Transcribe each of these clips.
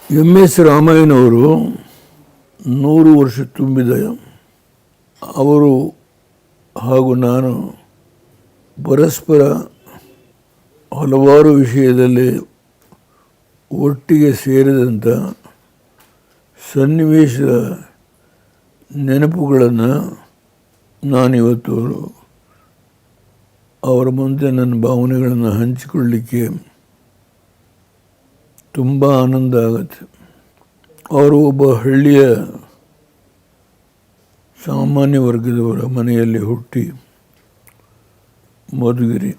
MS ರಾಮಯ್ಯನವರು 100 ವರ್ಷ ತುಂಬಿದ ಅವರು ಹಾಗೂ ನಾನು ಪರಸ್ಪರ ಹಲವಾರು ವಿಷಯದಲ್ಲಿ ಒಟ್ಟಿಗೆ ಸೇರಿದಂಥ ಸನ್ನಿವೇಶದ ನೆನಪುಗಳನ್ನು ನಾನಿವತ್ತು ಅವರ ಮುಂದೆ ನನ್ನ ಭಾವನೆಗಳನ್ನು ಹಂಚಿಕೊಳ್ಳಲಿಕ್ಕೆ ತುಂಬ ಆನಂದ ಆಗುತ್ತೆ. ಅವರು ಒಬ್ಬ ಹಳ್ಳಿಯ ಸಾಮಾನ್ಯ ವರ್ಗದವರ ಮನೆಯಲ್ಲಿ ಹುಟ್ಟಿ ಮಧುಗಿರಿ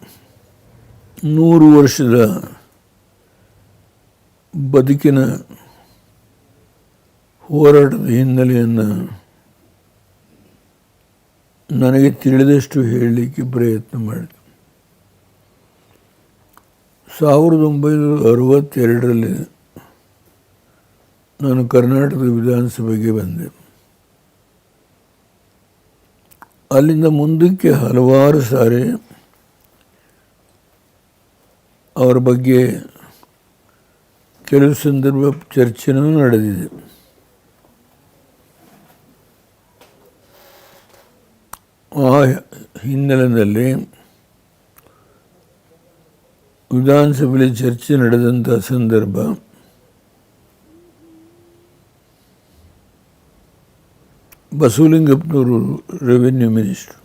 100 ವರ್ಷದ ಬದುಕಿನ ಹೋರಾಟದ ಹಿನ್ನೆಲೆಯನ್ನು ನನಗೆ ತಿಳಿದಷ್ಟು ಹೇಳಲಿಕ್ಕೆ ಪ್ರಯತ್ನ ಮಾಡಿದೆ. 1962ರಲ್ಲಿ ನಾನು ಕರ್ನಾಟಕದ ವಿಧಾನಸಭೆಗೆ ಬಂದೆ. ಅಲ್ಲಿಂದ ಮುಂದಕ್ಕೆ ಹಲವಾರು ಸಾರಿ ಅವರ ಬಗ್ಗೆ ಕೆಲವು ಸಂದರ್ಭ ಚರ್ಚೆನೂ ನಡೆದಿದೆ. ಆ ಹಿನ್ನೆಲೆಯಲ್ಲಿ ವಿಧಾನಸಭೆಯಲ್ಲಿ ಚರ್ಚೆ ನಡೆದಂಥ ಸಂದರ್ಭ ಬಸವಲಿಂಗಪ್ಪನವರು ರೆವಿನ್ಯೂ ಮಿನಿಸ್ಟ್ರು,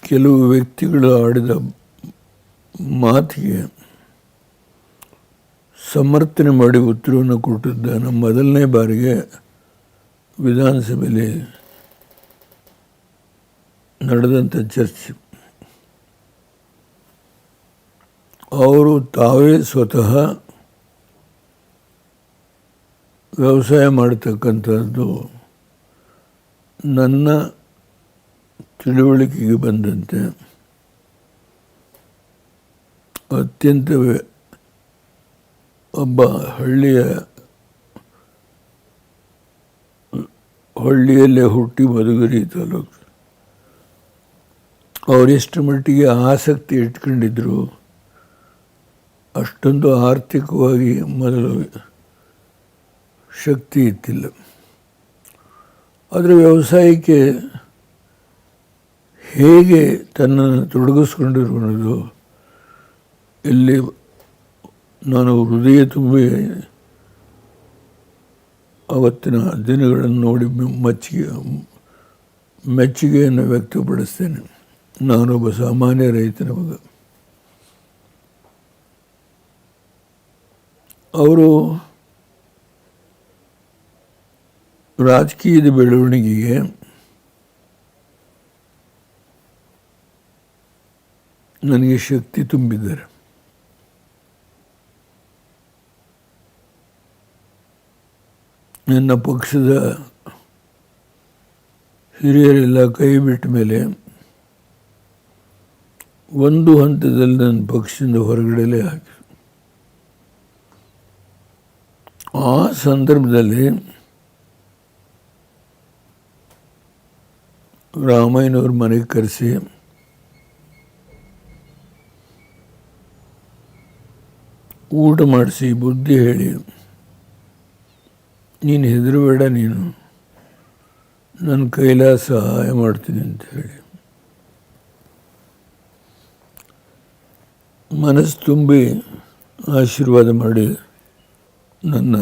ಕೆಲವು ವ್ಯಕ್ತಿಗಳು ಆಡಿದ ಮಾತಿಗೆ ಸಮರ್ಥನೆ ಮಾಡಿ ಉತ್ತರವನ್ನು ಕೊಟ್ಟಿದ್ದ ನಮ್ಮ ಮೊದಲನೇ ಬಾರಿಗೆ ವಿಧಾನಸಭೆಯಲ್ಲಿ ನಡೆದಂಥ ಚರ್ಚೆ. ಅವರು ತಾವೇ ಸ್ವತಃ ವ್ಯವಸಾಯ ಮಾಡತಕ್ಕಂಥದ್ದು ನನ್ನ ತಿಳುವಳಿಕೆಗೆ ಬಂದಂತೆ ಅತ್ಯಂತ ಒಬ್ಬ ಹಳ್ಳಿಯಲ್ಲೇ ಹುಟ್ಟಿ ಮಧುಗಿರಿ ತಾಲೂಕು, ಅವರೆಷ್ಟು ಮಟ್ಟಿಗೆ ಆಸಕ್ತಿ ಇಟ್ಕೊಂಡಿದ್ರು ಅಷ್ಟೊಂದು ಆರ್ಥಿಕವಾಗಿ ಮೊದಲು ಶಕ್ತಿ ಇತ್ತಿಲ್ಲ. ಆದರೆ ವ್ಯವಸಾಯಕ್ಕೆ ಹೇಗೆ ತನ್ನನ್ನು ತೊಡಗಿಸ್ಕೊಂಡಿರುವುದು ಇಲ್ಲಿ ನಾನು ಹೃದಯ ತುಂಬಿ ಅವತ್ತಿನ ದಿನಗಳನ್ನು ನೋಡಿ ಮೆಚ್ಚುಗೆಯನ್ನು ವ್ಯಕ್ತಪಡಿಸ್ತೇನೆ. ನಾನೊಬ್ಬ ಸಾಮಾನ್ಯ ರೈತನ ಮಗ. ಅವರು ರಾಜಕೀಯದ ಬೆಳವಣಿಗೆಗೆ ನನಗೆ ಶಕ್ತಿ ತುಂಬಿದ್ದಾರೆ. ನನ್ನ ಪಕ್ಷದ ಹಿರಿಯರೆಲ್ಲ ಕೈ ಬಿಟ್ಟ ಮೇಲೆ ಒಂದು ಹಂತದಲ್ಲಿ ನನ್ನ ಪಕ್ಷದಿಂದ ಹೊರಗಡೆಲೇ ಹಾಕಿ, ಆ ಸಂದರ್ಭದಲ್ಲಿ ರಾಮಯ್ಯನವ್ರ ಮನೆಗೆ ಕರೆಸಿ ಊಟ ಮಾಡಿಸಿ ಬುದ್ಧಿ ಹೇಳಿ, ನೀನು ಹೆದರಬೇಡ, ನೀನು ನನ್ನ ಕೈಲಾಸ ಸಹಾಯ ಮಾಡ್ತೀನಿ ಅಂತ ಹೇಳಿ ಮನಸ್ಸು ತುಂಬಿ ಆಶೀರ್ವಾದ ಮಾಡಿ ನನ್ನ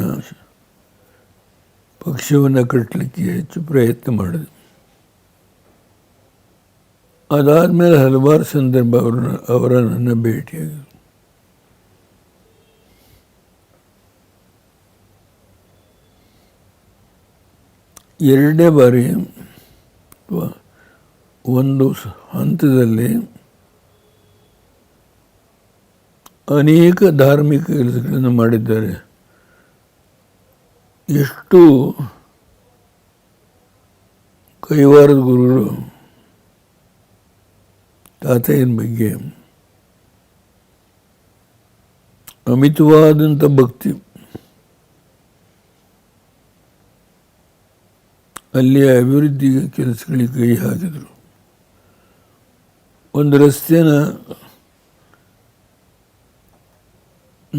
ಪಕ್ಷವನ್ನು ಕಟ್ಟಲಿಕ್ಕೆ ಹೆಚ್ಚು ಪ್ರಯತ್ನ ಮಾಡಿದೆ. ಅದಾದಮೇಲೆ ಹಲವಾರು ಸಂದರ್ಭ ಅವರ ನನ್ನ ಭೇಟಿಯಾಗಿದೆ. ಎರಡನೇ ಬಾರಿ ಒಂದು ಹಂತದಲ್ಲಿ ಅನೇಕ ಧಾರ್ಮಿಕ ಕೆಲಸಗಳನ್ನು ಮಾಡಿದ್ದಾರೆ. ಎಷ್ಟು ಕೈವಾರದ ಗುರುಗಳು ತಾತಯ್ಯನ ಬಗ್ಗೆ ಅಮಿತವಾದಂಥ ಭಕ್ತಿ, ಅಲ್ಲಿಯ ಅಭಿವೃದ್ಧಿ ಕೆಲಸಗಳಿಗೆ ಕೈ ಹಾಕಿದರು. ಒಂದು ರಸ್ತೆನ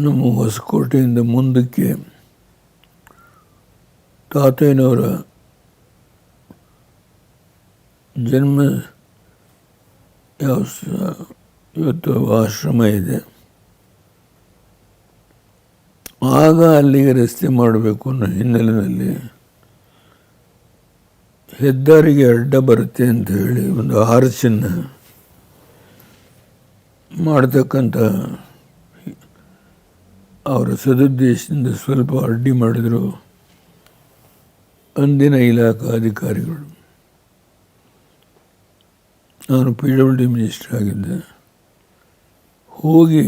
ನಮ್ಮ ಹೊಸಕೋಟೆಯಿಂದ ಮುಂದಕ್ಕೆ ತಾತಯ್ಯನವರ ಜನ್ಮ ಇವತ್ತು ಆಶ್ರಮ ಇದೆ. ಆಗ ಅಲ್ಲಿಗೆ ರಸ್ತೆ ಮಾಡಬೇಕು ಅನ್ನೋ ಹಿನ್ನೆಲೆಯಲ್ಲಿ ಹೆದ್ದಾರಿಗೆ ಅಡ್ಡ ಬರುತ್ತೆ ಅಂತ ಹೇಳಿ ಒಂದು ಆರ್ಚನ್ನು ಮಾಡ್ತಕ್ಕಂಥ ಅವರ ಸದುದ್ದೇಶದಿಂದ ಸ್ವಲ್ಪ ಅಡ್ಡಿ ಮಾಡಿದರು ಅಂದಿನ ಇಲಾಖಾ ಅಧಿಕಾರಿಗಳು. ನಾನು PWD ಮಿನಿಸ್ಟರ್ ಆಗಿದ್ದೆ. ಹೋಗಿ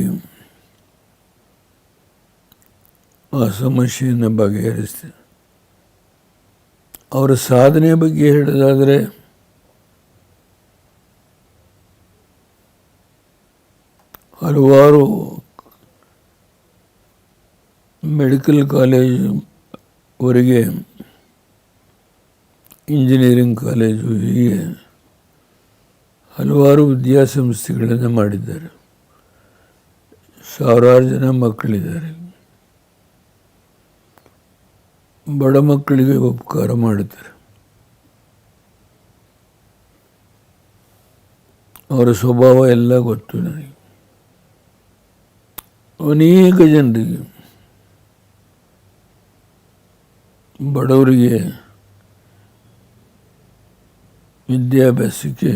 ಆ ಸಮಸ್ಯೆಯನ್ನು ಬಗೆಹರಿಸಿದೆ. ಅವರ ಸಾಧನೆ ಬಗ್ಗೆ ಹೇಳೋದಾದರೆ ಹಲವಾರು ಮೆಡಿಕಲ್ ಕಾಲೇಜುವರೆಗೆ, ಇಂಜಿನಿಯರಿಂಗ್ ಕಾಲೇಜು, ಹೀಗೆ ಹಲವಾರು ವಿದ್ಯಾಸಂಸ್ಥೆಗಳನ್ನು ಮಾಡಿದ್ದಾರೆ. ಸಾವಿರಾರು ಜನ ಮಕ್ಕಳಿದ್ದಾರೆ. ಬಡ ಮಕ್ಕಳಿಗೆ ಉಪಕಾರ ಮಾಡುತ್ತಾರೆ. ಅವರ ಸ್ವಭಾವ ಎಲ್ಲ ಗೊತ್ತು ನನಗೆ. ಅನೇಕ ಜನರಿಗೆ, ಬಡವರಿಗೆ ವಿದ್ಯಾಭ್ಯಾಸಕ್ಕೆ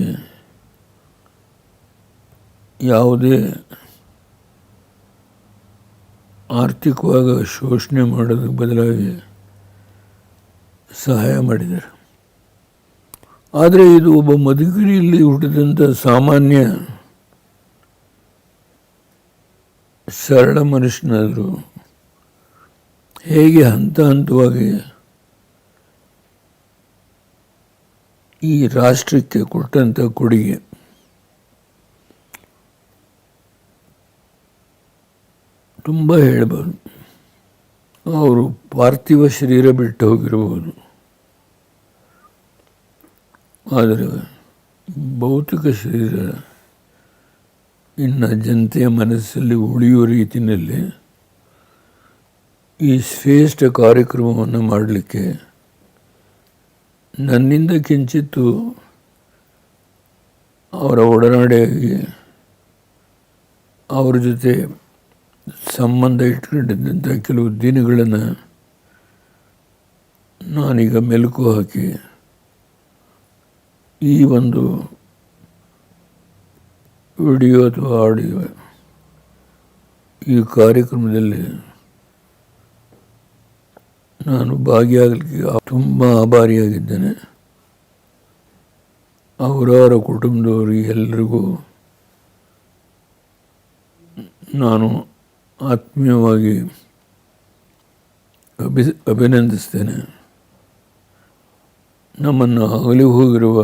ಯಾವುದೇ ಆರ್ಥಿಕವಾಗಿ ಶೋಷಣೆ ಮಾಡೋದಕ್ಕೆ ಬದಲಾಗಿ ಸಹಾಯ ಮಾಡಿದ್ದಾರೆ. ಆದರೆ ಇದು ಒಬ್ಬ ಮಧುಗಿರಿಯಲ್ಲಿ ಹುಟ್ಟಿದಂಥ ಸಾಮಾನ್ಯ ಸರಳ ಮನುಷ್ಯನಾದರೂ ಹೇಗೆ ಹಂತ ಹಂತವಾಗಿ ಈ ರಾಷ್ಟ್ರಕ್ಕೆ ಕೊಟ್ಟಂಥ ಕೊಡುಗೆ ತುಂಬ ಹೇಳ್ಬೋದು. ಅವರು ಪಾರ್ಥಿವ ಶರೀರ ಬಿಟ್ಟು ಹೋಗಿರ್ಬೋದು, ಆದರೆ ಭೌತಿಕ ಶರೀರ ಇನ್ನು ಜನತೆಯ ಮನಸ್ಸಲ್ಲಿ ಉಳಿಯುವ ರೀತಿಯಲ್ಲಿ ಈ ಶ್ರೇಷ್ಠ ಕಾರ್ಯಕ್ರಮವನ್ನು ಮಾಡಲಿಕ್ಕೆ ನನ್ನಿಂದ ಕಿಂಚಿತ್ತು ಅವರ ಒಡನಾಡಿಯಾಗಿ ಅವರ ಜೊತೆ ಸಂಬಂಧ ಇಟ್ಕೊಂಡಿದ್ದಂಥ ಕೆಲವು ದಿನಗಳನ್ನು ನಾನೀಗ ಮೆಲುಕು ಹಾಕಿ ಈ ಒಂದು ವಿಡಿಯೋ ಅಥವಾ ಆಡಿಯೋ ಈ ಕಾರ್ಯಕ್ರಮದಲ್ಲಿ ನಾನು ಭಾಗಿಯಾಗಲಿಕ್ಕೆ ತುಂಬ ಆಭಾರಿಯಾಗಿದ್ದೇನೆ. ಅವರವರ ಕುಟುಂಬದವರಿಗೆ ಎಲ್ಲರಿಗೂ ನಾನು ಆತ್ಮೀಯವಾಗಿ ಅಭಿನಂದಿಸ್ತೇನೆ. ನಮ್ಮನ್ನು ಅಗಲಿ ಹೋಗಿರುವ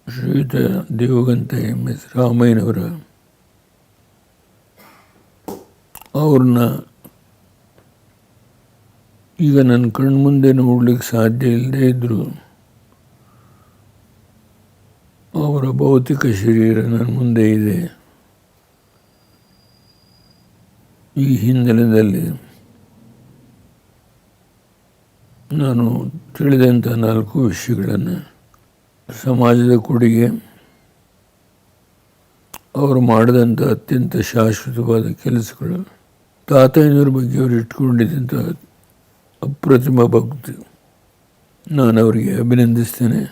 ಶ್ರೀಯುತ ದೇವಗಂತ MS ರಾಮಯ್ಯನವರ ಅವ್ರನ್ನ ಈಗ ನನ್ನ ಕಣ್ಮುಂದೆ ನೋಡ್ಲಿಕ್ಕೆ ಸಾಧ್ಯ ಇಲ್ಲದೆ ಇದ್ದರೂ ಅವರ ಭೌತಿಕ ಶರೀರ ನನ್ನ ಮುಂದೆ ಇದೆ. ಈ ಹಿನ್ನೆಲೆಯಲ್ಲಿ ನಾನು ತಿಳಿದಂಥ 4 ವಿಷಯಗಳನ್ನು, ಸಮಾಜದ ಕೊಡುಗೆ, ಅವರು ಮಾಡಿದಂಥ ಅತ್ಯಂತ ಶಾಶ್ವತವಾದ ಕೆಲಸಗಳು, ತಾತಯ್ಯನವ್ರ ಬಗ್ಗೆ ಅವರು ಇಟ್ಕೊಂಡಿದ್ದಂಥ ಅಪ್ರತಿಮ ಭಕ್ತಿ, ನಾನು ಅವರಿಗೆ ಅಭಿನಂದಿಸ್ತೇನೆ.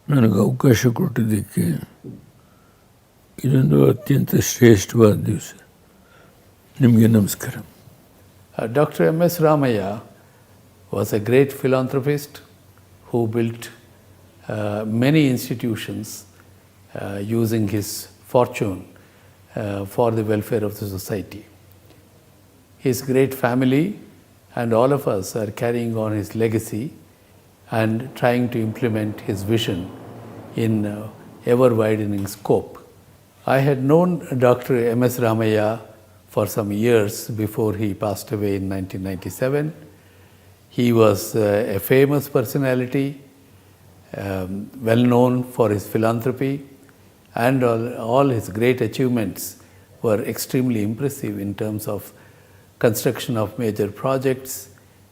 ನನಗೆ ಅವಕಾಶ ಕೊಟ್ಟಿದ್ದಕ್ಕೆ ಇದೊಂದು ಅತ್ಯಂತ ಶ್ರೇಷ್ಠವಾದ ದಿವಸ. ನಿಮಗೆ ನಮಸ್ಕಾರ. Dr. MS Ramaiah was a great philanthropist who built many institutions using his fortune for the welfare of the society. His great family and all of us are carrying on his legacy and trying to implement his vision in ever-widening scope. I had known Dr. MS Ramaiah for some years before he passed away in 1997. He was a famous personality, well known for his philanthropy, and all his great achievements were extremely impressive in terms of construction of major projects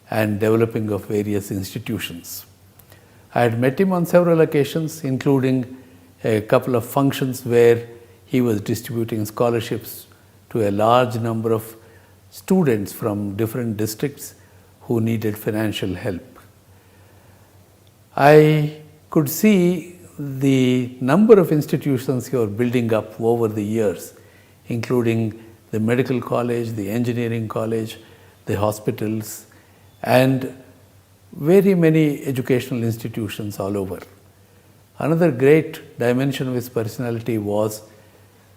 and developing of various institutions. I had met him on several occasions, including a couple of functions where he was distributing scholarships to a large number of students from different districts who needed financial help. I could see the number of institutions he was building up over the years, including the medical college, the engineering college, the hospitals, and very many educational institutions all over. Another great dimension of his personality was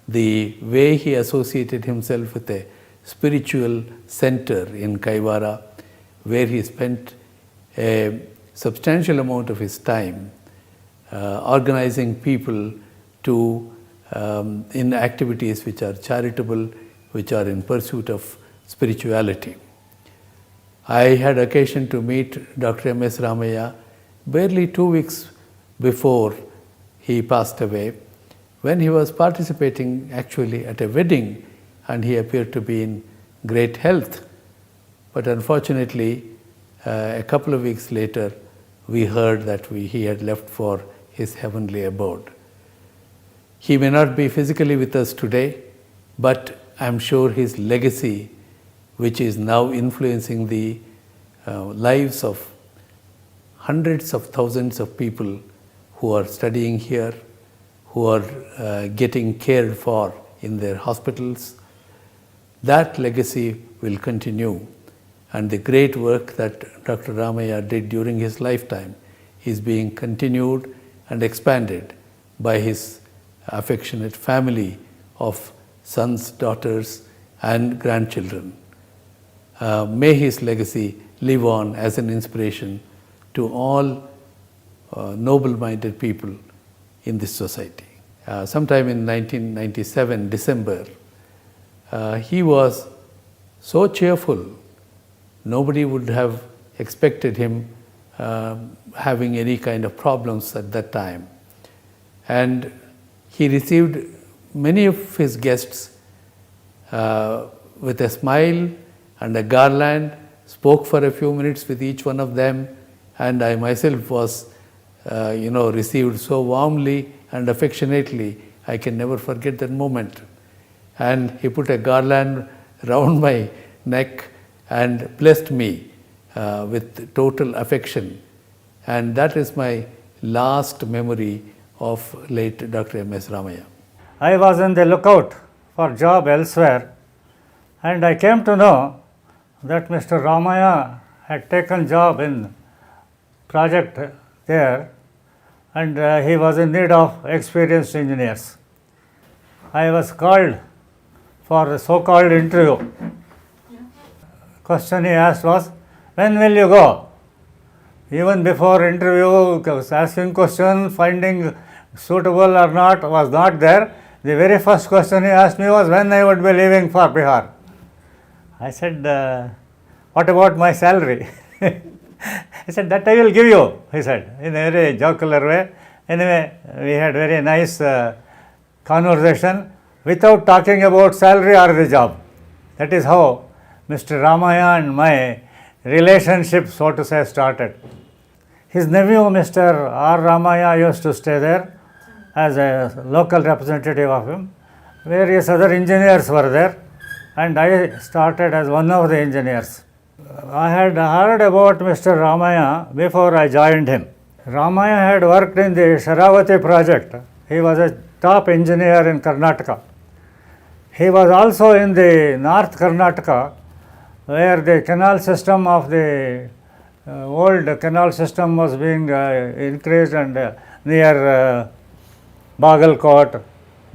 the way he associated himself with a spiritual center in Kaivara, where he spent a substantial amount of his time organizing people to in activities which are charitable, which are in pursuit of spirituality. I had occasion to meet Dr. M.S. Ramaiah barely 2 weeks before he passed away, when he was participating actually at a wedding, and he appeared to be in great health. But unfortunately, a couple of weeks later, we heard that he had left for his heavenly abode. He may not be physically with us today, but I'm sure his legacy, which is now influencing the lives of hundreds of thousands of people who are studying here, who are getting cared for in their hospitals, that legacy will continue. And the great work that Dr. Ramaiah did during his lifetime is being continued and expanded by his affectionate family of sons, daughters, and grandchildren. May his legacy live on as an inspiration to all noble-minded people in this society. Sometime in 1997, December, he was so cheerful, nobody would have expected him having any kind of problems at that time. And he received many of his guests with a smile and a garland, spoke for a few minutes with each one of them, and I myself was received so warmly and affectionately. I can never forget that moment. And he put a garland round my neck and blessed me with total affection. And that is my last memory of late Dr. M.S. Ramaiah. I was on the lookout for job elsewhere, and I came to know that Mr. Ramaiah had taken job in project there, and he was in need of experienced engineers. I was called for a so-called interview. Question he asked was, when will you go? Even before interview, asking question, finding suitable or not was not there. The very first question he asked me was when I would be leaving for Bihar. I said, what about my salary? I said, that I will give you, he said, in a very jocular way. Anyway, we had very nice conversation without talking about salary or the job. That is how Mr. Ramaiah and my relationship, so to say, started. His nephew, Mr. R. Ramaiah, used to stay there as a local representative of him. Various other engineers were there, and I started as one of the engineers. I had heard about Mr. Ramaiah before I joined him. Ramaiah had worked in the Sharavati project. He was a top engineer in Karnataka. He was also in the North Karnataka, where the canal system of the old canal system was being increased, and near Bagalkot,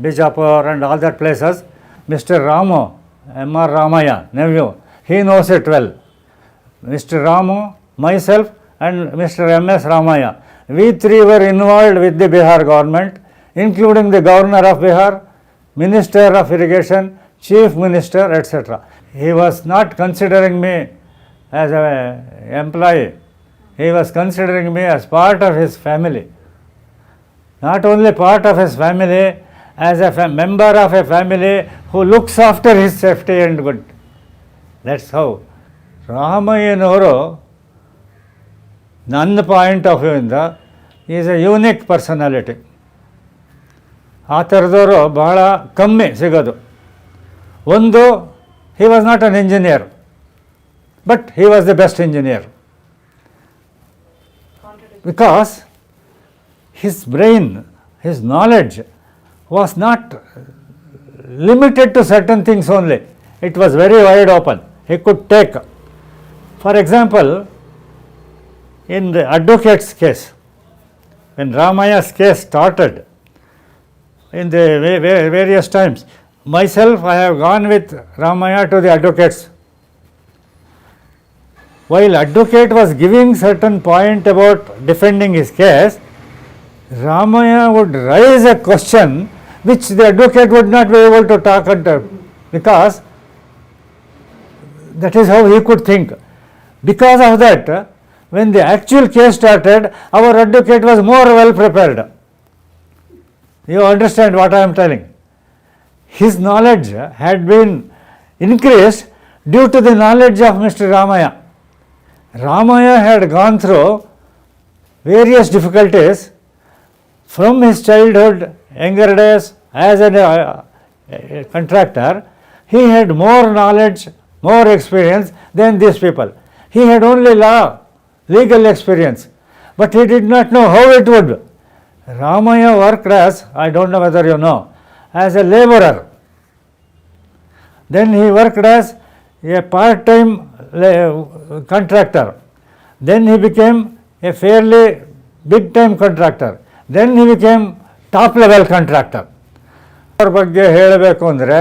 Bijapur and all that places. Mr. Ramu, M.R. Ramaiah, nephew, he knows it well. Mr. Ramu, myself and Mr. M.S. Ramaiah, we three were involved with the Bihar government, including the Governor of Bihar, Minister of Irrigation, Chief Minister, etc. He was not considering me as an employee. He was considering me as part of his family. Not only part of his family, as a member of a family who looks after his safety and good. That's how Ramayanavaru, ನನ್ನ point of view ಇಂದ is A unique personality. ಆ ಥರದವರು ಬಹಳ ಕಮ್ಮಿ ಸಿಗೋದು. ಒಂದು, he was not an engineer, but he was the best engineer. Because his brain, his knowledge was not limited to certain things only. It was very wide open. He could take, for example, in the advocate's case, when Ramaiah's case started, in the various times, myself, I have gone with Ramaiah to the advocates. While advocate was giving certain point about defending his case, Ramaiah would raise a question which the advocate would not be able to talk under, because that is how he could think. Because of that, when the actual case started, our advocate was more well prepared. You understand what I am telling? His knowledge had been increased due to the knowledge of Mr. Ramaiah. Ramaiah had gone through various difficulties from his childhood, younger days, as a contractor. He had more knowledge, more experience than these people. He had only legal experience, but he did not know how it would. Ramaiah worked as, I don't know whether you know, as a laborer. Then he worked as a part-time contractor. Then he became a fairly big-time contractor. Then he became top-level contractor. ಅವ್ರ ಬಗ್ಗೆ ಹೇಳಬೇಕು ಅಂದರೆ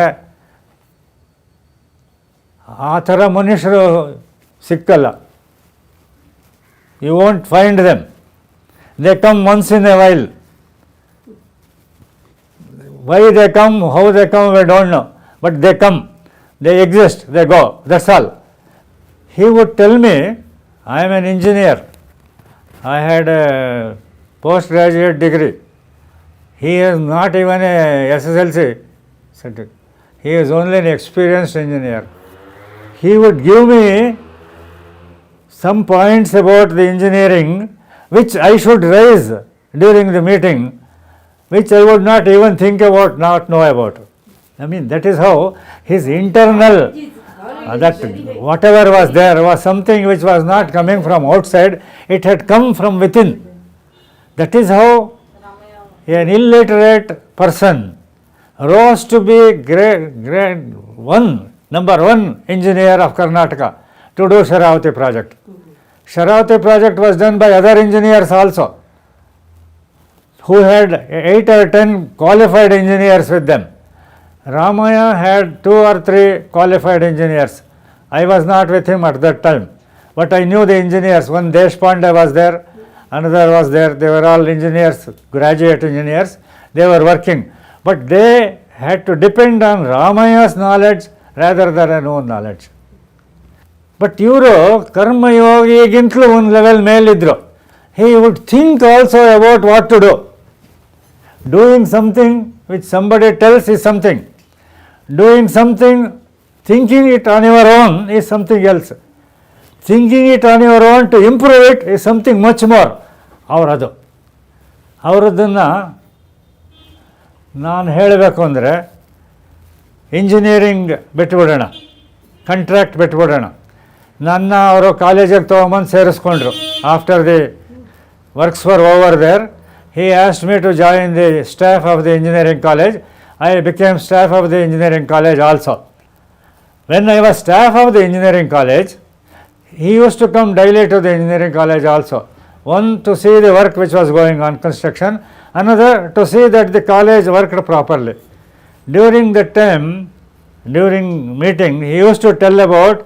ಆ ಥರ ಮನುಷ್ಯರು ಸಿಕ್ಕಲ್ಲ. You won't find them. They come once in a while. Why they come, how they come, we don't know. But they come, they exist, they go, that's all. He would tell me, I am an engineer. I had a postgraduate degree. He is not even a SSLC certificate. He is only an experienced engineer. He would give me some points about the engineering which I should raise during the meeting, which I would not even think about, not know about. I mean, that is how his internal, that whatever was there was something which was not coming from outside, it had come from within. That is how an illiterate person rose to be number one engineer of Karnataka to do Sharavati project. Sharavati project was done by other engineers also, who had 8 or 10 qualified engineers with them. Ramaiah had 2 or 3 qualified engineers. I was not with him at that time, but I knew the engineers. One Deshpande was there, another was there. They were all engineers, graduate engineers. They were working, but they had to depend on Ramaiah's knowledge rather than their own knowledge. But ಇವರು ಕರ್ಮಯೋಗಿಗಿಂತಲೂ ಒಂದು level ಮೇಲಿದ್ದರು. He would think also about what to do. Doing something which somebody tells is something. Doing something, thinking it on your own is something else. Thinking it on your own to improve it is something much more. ಅವರದನ್ನು ನಾನು ಹೇಳಬೇಕು ಅಂದರೆ, engineering ಬಿಟ್ಬಿಡೋಣ, contract ಬಿಟ್ಬಿಡೋಣ. ನನ್ನ ಅವರು ಕಾಲೇಜಿಗೆ ತೊಗೊಂಬಂದು ಸೇರಿಸ್ಕೊಂಡ್ರು. After the works were over there, he asked me to join the staff of the engineering college. I became staff of the engineering college also. When I was staff of the engineering college, he used to come daily to the engineering college also. One, to see the work which was going on construction, another to see that the college worked properly. During that time, during meeting, he used to tell about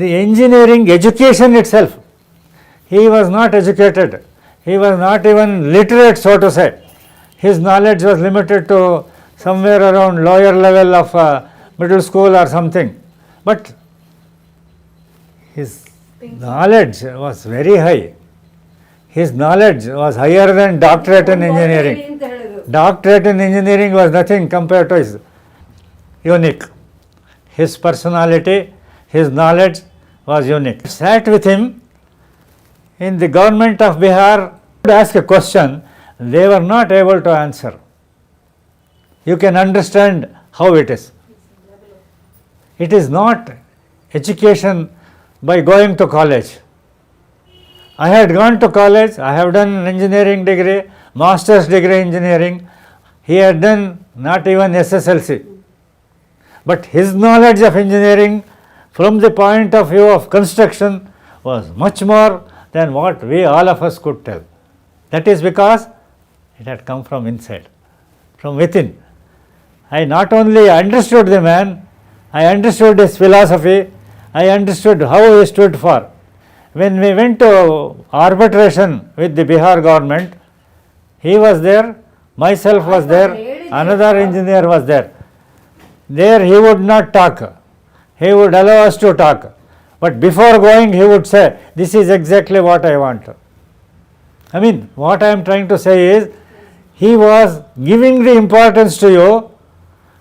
the engineering education itself. He was not educated. He was not even literate, so to say. His knowledge was limited to somewhere around lower level of middle school or something. But his knowledge was very high. His knowledge was higher than doctorate in engineering. doctorate in engineering was nothing compared to his unique. His personality, his knowledge was unique. I sat with him in the government of Bihar, to ask a question, they were not able to answer. You can understand how it is. It is not education by going to college. I had gone to college, I have done engineering degree, master's degree in engineering. He had done not even SSLC. But his knowledge of engineering from the point of view of construction was much more than what we all of us could tell. That is because it had come from inside, from within. I not only understood the man, I understood his philosophy, I understood how he stood for. When we went to arbitration with the Bihar government, he was there, myself was there, another engineer was there. There he would not talk, he would allow us to talk. But before going he would say, this is exactly what I want. I mean, what I am trying to say is, he was giving the importance to you,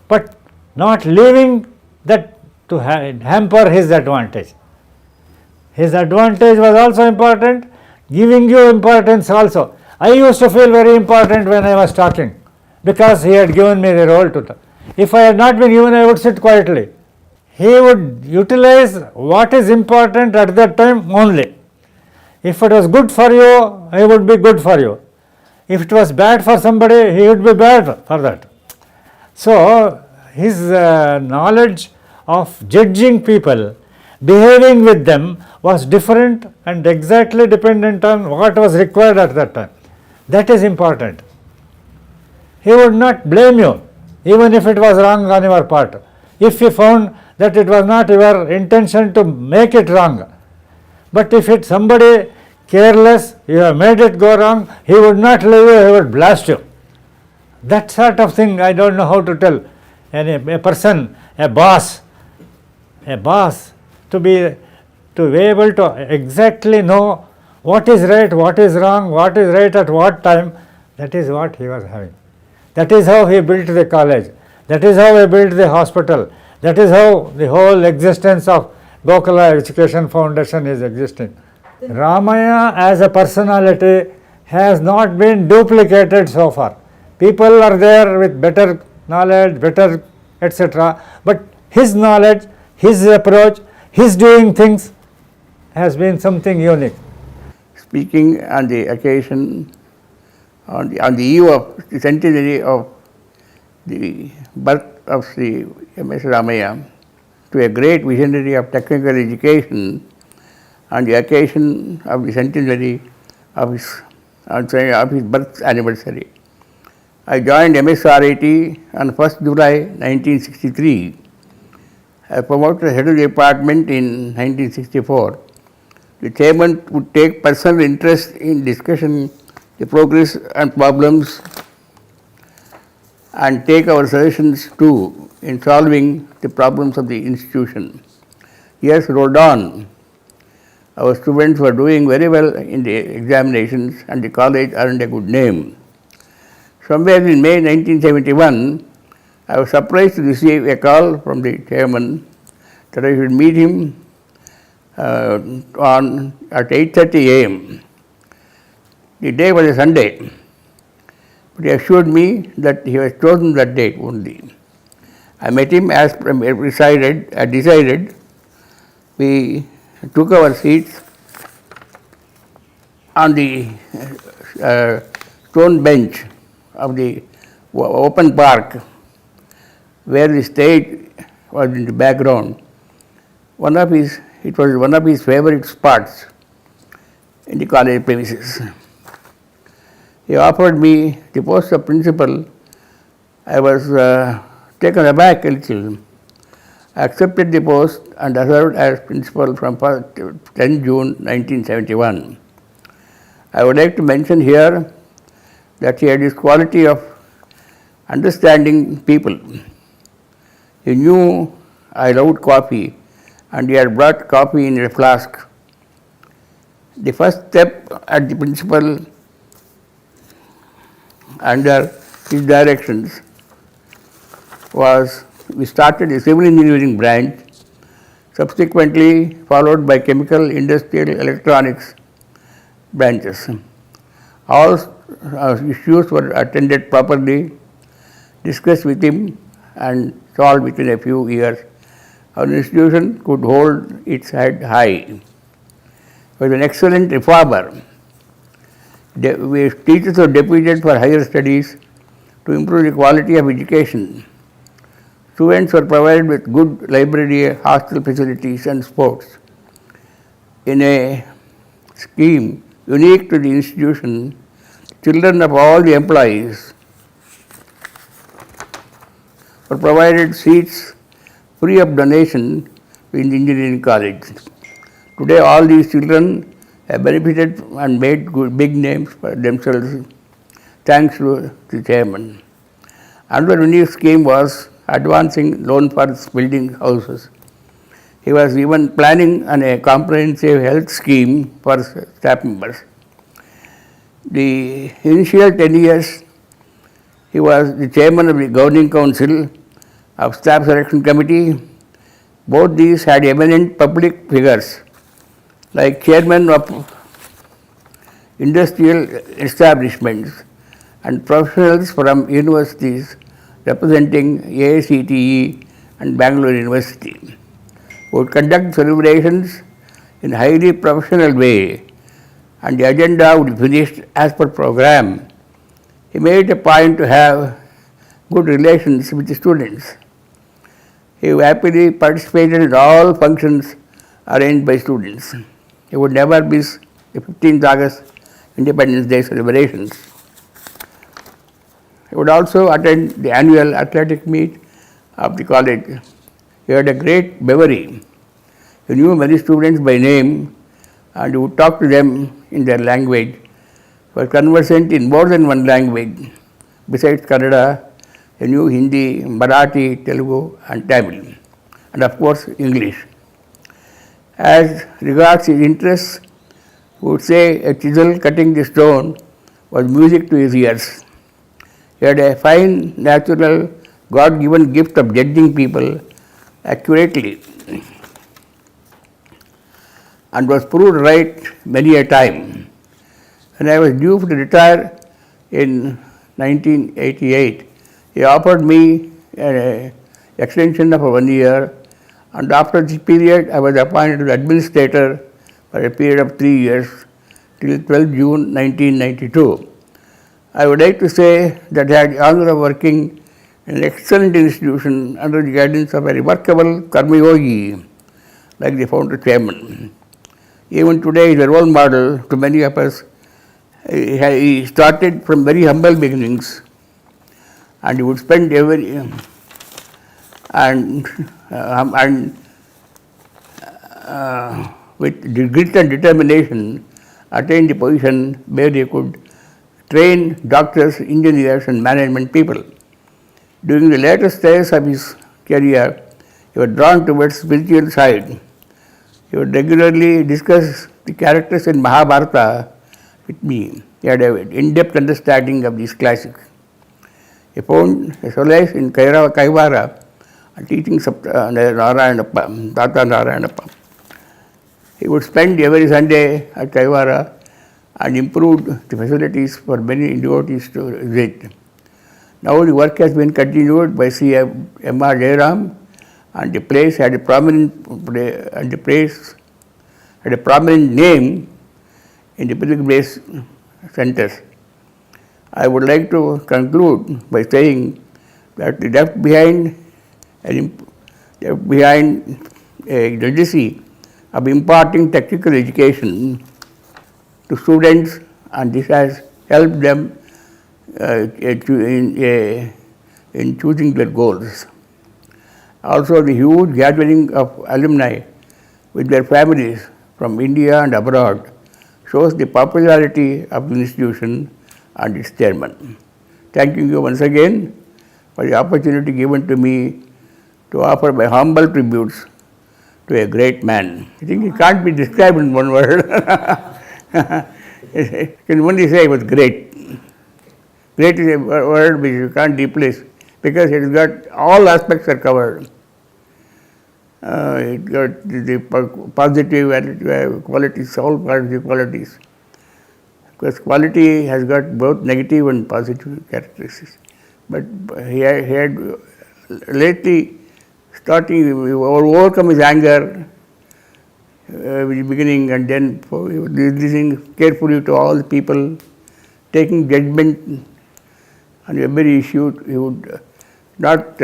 but not leaving that to hamper his advantage. His advantage was also important, giving you importance also. I used to feel very important when I was talking, because he had given me the role to talk. If I had not been given, I would sit quietly. He would utilize what is important at that time only. If it was good for you, he would be good for you. If it was bad for somebody, he would be bad for that. So, his knowledge of judging people, behaving with them was different and exactly dependent on what was required at that time. That is important. He would not blame you, even if it was wrong on your part. If he found that it was not your intention to make it wrong. But if it's somebody careless, you have made it go wrong, he would not leave you, he would blast you. That sort of thing I don't know how to tell. And a person, a boss to be able to exactly know what is right, what is wrong, what is right at what time, that is what he was having. That is how he built the college, that is how he built the hospital, that is how the whole existence of Gokula Education Foundation is existing. Ramaiah as a personality has not been duplicated so far. People are there with better knowledge, better etc. But his knowledge, his approach, his doing things has been something unique. Speaking on the occasion, on the eve of the centenary of the birth of Shri M.S. Ramaiah, to a great visionary of technical education, on the occasion of the centenary of his birth anniversary. I joined MSRIT on 1st July 1963. I promoted head of the department in 1964. The chairman would take personal interest in discussion the progress and problems and take our suggestions too in solving the problems of the institution. Years rolled on. Our students were doing very well in the examinations and the college earned a good name. Somewhere in May 1971, I was surprised to receive a call from the chairman that I should meet him at 8:30 a.m. The day was a Sunday, but he assured me that he was chosen that date only. I met him as decided. We took our seats on the stone bench of the open park where the stage was in the background. It was one of his favorite spots in the college premises. He offered me the post of principal. I was taken aback a little. I accepted the post and served as principal from 10 June 1971. I would like to mention here that he had this quality of understanding people. He knew I loved coffee and he had brought coffee in a flask. The first step at the principal under his directions was we started a civil engineering branch, subsequently followed by chemical, industrial, electronics branches. All issues were attended properly, discussed with him and solved within a few years. Our institution could hold its head high. He was an excellent reformer. Teachers were deputed for higher studies to improve the quality of education. Students were provided with good library, hostel facilities and sports. In a scheme unique to the institution, children of all the employees were provided seats free of donation in the engineering college. Today all these children have benefited and made big names for themselves thanks to the chairman. Another unique scheme was advancing loan for building houses. He was even planning on a comprehensive health scheme for staff members. The initial 10 years, he was the chairman of the governing council of staff selection committee. Both these had eminent public figures like chairman of industrial establishments and professionals from universities representing AICTE and Bangalore University, would conduct celebrations in a highly professional way and the agenda would be finished as per program. He made a point to have good relations with the students. He happily participated in all functions arranged by students. He would never miss the 15th August Independence Day celebrations. He would also attend the annual athletic meet of the college. He had a great memory. He knew many students by name and he would talk to them in their language. He was conversant in more than one language. Besides Kannada, he knew Hindi, Marathi, Telugu and Tamil, and of course English. As regards his interests, he would say a chisel cutting the stone was music to his ears. He had a fine, natural, God-given gift of judging people accurately and was proved right many a time. When I was due to retire in 1988, he offered me an extension of 1 year, and after this period I was appointed as administrator for a period of 3 years till 12 June 1992. I would like to say that I had the honor of working in an excellent institution under the guidance of a remarkable Karmayogi like the founder chairman. Even today he is a role model to many of us. He started from very humble beginnings and he would spend every with grit and determination attain the position where he could train doctors, engineers and management people. During the later stages of his career, he was drawn towards spiritual side. He would regularly discuss the characters in Mahabharata with me. He had an in-depth understanding of these classics. He found a solace in Kaivara and teaching Tata Narayanappa. He would spend every Sunday at Kaivara and improved the facilities for many devotees to visit. Now the work has been continued by C.M.R. Jairam, and the place had a prominent name in the pilgrimage centers. I would like to conclude by saying that he left behind a legacy of imparting technical education to students, and this has helped them in choosing their goals. Also, the huge gathering of alumni with their families from India and abroad shows the popularity of the institution and its chairman. Thanking you once again for the opportunity given to me to offer my humble tributes to a great man. I think it can't be described in one word. I can only say he was great. Great is a word which you can't replace because it has got all aspects are covered. It got the positive qualities, all positive qualities. Because quality has got both negative and positive characteristics. But he had lately starting overcome his anger in the beginning, and then listening carefully to all the people, taking judgment on every issue. He would not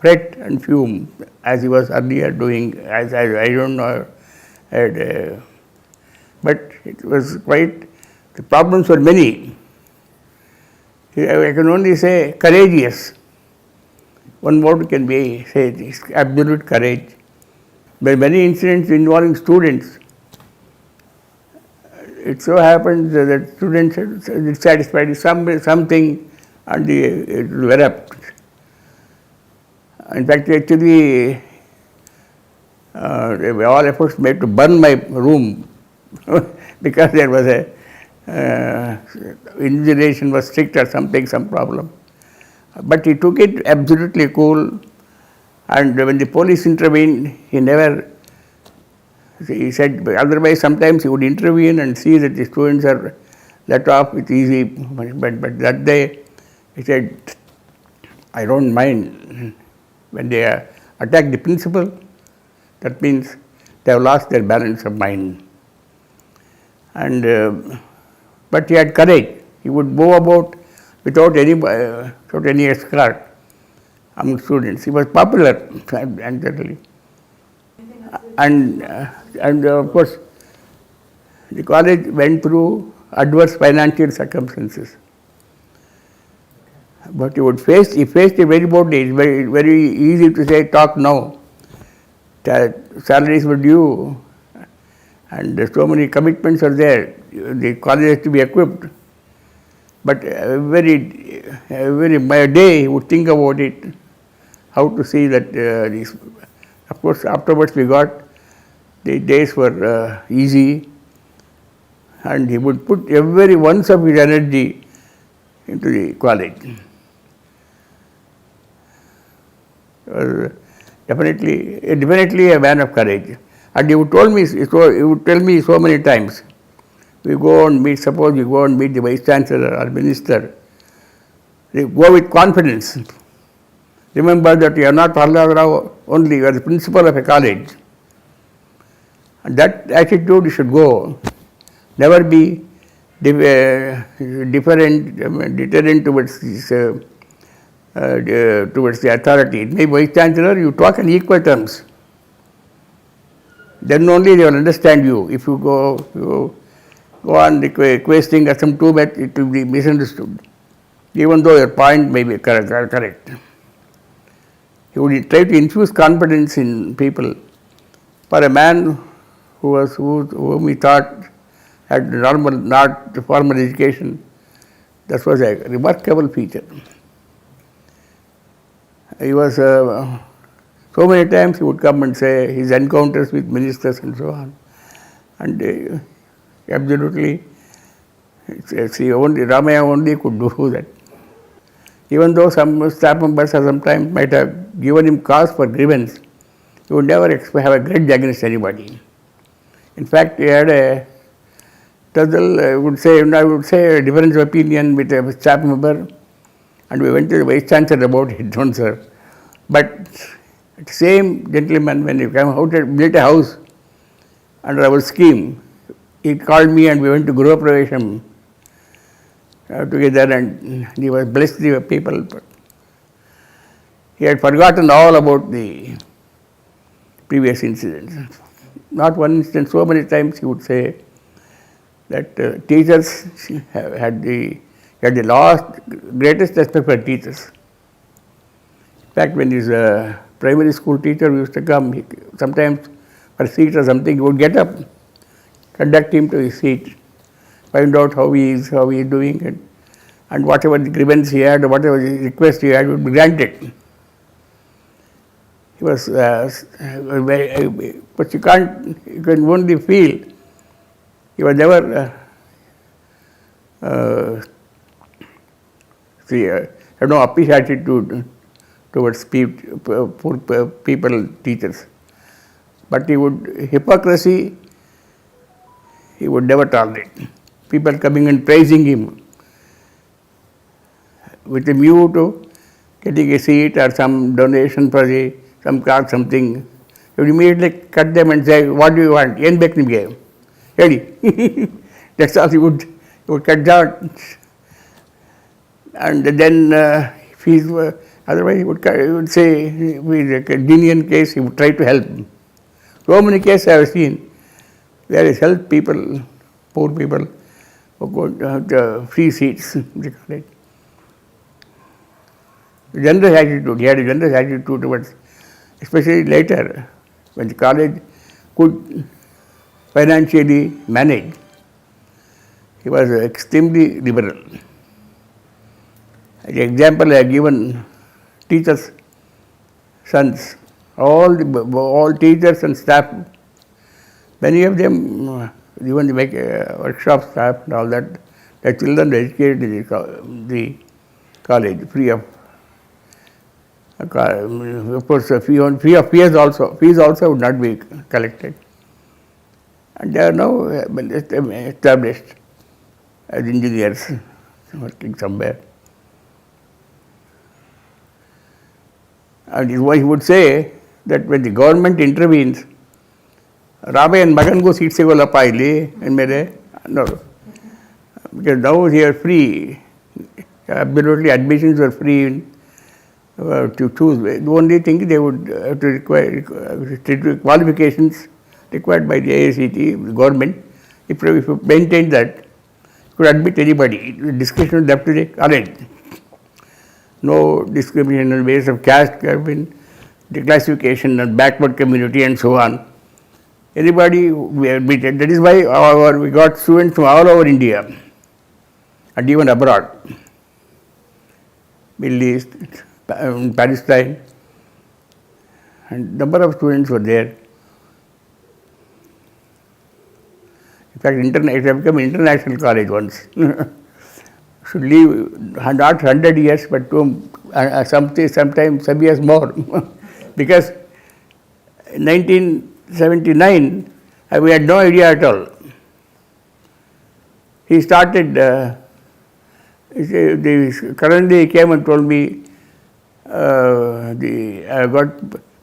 fret and fume as he was earlier doing, as I don't know, but it was quite, the problems were many. I can only say courageous. One word can be said, is absolute courage. There are many incidents involving students. It so happens that students are dissatisfied with something and it will erupt. In fact, actually, all efforts made to burn my room because there was a invigilation was strict or something, some problem. But he took it absolutely cool, and when the police intervened, he said, otherwise sometimes he would intervene and see that the students are let off with easy, but that day he said, I don't mind when they attack the principal, that means they have lost their balance of mind. And but he had courage. He would move about without any escort among students. He was popular, actually. And of course, the college went through adverse financial circumstances. But he faced it very boldly. It's very easy to say, talk now. Salaries were due, and so many commitments are there. The college has to be equipped. But every day he would think about it, how to see that of course, afterwards we got, the days were easy, and he would put every ounce of his energy into the college. Definitely a man of courage. And he would tell me so many times, we go and meet, suppose you go and meet the Vice Chancellor or Minister, they go with confidence. Remember that you are not Prahlad Rao only, you are the principal of a college. And that attitude you should go. Never be deterrent towards this, towards the authority. It may be Vice Chancellor, you talk in equal terms. Then only they will understand you. If you go on requesting some too much, it will be misunderstood, even though your point may be correct. He would try to infuse confidence in people. For a man whom he thought had not formal education, that was a remarkable feature. He was, so many times he would come and say his encounters with ministers and so on. And absolutely, Ramaiah only could do that. Even though some staff members sometimes might have given him cause for grievance, he would never have a grudge against anybody. In fact, he had a tussle, I would say a difference of opinion with a staff member, and we went to the Vice Chancellor about it, don't sir. But the same gentleman, when he came out and built a house under our scheme, he called me and we went to Guru Pravesham together, and he was blessed the people. But he had forgotten all about the previous incidents. Not one instance, so many times he would say that teachers had the greatest respect for teachers. In fact, when his primary school teacher used to come, sometimes for a seat or something, he would get up, conduct him to his seat, find out how he is doing, and whatever the grievance he had, whatever the request he had would be granted. He was very, but you can only feel, he was never had no uppish attitude towards poor people, teachers. But hypocrisy, he would never tolerate. People coming and praising him with a view to getting a seat or some donation for some card, something. He would immediately cut them and say, what do you want? Yen bek nimge. Ready. That's all he would cut down. And then if he's, otherwise he would say, with a lenient case, he would try to help. So many cases I have seen where he helped people, poor people, who got free seats. They call it. Generous attitude. He had a generous attitude towards, especially later, when the college could financially manage. He was extremely liberal. As an example, I have given teachers' sons, all teachers and staff, many of them, even the workshop staff and all that, their children were educated in the college, free of course, fee of fees also would not be collected. And they are now established as engineers working somewhere. And he would say that when the government intervenes, Ramaiah and Magan go seat se gola paili and mere no, because now they are free. Absolutely, admissions were free to choose. The only thing they would have to require qualifications required by the AICT, the government. If you maintain that, you could admit anybody. Discretion left to the college. No discrimination on the basis of caste, declassification, and backward community, and so on. Anybody we admitted. That is why we got students from all over India and even abroad, Middle East, Palestine, and number of students were there. In fact, it had become an international college once. Should live not 100 years, but sometimes some years more. Because in 1979, we had no idea at all. He started, currently he came and told me, I got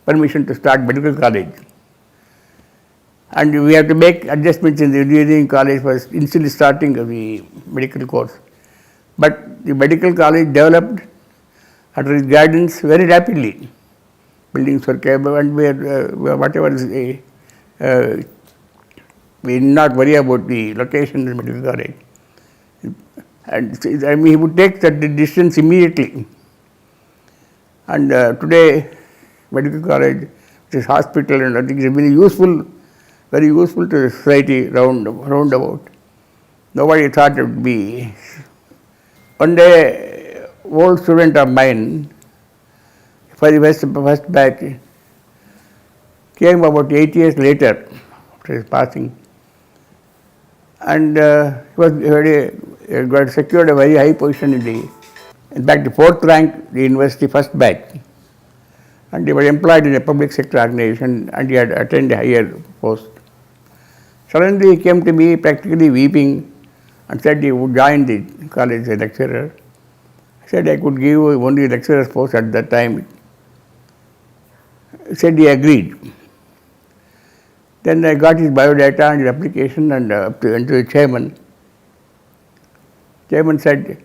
permission to start medical college. And we have to make adjustments in the engineering college for initially starting the medical course. But the medical college developed under his guidance very rapidly. Buildings were capable and whatever is we did not worry about the location of the medical college. And I mean, he would take that decisions immediately. And today, medical college, which is hospital, and I think is very useful to the society round about. Nobody thought it would be. One day, old student of mine, for the first batch, came about 8 years later after his passing, and he got secured a very high position in fact, the 4th rank, the university first batch, and he was employed in a public sector organization, and he had attained a higher post. Suddenly he came to me practically weeping and said he would join the college as a lecturer. I said I could give you only lecturer's post at that time. He said he agreed. Then I got his biodata and his application and went to the chairman. Chairman said,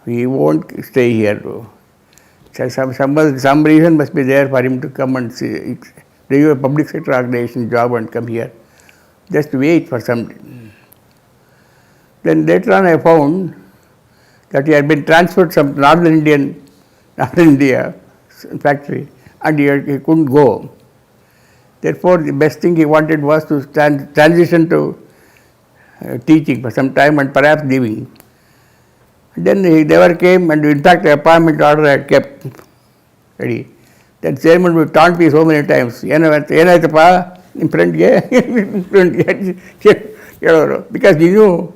he won't stay here. Some reason must be there for him to come and do a public sector organization job and come here. Just wait for some. Then later on I found that he had been transferred from Northern India factory, and he couldn't go. Therefore, the best thing he wanted was to transition to teaching for some time and perhaps leaving. And then he never came, and in fact the appointment order I had kept ready. That chairman would taunt me so many times. In front, because he knew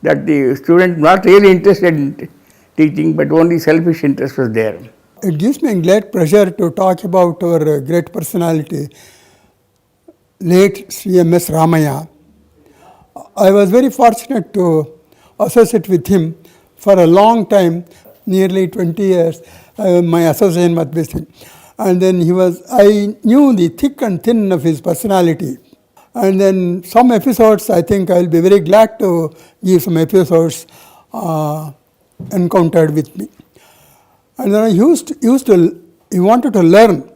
that the student not really interested teaching, but only selfish interest was there. It gives me great pleasure to talk about our great personality, late Shri M.S. Ramaiah. I was very fortunate to associate with him for a long time, nearly 20 years, my association was with him. And then I knew the thick and thin of his personality. And then some episodes, I think I'll be very glad to give some episodes encountered with me. And then he wanted to learn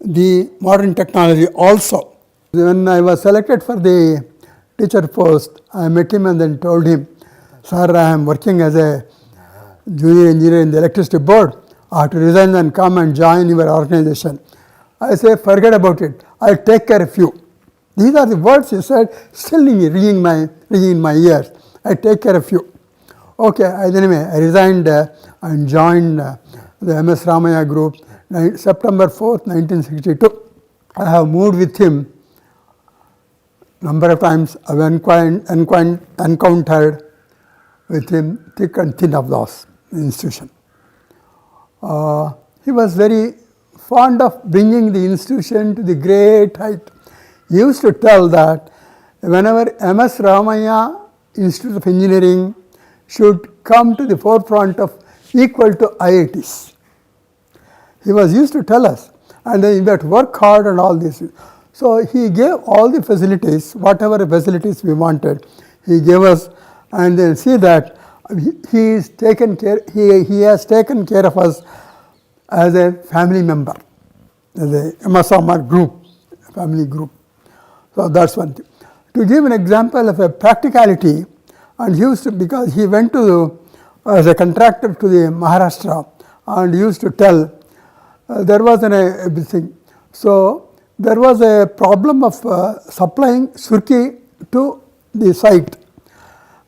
the modern technology also. When I was selected for the teacher post, I met him and then told him, "Sir, I am working as a junior engineer in the electricity board. I have to resign and come and join your organization." I say, "Forget about it. I'll take care of you." These are the words he said, still ringing in my ears. "I take care of you." Okay, anyway, I resigned and joined the MS Ramaiah group September 4th, 1962. I have moved with him number of times. I have encountered with him thick and thin of those institution. He was very fond of bringing the institution to the great height. He used to tell that whenever MS Ramaiah Institute of Engineering should come to the forefront of equal to IITs. He was used to tell us, and then we had to work hard and all this. So he gave all the facilities, whatever facilities we wanted, he gave us, and then see that he has taken care of us as a family member, as a MSRMR group, family group. So that's one thing. To give an example of a practicality, and because he went as a contractor to the Maharashtra, and he used to tell, there was a thing. So there was a problem of supplying surki to the site,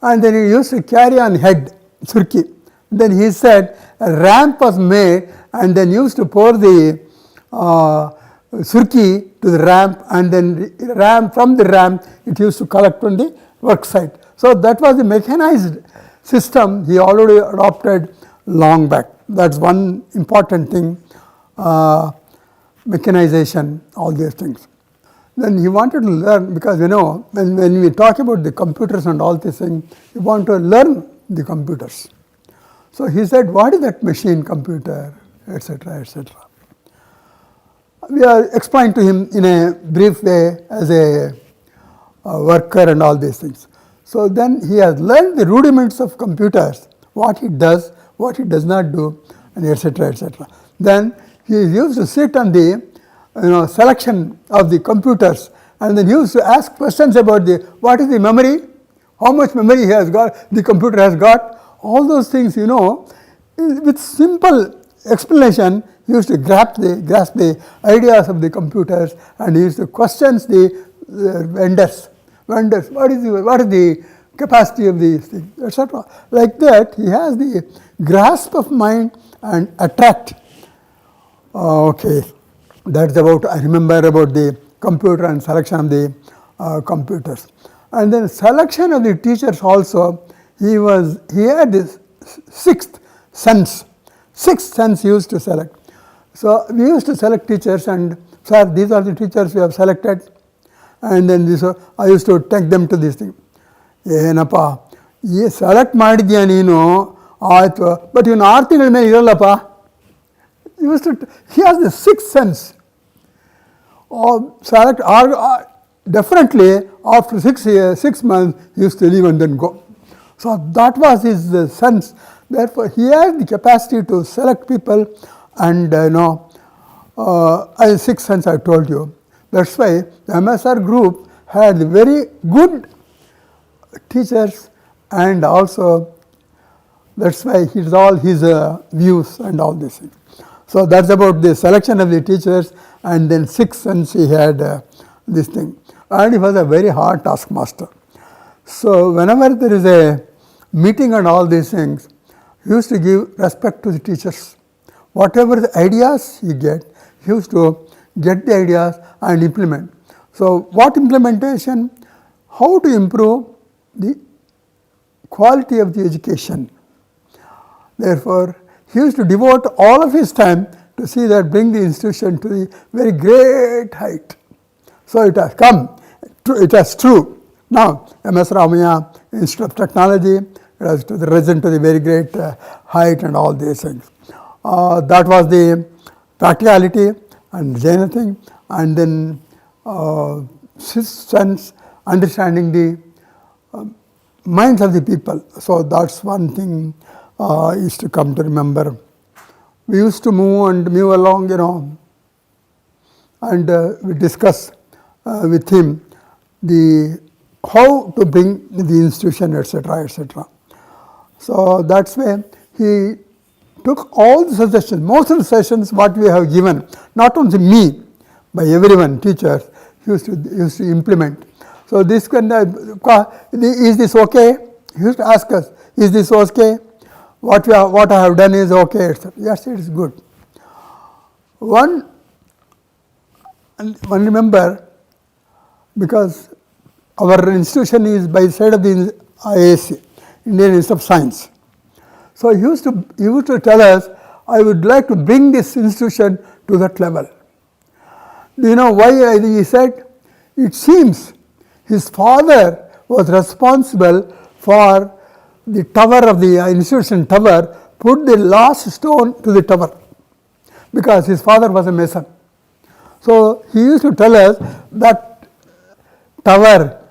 and then he used to carry on head surki. Then he said a ramp was made, and then used to pour the surki to the ramp, and then from the ramp it used to collect on the work site. So that was the mechanized system he already adopted long back. That's one important thing, mechanization, all these things. Then he wanted to learn, because when we talk about the computers and all these things, he wanted to learn the computers. So he said, "What is that machine computer?" etc., etc. We explained to him in a brief way as a worker and all these things. So then he has learned the rudiments of computers, what it does, what it does not do, and etc., etc. Then he used to sit on the selection of the computers, and then he used to ask questions about what is the memory, how much memory he has got, the computer has got, all those things, with simple explanation. He used to grasp the ideas of the computers, and he used to question the vendors. What is the capacity of these things, etc. Like that, he has the grasp of mind and attract. Okay, that's I remember about the computer and selection of the computers. And then selection of the teachers also, he had this sixth sense he used to select. So we used to select teachers, and "Sir, these are the teachers we have selected." And then I used to take them to this thing. "ಏನಪ್ಪ ಈ select ಮಾಡಿದ್ಯಾ ನೀನು, ಆಯಿತು, but ಇವನು 6 ತಿಂಗಳ ಮೇಲೆ ಇರಲ್ಲಪ್ಪ." He has the sixth sense. Select, definitely after 6 months, he used to leave and then go. So that was his sense. Therefore, he has the capacity to select people, and sixth sense I told you. That's why the MSR group had very good teachers, and also that's why it's all his views and all these things. So that's about the selection of the teachers, and then sixth sense he had this thing. And he was a very hard taskmaster. So whenever there is a meeting and all these things, he used to give respect to the teachers. Whatever the ideas he used to get the ideas and implement. So what implementation? How to improve the quality of the education. Therefore, he used to devote all of his time to see that bring the institution to the very great height. So it has come, it has true. Now, MS Ramaiah Institute of Technology, it has risen to the very great height and all these things. That was the practicality and Jaina thing, and then sense understanding the minds of the people. So that's one thing used to come to remember. We used to move along, and we discuss with him the how to bring the institution, etc., etc. So that's why he took all the suggestions, most of the suggestions what we have given, not only me, by everyone, teachers, he used to implement. So this kind of, is this okay? He used to ask us, is this okay? What I have done is okay, etc. Yes, it is good. One remember, because our institution is by the side of the IAC, Indian Institute of Science. So he used to tell us, I would like to bring this institution to that level. Do you know why he said? It seems his father was responsible for the tower of the institution tower, put the last stone to the tower, because his father was a mason. So he used to tell us that tower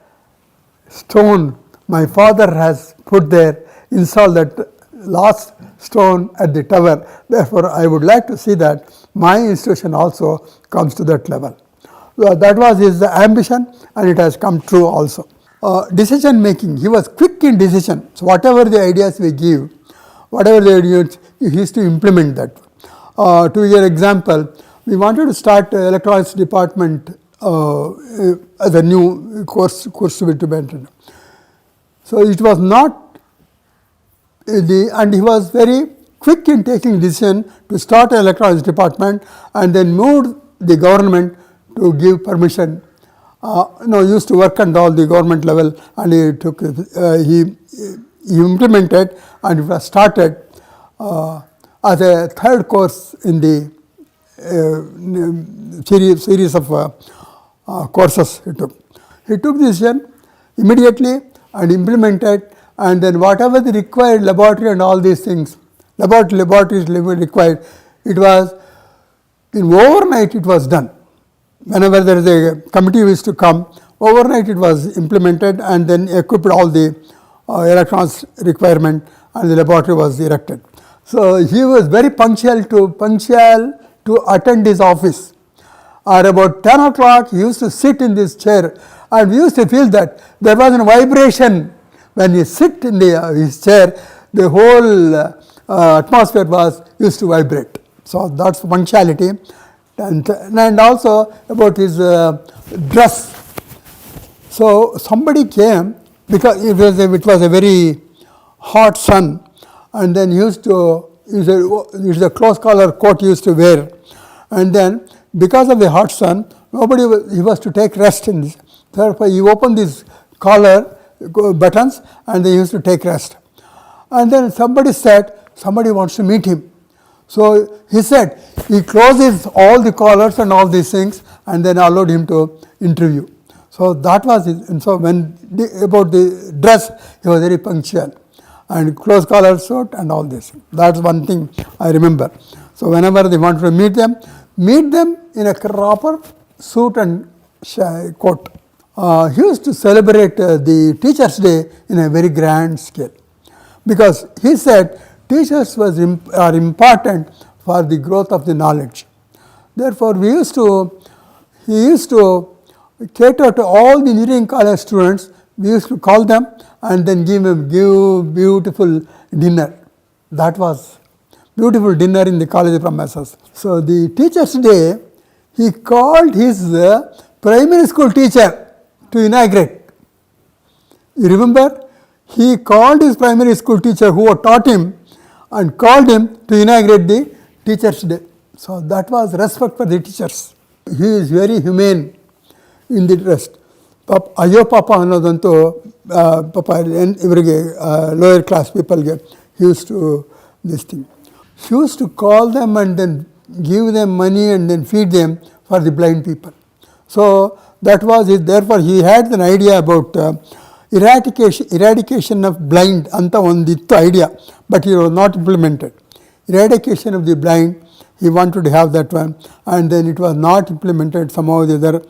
stone my father has put there, installed that last stone at the tower. Therefore, I would like to see that my institution also comes to that level. So that was his ambition, and it has come true also. Decision making, he was quick in decision. So whatever the ideas we give, whatever the ideas, he used to implement that. To give an example, we wanted to start electronics department as a new course to be implemented. So it was not, and he was very quick in taking decision to start an electronics department, and then moved the government to give permission. Used to work on all the government level, and he implemented, and it was started as a third course in the series of courses he took. He took decision immediately and implemented, and then whatever the required laboratory and all these things, laboratories required, it was in overnight it was done. Whenever there is a committee used to come, overnight it was implemented, and then equipped all the electrons requirement, and the laboratory was erected. So he was very punctual to attend his office. At about 10 o'clock, he used to sit in this chair, and we used to feel that there was a vibration when he sit in his chair. The whole atmosphere used to vibrate. So that's punctuality. And also about his dress. So somebody came, because it was a very hot sun, and then he used to, it's a close collar coat he used to wear, and then because of the hot sun, he was to take rest in this. Therefore, he opened these collar buttons, and they used to take rest. And then somebody said, somebody wants to meet him. So he said, he closes all the collars and all these things, and then allowed him to interview. So that was it. And so about the dress, he was very punctual, and close collar suit and all this. That's one thing I remember. So whenever they wanted to meet them in a proper suit and coat. He used to celebrate the Teachers' Day in a very grand scale, because he said teachers are important for the growth of the knowledge. Therefore, he used to cater to all the engineering college students. We used to call them and then give beautiful dinner. That was beautiful dinner in the college premises. So the Teachers' Day, he called his primary school teacher to inaugurate. You remember? He called his primary school teacher who taught him, and called him to inaugurate the Teachers' Day. So that was respect for the teachers. He is very humane in the rest. Ayo papa ಅನ್ನೋದಂತೂ ಪಾಪ ಇವರಿಗೆ lower class ಪೀಪಲ್ಗೆ he used to this thing. He used to call them and then give them money and then feed them for the blind people. So that was it. Therefore, he had an idea about eradication of blind anta ondittu idea, but it was not implemented. Eradication of the blind, he wanted to have that one, and then it was not implemented somehow or the other.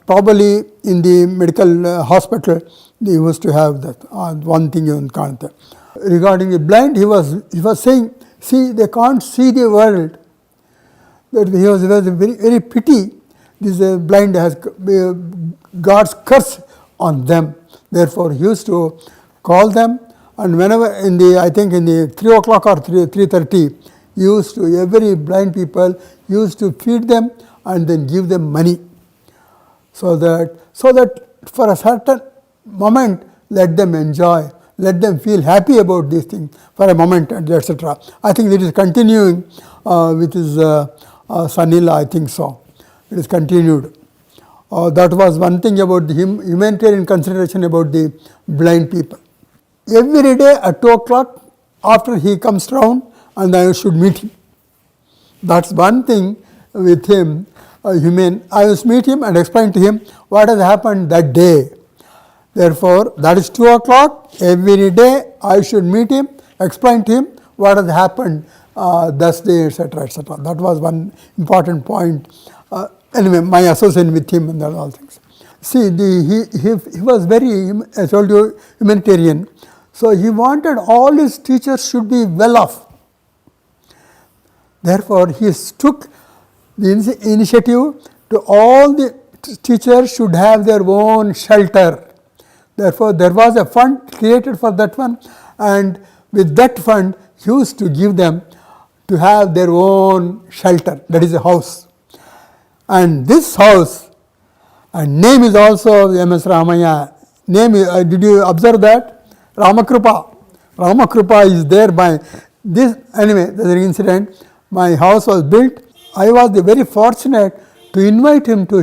Probably in the medical hospital, they used to have that one thing in Kanta. Regarding the blind, he was saying, see, they can't see the world. That he was very, very pity. This blind has God's curse on them. Therefore, he used to call them, and whenever in the, I think in the 3 o'clock or 3:30, he used to, every blind people used to feed them and then give them money. So that for a certain moment, let them enjoy, let them feel happy about this thing for a moment, and etc. I think it is continuing with his Sanila, I think so. It is continued. That was one thing about the humanitarian consideration about the blind people. Every day at 2 o'clock, after he comes round, and I should meet him. That's one thing with him, human. I must meet him and explain to him what has happened that day. Therefore, that is 2 o'clock, every day I should meet him, explain to him what has happened this day, etc., etc. That was one important point. Anyway, my association with him and all things. See, he was very, I told you, humanitarian. So he wanted all his teachers should be well off. Therefore, he took the initiative to all the teachers should have their own shelter. Therefore, there was a fund created for that one, and with that fund, he used to give them to have their own shelter, that is a house. And this house, and name is also M.S. Ramaiah. Name, did you observe that? Ramakrupa. Ramakrupa is there by this. Anyway, there is an incident. My house was built. I was very fortunate to invite him to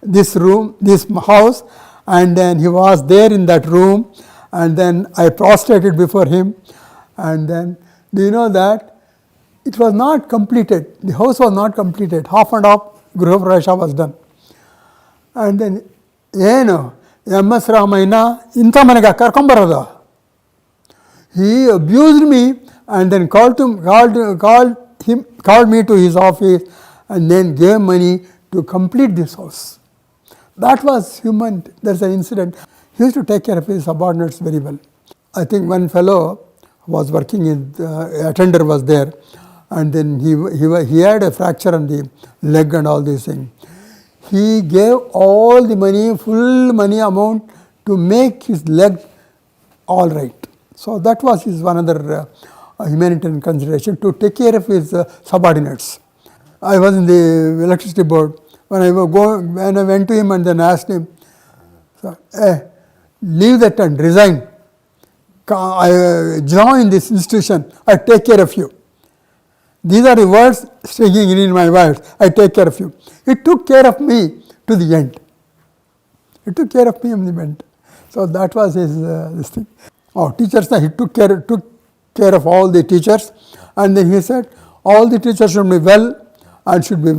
this room, this house, and then he was there in that room, and then I prostrated before him, and then, do you know that it was not completed, the house was not completed, half and half Griha Pravesha was done. And then, M.S. Ramaiah inta managa karkonbarada. He abused me and then called me to his office and then gave money to complete this house. That was human. There's an incident. He used to take care of his subordinates very well. I think one fellow was working in, attender was there, and then he had a fracture on the leg and all these things. He gave all the money, full money amount to make his leg all right. So that was his one other humanitarian consideration, to take care of his subordinates. I was in the electricity board. When I went to him and then asked him, leave that and resign. I join this institution. I take care of you. These are the words sticking in my words. I take care of you. He took care of me to the end. He took care of me in the end. So that was his this thing. Teachers, he took care of all the teachers, and then he said all the teachers should be well and should be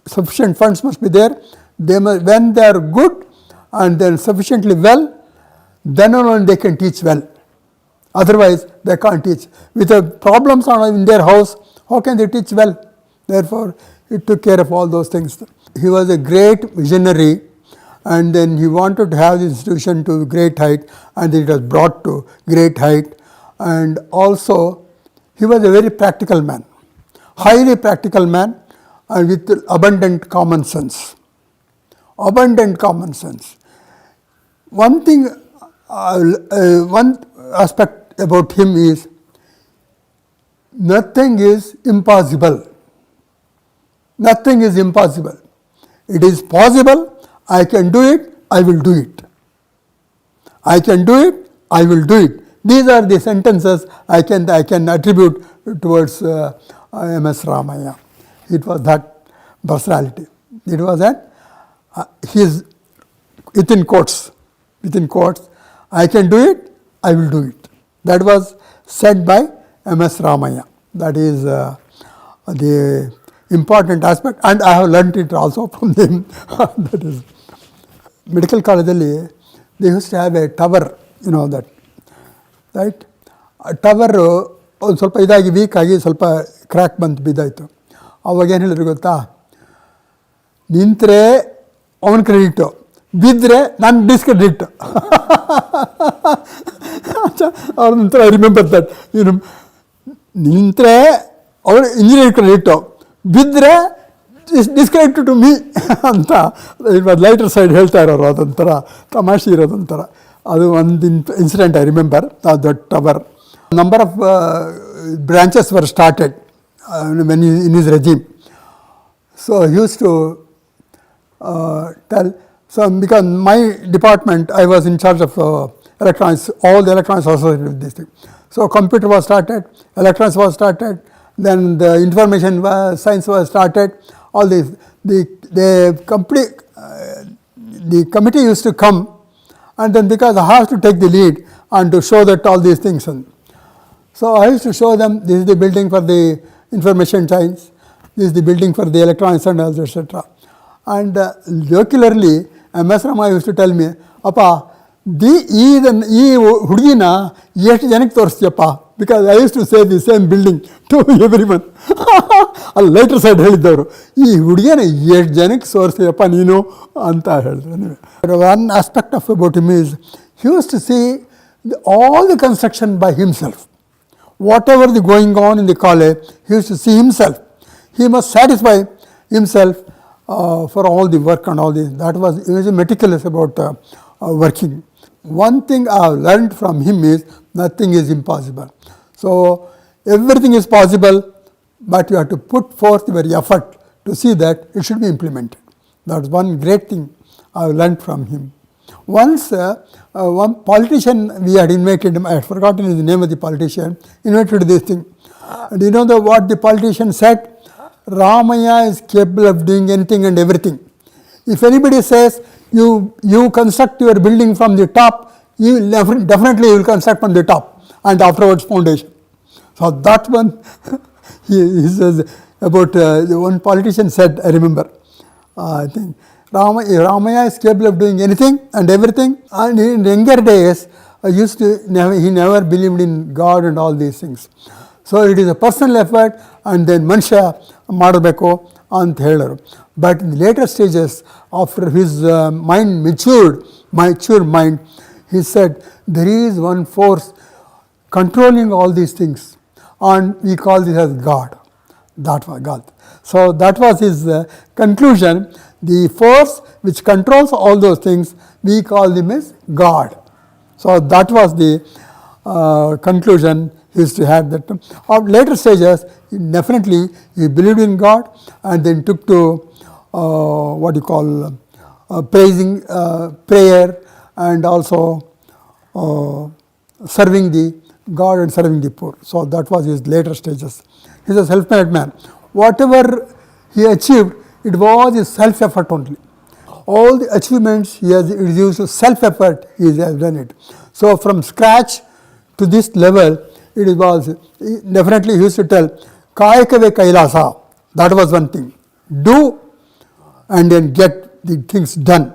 sufficient funds must be there. They must, when they are good and then sufficiently well, then only they can teach well. Otherwise, they can't teach. With the problems in their house, how can they teach well? Therefore, he took care of all those things. He was a great visionary, and then he wanted to have the institution to great height, and it was brought to great height. And also, he was a very practical man, highly practical man, and with abundant common sense. Abundant common sense. One thing, one aspect about him is, nothing is impossible. Nothing is impossible. It is possible, I can do it, I will do it. I can do it, I will do it. These are the sentences I can attribute towards M.S. Ramaiah. It was that personality. It was that his, within quotes, I can do it, I will do it. That was said by MS Ramaiah. That is the important aspect, and I have learnt it also from them. That is medical college alli they used to have a tower, you know that, right? A tower ಒಂದು ಸ್ವಲ್ಪ ಇದಾಗಿ weak ಆಗಿ ಸ್ವಲ್ಪ crack ಬಂತು, ಬಿದ್ದಾಯಿತು. ಅವಾಗ ಏನು ಹೇಳಿದ್ರು ಗೊತ್ತಾ, ನಿಂತರೆ ಅವನ ಕ್ರೆಡಿಟು, ಬಿದ್ದರೆ ನನ್ನ ಡಿಸ್ಕ್ರೆಡಿಟ್. ಅವ್ರ ನಂತರ ಐ ರಿಮೆಂಬರ್ ದಟ್, ಏನು ನಿಂತರೆ ಅವ್ರ ಇಂಜಿನಿಯರ್ ಕ್ರೆಡಿಟು, ಬಿದ್ದರೆ ಡಿಸ್ಕ್ರೆಡಿಟ್ ಟು ಮೀ ಅಂತ ಲೈಟರ್ ಸೈಡ್ ಹೇಳ್ತಾ ಇರೋರು. ಅದೊಂಥರ ತಮಾಷೆ ಇರೋದೊಂಥರ. ಅದು ಒಂದು incident I remember. That tower number of branches were started when in his regime. So he used to tell, so because my department, I was in charge of electronics, all the electronics associated with this thing. So computer was started, electronics was started, then the information science was started, all this. The committee used to come, and then because I have to take the lead and to show that all these things. So I used to show them, this is the building for the information science, this is the building for the electronics and all, etc. And jocularly, MS Ramaiah used to tell me, ಅಪ್ಪ ಈ ಹುಡುಗಿನ ಎಷ್ಟು ಜನಕ್ಕೆ ತೋರಿಸ್ತೀಯಪ್ಪ, because I use to say the same building to every one. ಅಲ್ಲಿ lighter side ಹೇಳಿದ್ದವರು, ಈ ಹುಡುಗಿನ ಎಷ್ಟು ಜನಕ್ಕೆ ತೋರಿಸ್ತೀಯಪ್ಪ ನೀನು ಅಂತ ಹೇಳಿದ್ರು. One aspect of about him is he used to see all the construction by himself. Whatever the going on in the college, he used to see himself. He must satisfy himself for all the work and all this. That was, he was meticulous about working. One thing I have learned from him is nothing is impossible. So everything is possible, but you have to put forth your effort to see that it should be implemented. That's one great thing I have learned from him. Once one politician we had invited him, I had forgotten the name of the politician, invited to this thing. And you know what the politician said? Ramaiah is capable of doing anything and everything. If anybody says you construct your building from the top, you will definitely you will construct from the top and afterwards foundation. So that one he says about one politician said, I remember, I think Ramaiah is capable of doing anything and everything. And in younger days, he never believed in God and all these things. So it is a personal effort, and then ಮನುಷ್ಯ ಮಾಡಬೇಕು ಅಂತ ಹೇಳೋರು. But in the later stages, after his mature mind, he said there is one force controlling all these things, and we call this as God. That was God. So that was his conclusion. The force which controls all those things, we call him as God. So that was the conclusion he used to have. That of later stages, definitely he believed in God, and then took to what you call praising, prayer, and also serving the God and serving the poor. So that was his later stages. He is a self-made man. Whatever he achieved, it was his self-effort only. All the achievements he has used self-effort, he has done it. So from scratch to this level, it was definitely he used to tell, Kayakave Kailasa. That was one thing. Do and then get the things done.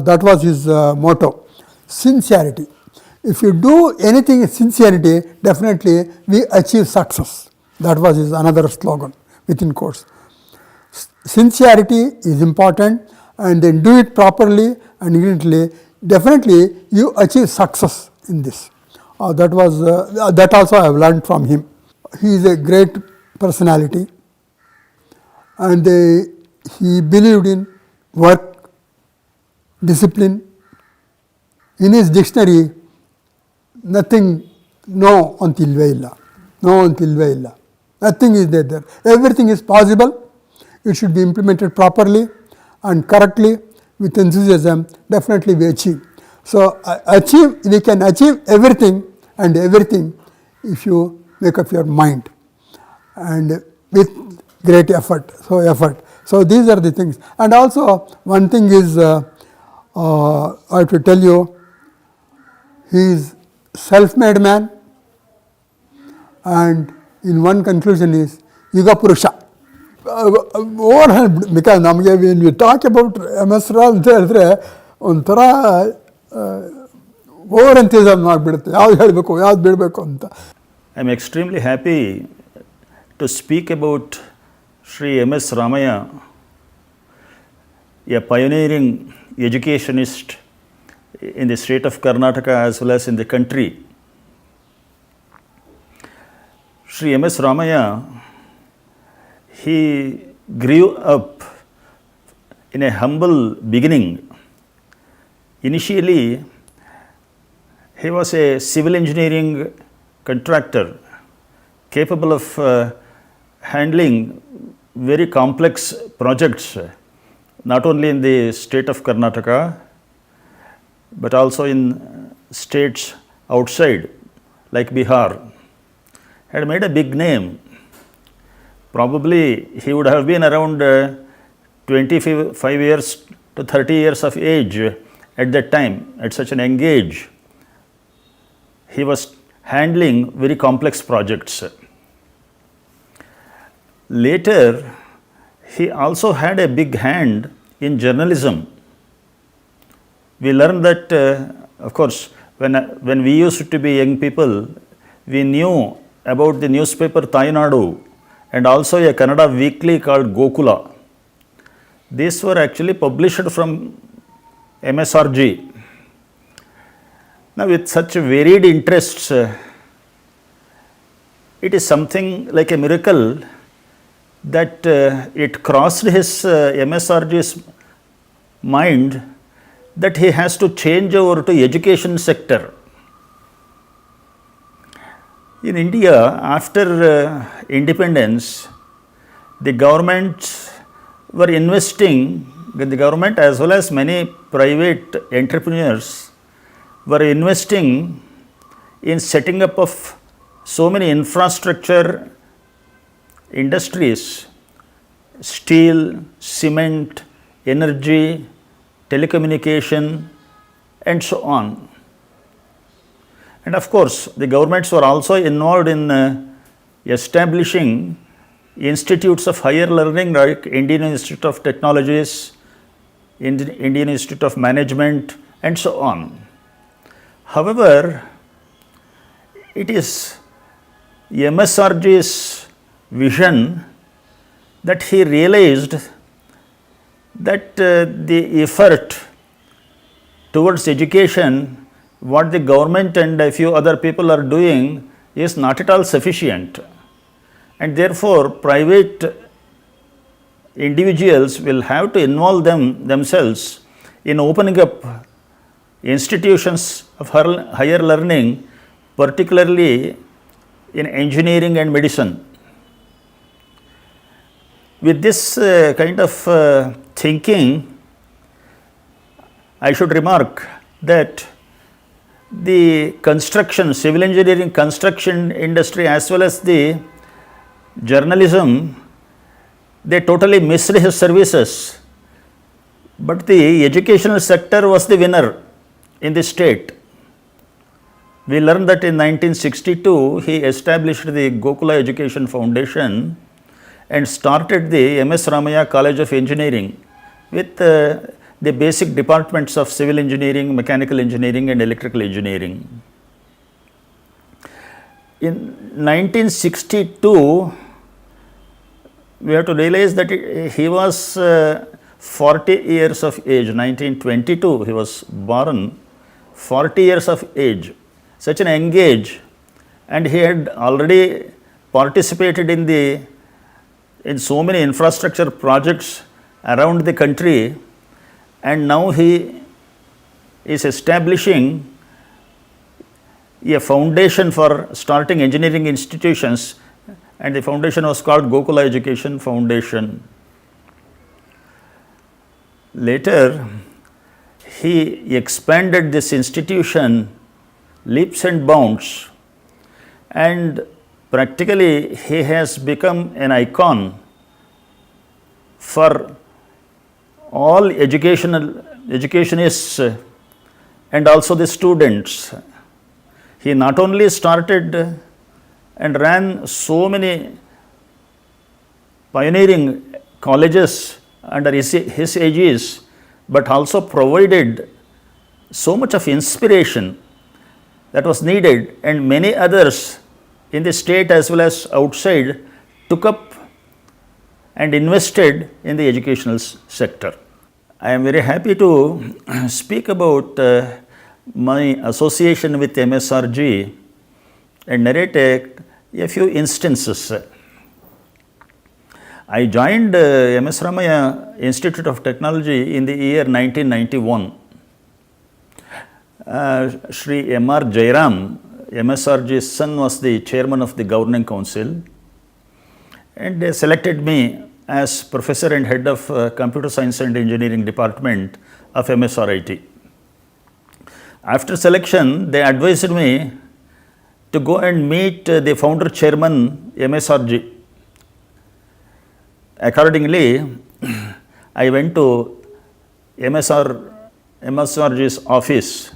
That was his motto. Sincerity. If you do anything in sincerity, definitely we achieve success. That was his another slogan within quotes. Sincerity is important, and then do it properly and immediately. Definitely you achieve success in this. That also I have learned from him. He is a great personality, and he believed in work, discipline. In his dictionary, nothing, no antilve illa, no antilve illa. Nothing is there. Everything is possible. It should be implemented properly and correctly with enthusiasm. Definitely we achieve. So we can achieve everything and everything if you make up your mind and with great effort. So these are the things. And also one thing is I have to tell you, he is self-made man, and in one conclusion is Yuga Purusha. Overall, because ನಮಗೆ when we talk about MS Ra ಅಂತ ಹೇಳಿದ್ರೆ ಒಂಥರ over enthusiasm ಆಗಿಬಿಡುತ್ತೆ, ಯಾವ್ದು ಹೇಳಬೇಕು ಯಾವ್ದು ಬಿಡಬೇಕು ಅಂತ. I am extremely happy to speak about Shri M.S. Ramaiah, a pioneering educationist in the state of Karnataka as well as in the country. Shri M.S. Ramaiah, he grew up in a humble beginning. Initially, he was a civil engineering contractor capable of handling very complex projects, not only in the state of Karnataka, but also in states outside like Bihar. Had made a big name. Probably he would have been around 25 years to 30 years of age at that time, at such an young age. He was handling very complex projects. Later, he also had a big hand in journalism. We learned that, of course, when we used to be young people, we knew about the newspaper Tainadu and also a Kannada weekly called Gokula. These were actually published from MSRG. Now, with such varied interests, it is something like a miracle that it crossed his MSRG's mind that he has to change over to education sector. In India, after independence, the governments were investing, the government as well as many private entrepreneurs were investing in setting up of so many infrastructure industries, steel, cement, energy, telecommunication, and so on. And of course, the governments were also involved in establishing institutes of higher learning like Indian Institute of Technologies, Indian Institute of Management, and so on. However, it is MSRG's vision that he realized that the effort towards education, what the government and a few other people are doing, is not at all sufficient. And therefore, private individuals will have to involve themselves in opening up institutions of higher learning, particularly in engineering and medicine. With this kind of thinking, I should remark that the construction, civil engineering construction industry as well as the journalism, they totally missed his services. But the educational sector was the winner in the state. We learned that in 1962, he established the Gokula Education Foundation and started the M.S. Ramaiah College of Engineering with the basic departments of civil engineering, mechanical engineering, and electrical engineering. In 1962, we have to realize that he was 40 years of age. 1922, he was born, 40 years of age, such an young age, and he had already participated in so many infrastructure projects around the country, and now he is establishing a foundation for starting engineering institutions, and the foundation was called Gokula Education Foundation. Later, he expanded this institution leaps and bounds, and practically he has become an icon for all educationists and also the students. He not only started and ran so many pioneering colleges under his aegis, but also provided so much of inspiration that was needed, and many others in the state as well as outside took up and invested in the educational sector. I am very happy to speak about my association with MSRG and narrate a few instances. I joined MS Ramaiah Institute of Technology in the year 1991. Shri M.R. Jairam, MSRG's son, was the chairman of the governing council, and they selected me as professor and head of computer science and engineering department of MSRIT. After selection, they advised me to go and meet the founder chairman MSRG. Accordingly, I went to MSRG's office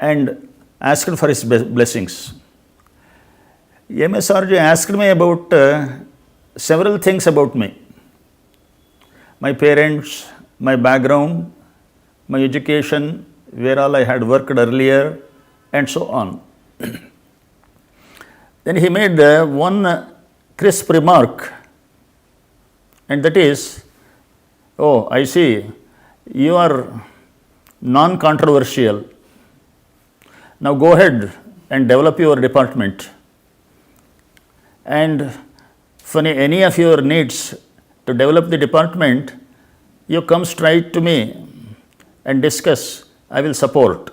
and asked for his blessings. MSRG asked me about several things about me: my parents, my background, my education, where all I had worked earlier, and so on. Then he made one crisp remark, and that is, "Oh, I see, you are non-controversial. Now go ahead and develop your department. And for any of your needs to develop the department, you come straight to me and discuss. I will support."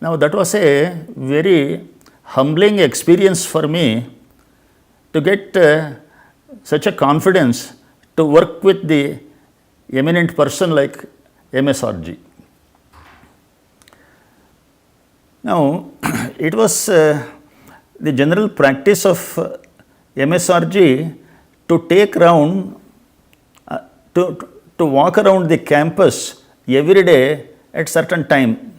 Now that was a very humbling experience for me to get such a confidence to work with the eminent person like MSRG. Now, it was the general practice of MSRG to take round, to walk around the campus every day at certain time.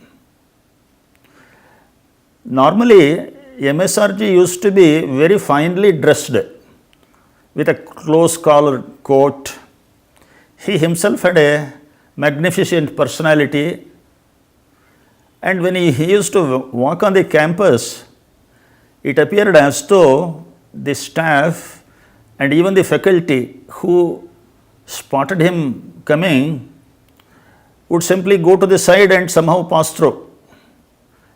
Normally, MSRG used to be very finely dressed with a close collared coat. He himself had a magnificent personality, and when he used to walk on the campus, it appeared as though the staff and even the faculty who spotted him coming would simply go to the side and somehow pass through.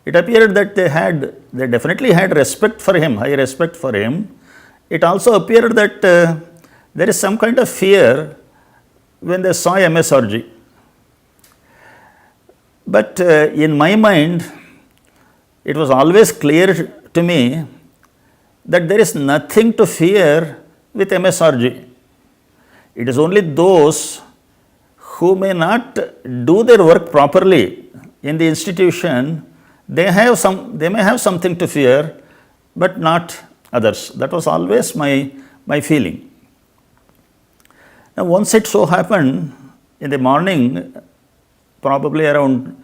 It appeared that they definitely had respect for him, high respect for him. It also appeared that there is some kind of fear when they saw MSRG. But in my mind, it was always clear to me that there is nothing to fear with MSRG. It is only those who may not do their work properly in the institution, they may have something to fear, but not others. That was always my feeling. Now, once it so happened in the morning, probably around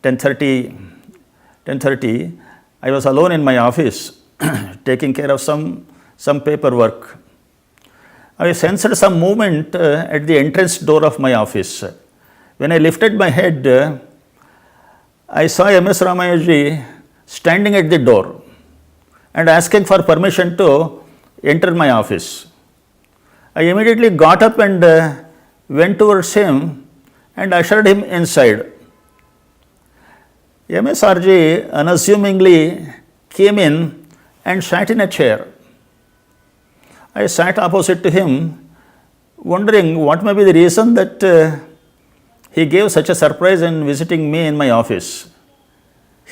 10:30, I was alone in my office taking care of some paperwork. I sensed some movement at the entrance door of my office. When I lifted my head, I saw MS Ramaiah ji standing at the door and asking for permission to enter my office. I immediately got up and went towards him and ushered him inside. MSRG unassumingly came in and sat in a chair. I sat opposite to him, wondering what may be the reason that he gave such a surprise in visiting me in my office.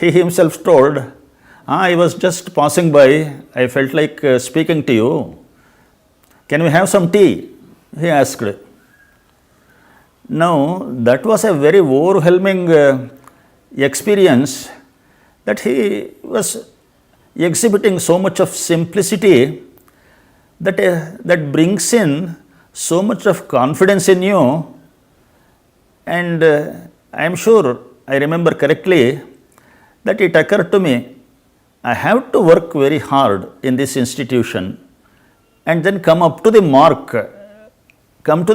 He himself told, "I was just passing by, I felt like speaking to you. Can we have some tea?" he asked. Now, that was a very overwhelming experience, that he was exhibiting so much of simplicity that brings in so much of confidence in you. And I am sure I remember correctly that it occurred to me I have to work very hard in this institution and then come up to the mark, come up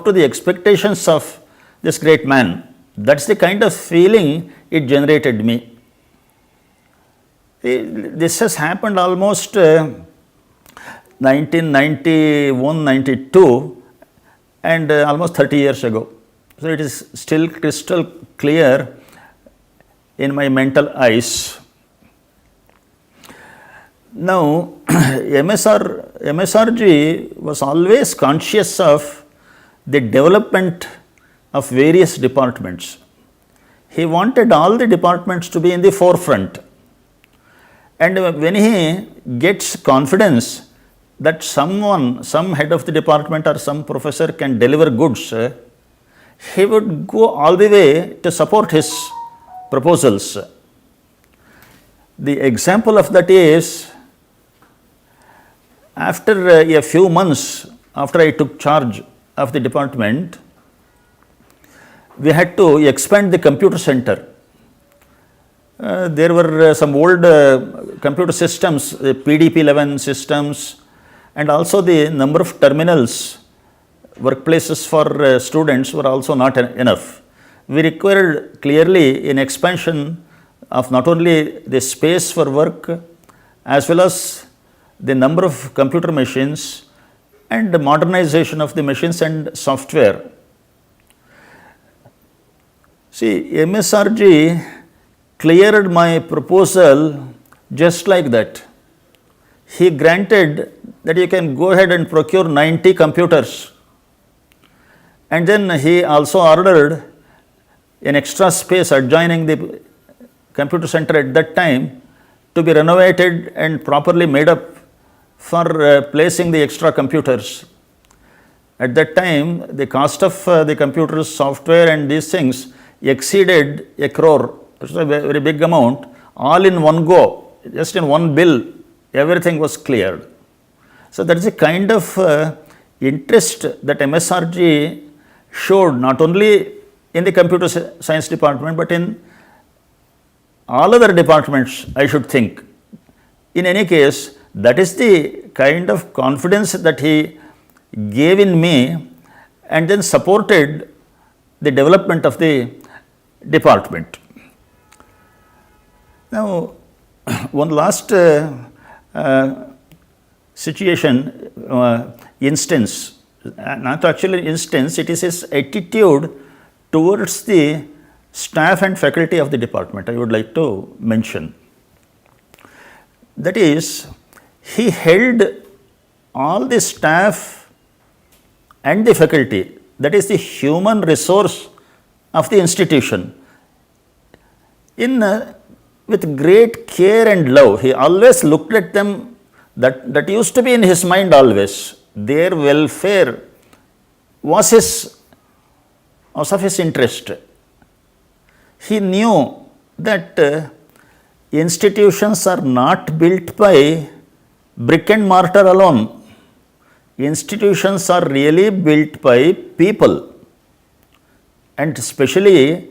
to the expectations of this great man. That's the kind of feeling it generated me. This has happened almost 1991, 92 and almost 30 years ago. So it is still crystal clear in my mental eyes. Now, MSRG was always conscious of the development of various departments. He wanted all the departments to be in the forefront. And when he gets confidence that some head of the department or some professor can deliver goods, he would go all the way to support his proposals. The example of that is, after a few months after I took charge of the department, we had to expand the computer center. There were some old computer systems, PDP-11 systems, and also the number of terminals, workplaces for students were also not enough. We required clearly an expansion of not only the space for work as well as the number of computer machines and the modernization of the machines and software. See, MSRG cleared my proposal just like that. He granted that you can go ahead and procure 90 computers. And then he also ordered an extra space adjoining the computer center at that time to be renovated and properly made up for placing the extra computers. At that time, the cost of the computers, software and these things exceeded 1 crore. It was a very big amount. All in one go, just in one bill, everything was cleared. So that is a kind of interest that MSRG showed not only in the computer science department but in all other departments, I should think. In any case, that is the kind of confidence that he gave in me and then supported the development of the department. Now, one last situation, instance, not actually instance, it is his attitude towards the staff and faculty of the department I would like to mention. That is, he held all the staff and the faculty, that is the human resource of the institution, with great care and love. He always looked at them, that used to be in his mind always. Their welfare was of his interest. He knew that institutions are not built by brick and mortar alone. Institutions are really built by people, and especially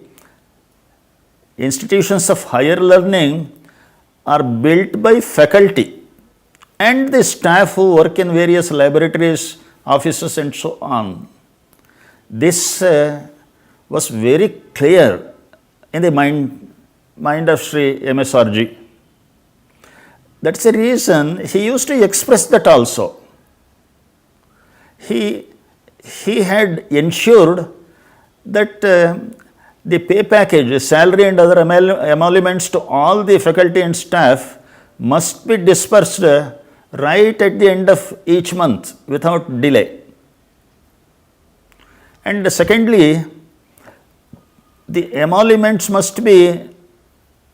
institutions of higher learning are built by faculty and the staff who work in various laboratories, offices and so on. This was very clear in the mind of Shri MSRG. That's the reason he used to express that also. He had ensured that the pay package, salary and other emoluments to all the faculty and staff must be dispersed right at the end of each month without delay. And secondly, the emoluments must be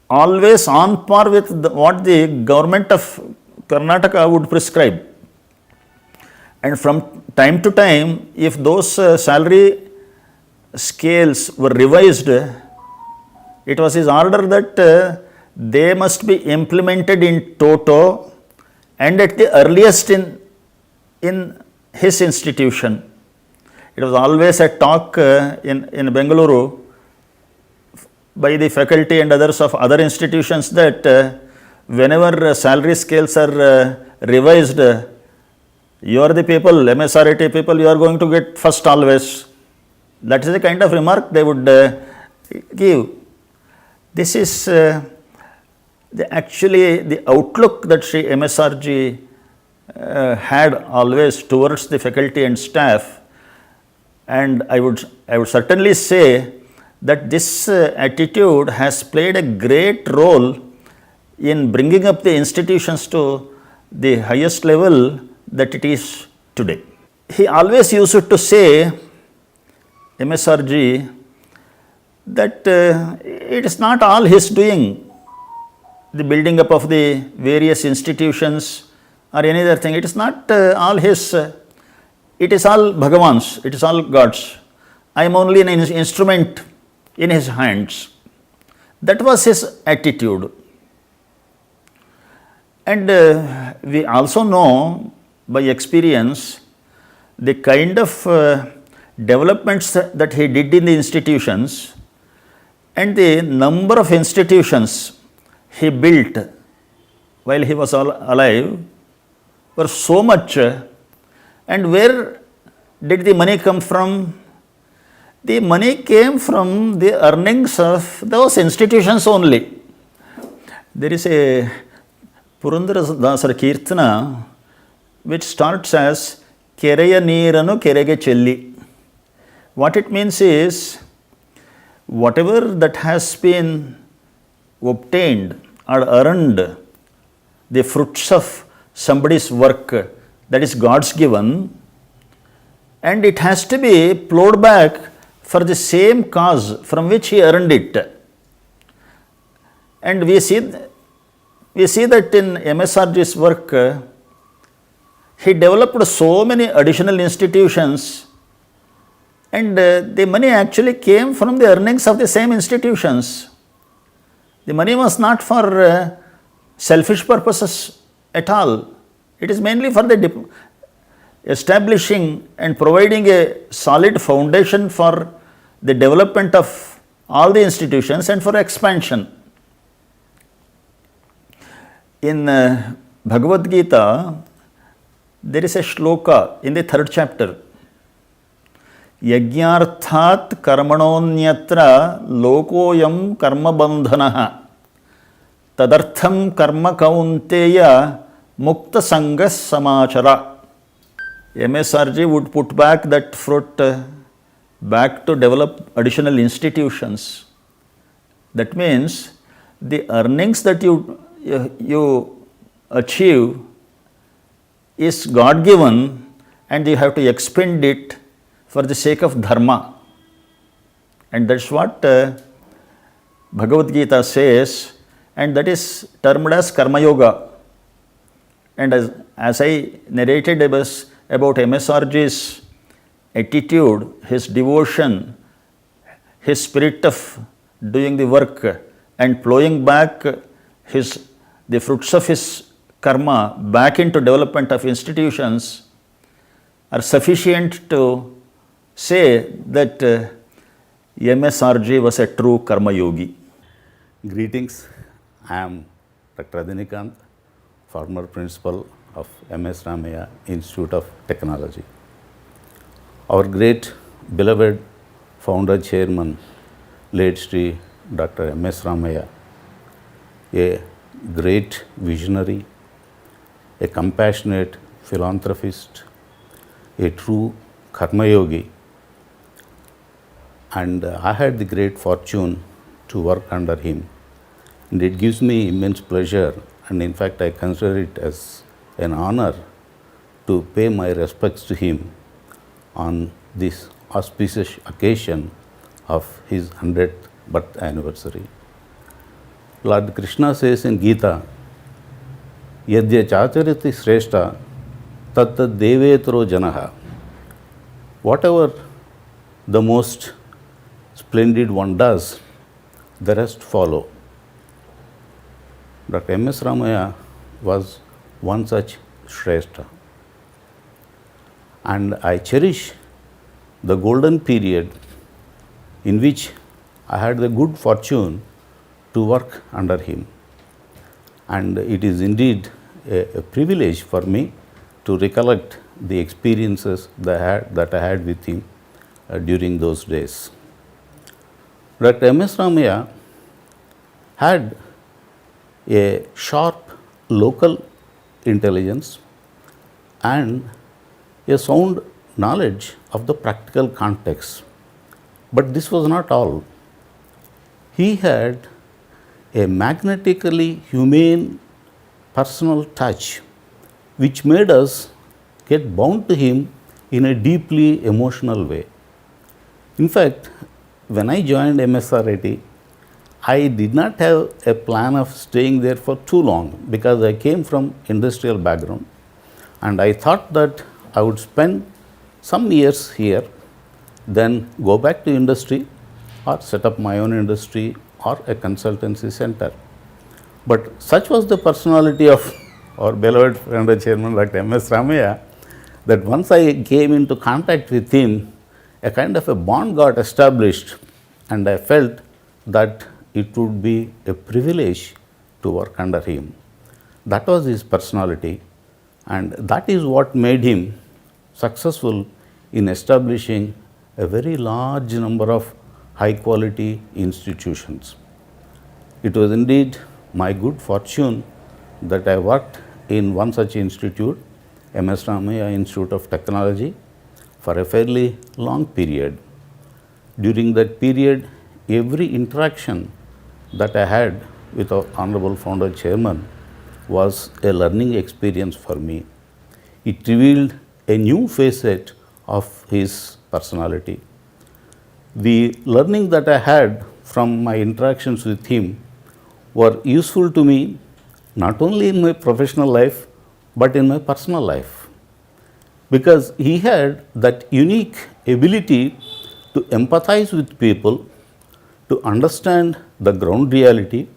always on par with what the government of Karnataka would prescribe. And from time to time, if those salary scales were revised, it was his order that they must be implemented in toto and at the earliest in his institution. It was always a talk in Bengaluru by the faculty and others of other institutions that whenever salary scales are revised, you are the people, MSRAT people, you are going to get first always. That is the kind of remark they would give. This is actually the outlook that Shri MSRG had always towards the faculty and staff, and I would certainly say that this attitude has played a great role in bringing up the institutions to the highest level that it is today. He always used to say, MSRG, that it is not all his doing, the building up of the various institutions or any other thing. It is not all his, it is all Bhagavan's, it is all God's. I am only an instrument in his hands. That was his attitude. And we also know by experience the kind of developments that he did in the institutions, and the number of institutions he built while he was alive were so much. And where did the money come from? The money came from the earnings of those institutions only. There is a Purandaradasara Kirtana which starts as Keraya Neeranu Kerege Chelli. What it means is, whatever that has been obtained or earned, the fruits of somebody's work, that is God's given, and it has to be plowed back for the same cause from which he earned it. And we see that in MSRG's work, he developed so many additional institutions, and the money actually came from the earnings of the same institutions. The money was not for selfish purposes at all. It is mainly for the establishing and providing a solid foundation for the development of all the institutions and for expansion. In Bhagavad Gita, there is a shloka in the 3rd chapter. Yajñarthat karmanonyatra lokoyam karma bandhanaha tadartham karma kaunteya mukta sangas samachara. MSRG would put back that fruit back to develop additional institutions. That means the earnings that you achieve is God given, and you have to expend it for the sake of dharma. And that's what Bhagavad Gita says, and that is termed as Karma Yoga. And as I narrated about MSRG's attitude, his devotion, his spirit of doing the work and plowing back the fruits of his karma back into development of institutions, are sufficient to say that MSRG was a true karma yogi. Greetings, I am Dr. Adhinikant, former principal of MS Ramaiah Institute of Technology. Our great beloved founder chairman, late Shri Dr. MS Ramaiah, a great visionary, a compassionate philanthropist, a true karma yogi, and I had the great fortune to work under him, and it gives me immense pleasure, and in fact I consider it as an honor to pay my respects to him on this auspicious occasion of his 100th birth anniversary. Lord Krishna says in Gita, Yadya Chacharati Shrestha Tattad Devetro Janaha. Whatever the most splendid one does, the rest follow. Dr. M.S. Ramaiah was one such Shrestha. And I cherish the golden period in which I had the good fortune to work under him. and it is indeed a privilege for me to recollect the experiences that I had with him during those days. Dr. M.S. Ramaiah had a sharp local intelligence and a sound knowledge of the practical context. But this was not all. He had a magnetically humane personal touch which made us get bound to him in a deeply emotional way. In fact, when I joined MSRIT, I did not have a plan of staying there for too long because I came from industrial background, and I thought that I would spend some years here, then go back to industry or set up my own industry or a consultancy center. But such was the personality of our beloved friend and chairman Dr. M.S. Ramaiah that once I came into contact with him, a kind of a bond got established, and I felt that it would be a privilege to work under him. That was his personality, and that is what made him successful in establishing a very large number of high quality institutions. It was indeed my good fortune that I worked in one such institute, M.S. Ramaiah Institute of Technology, for a fairly long period. During that period, every interaction that I had with our Honorable Founder Chairman was a learning experience for me. It revealed a new facet of his personality. The learning that I had from my interactions with him were useful to me not only in my professional life but in my personal life, because he had that unique ability to empathize with people, to understand the ground reality,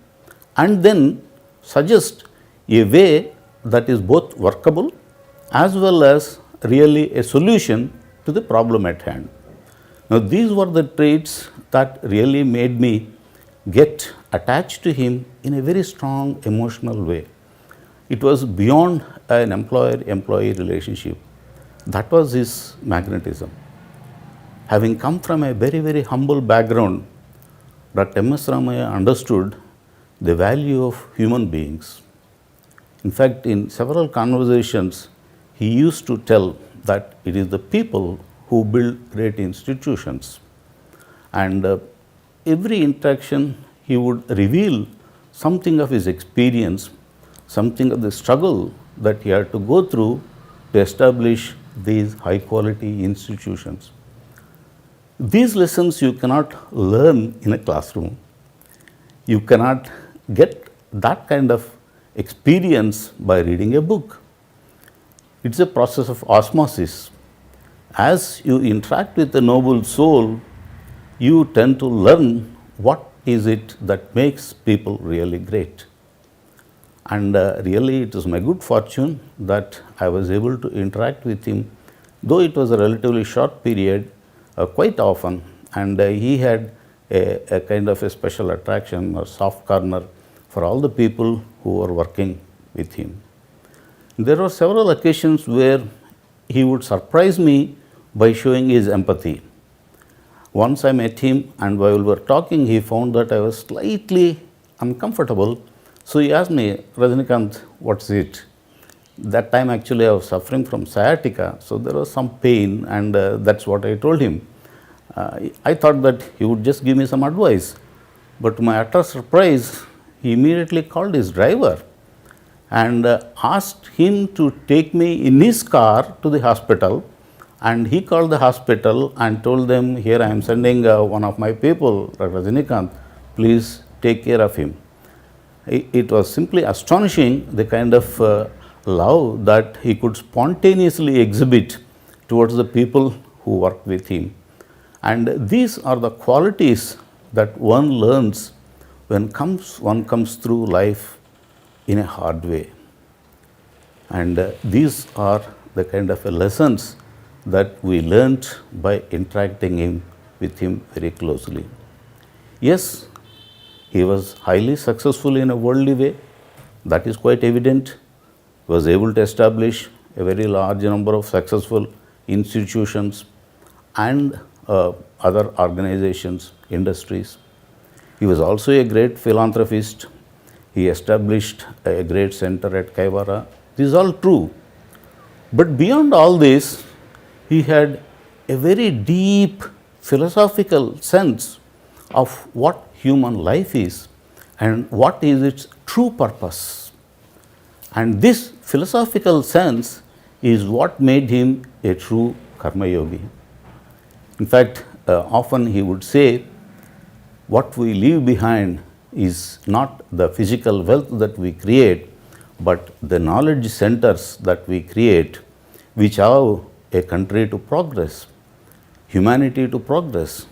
and then suggest a way that is both workable as well as really a solution to the problem at hand. Now, these were the traits that really made me get attached to him in a very strong emotional way. It was beyond an employer-employee relationship. That was his magnetism. Having come from a very, very humble background, Dr. M.S. Ramaiah understood the value of human beings. In fact, in several conversations, he used to tell that it is the people who build great institutions. And every interaction, he would reveal something of his experience, something of the struggle that he had to go through to establish these high quality institutions. These lessons you cannot learn in a classroom. You cannot get that kind of experience by reading a book. It's a process of osmosis. As you interact with the noble soul, you tend to learn what is it that makes people really great. And really it was my good fortune that I was able to interact with him, though it was a relatively short period, quite often, and he had a kind of a special attraction or soft corner for all the people who were working with him. There were several occasions where he would surprise me by showing his empathy. Once I met him, and while we were talking, he found that I was slightly uncomfortable. So he asked me, "Rajinikanth, what's it?" That time actually I was suffering from sciatica, so there was some pain, and that's what I told him. I thought that he would just give me some advice, but to my utter surprise, he immediately called his driver and asked him to take me in his car to the hospital. And he called the hospital and told them, "Here I am sending one of my people, Rajinikanth, please take care of him." It was simply astonishing the kind of love that he could spontaneously exhibit towards the people who worked with him. And these are the qualities that one learns when one comes through life in a hard way. And these are the kind of lessons that we learnt by interacting with him very closely. Yes, he was highly successful in a worldly way, That is quite evident. He was able to establish a very large number of successful institutions and other organizations, industries. He was also a great philanthropist. He established a great center at Kaivara. This is all true. But beyond all this, he had a very deep philosophical sense of what human life is and what is its true purpose. And this philosophical sense is what made him a true karma yogi. In fact, often he would say, what we leave behind is not the physical wealth that we create, but the knowledge centers that we create, which allow a country to progress, humanity to progress.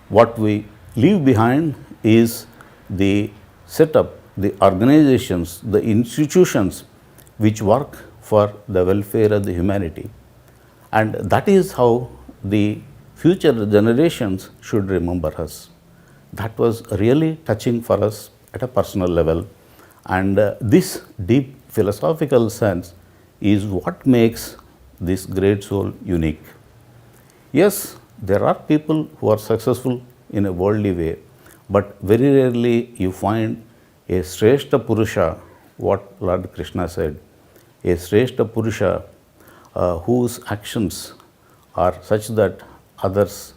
What we leave behind is the setup, the organizations, the institutions which work for the welfare of the humanity. And that is how the future generations should remember us. That was really touching for us at a personal level. And this deep philosophical sense is what makes this great soul unique. Yes, there are people who are successful in a worldly way, but very rarely you find a Shrestha Purusha, what Lord Krishna said, a Shrestha Purusha whose actions are such that others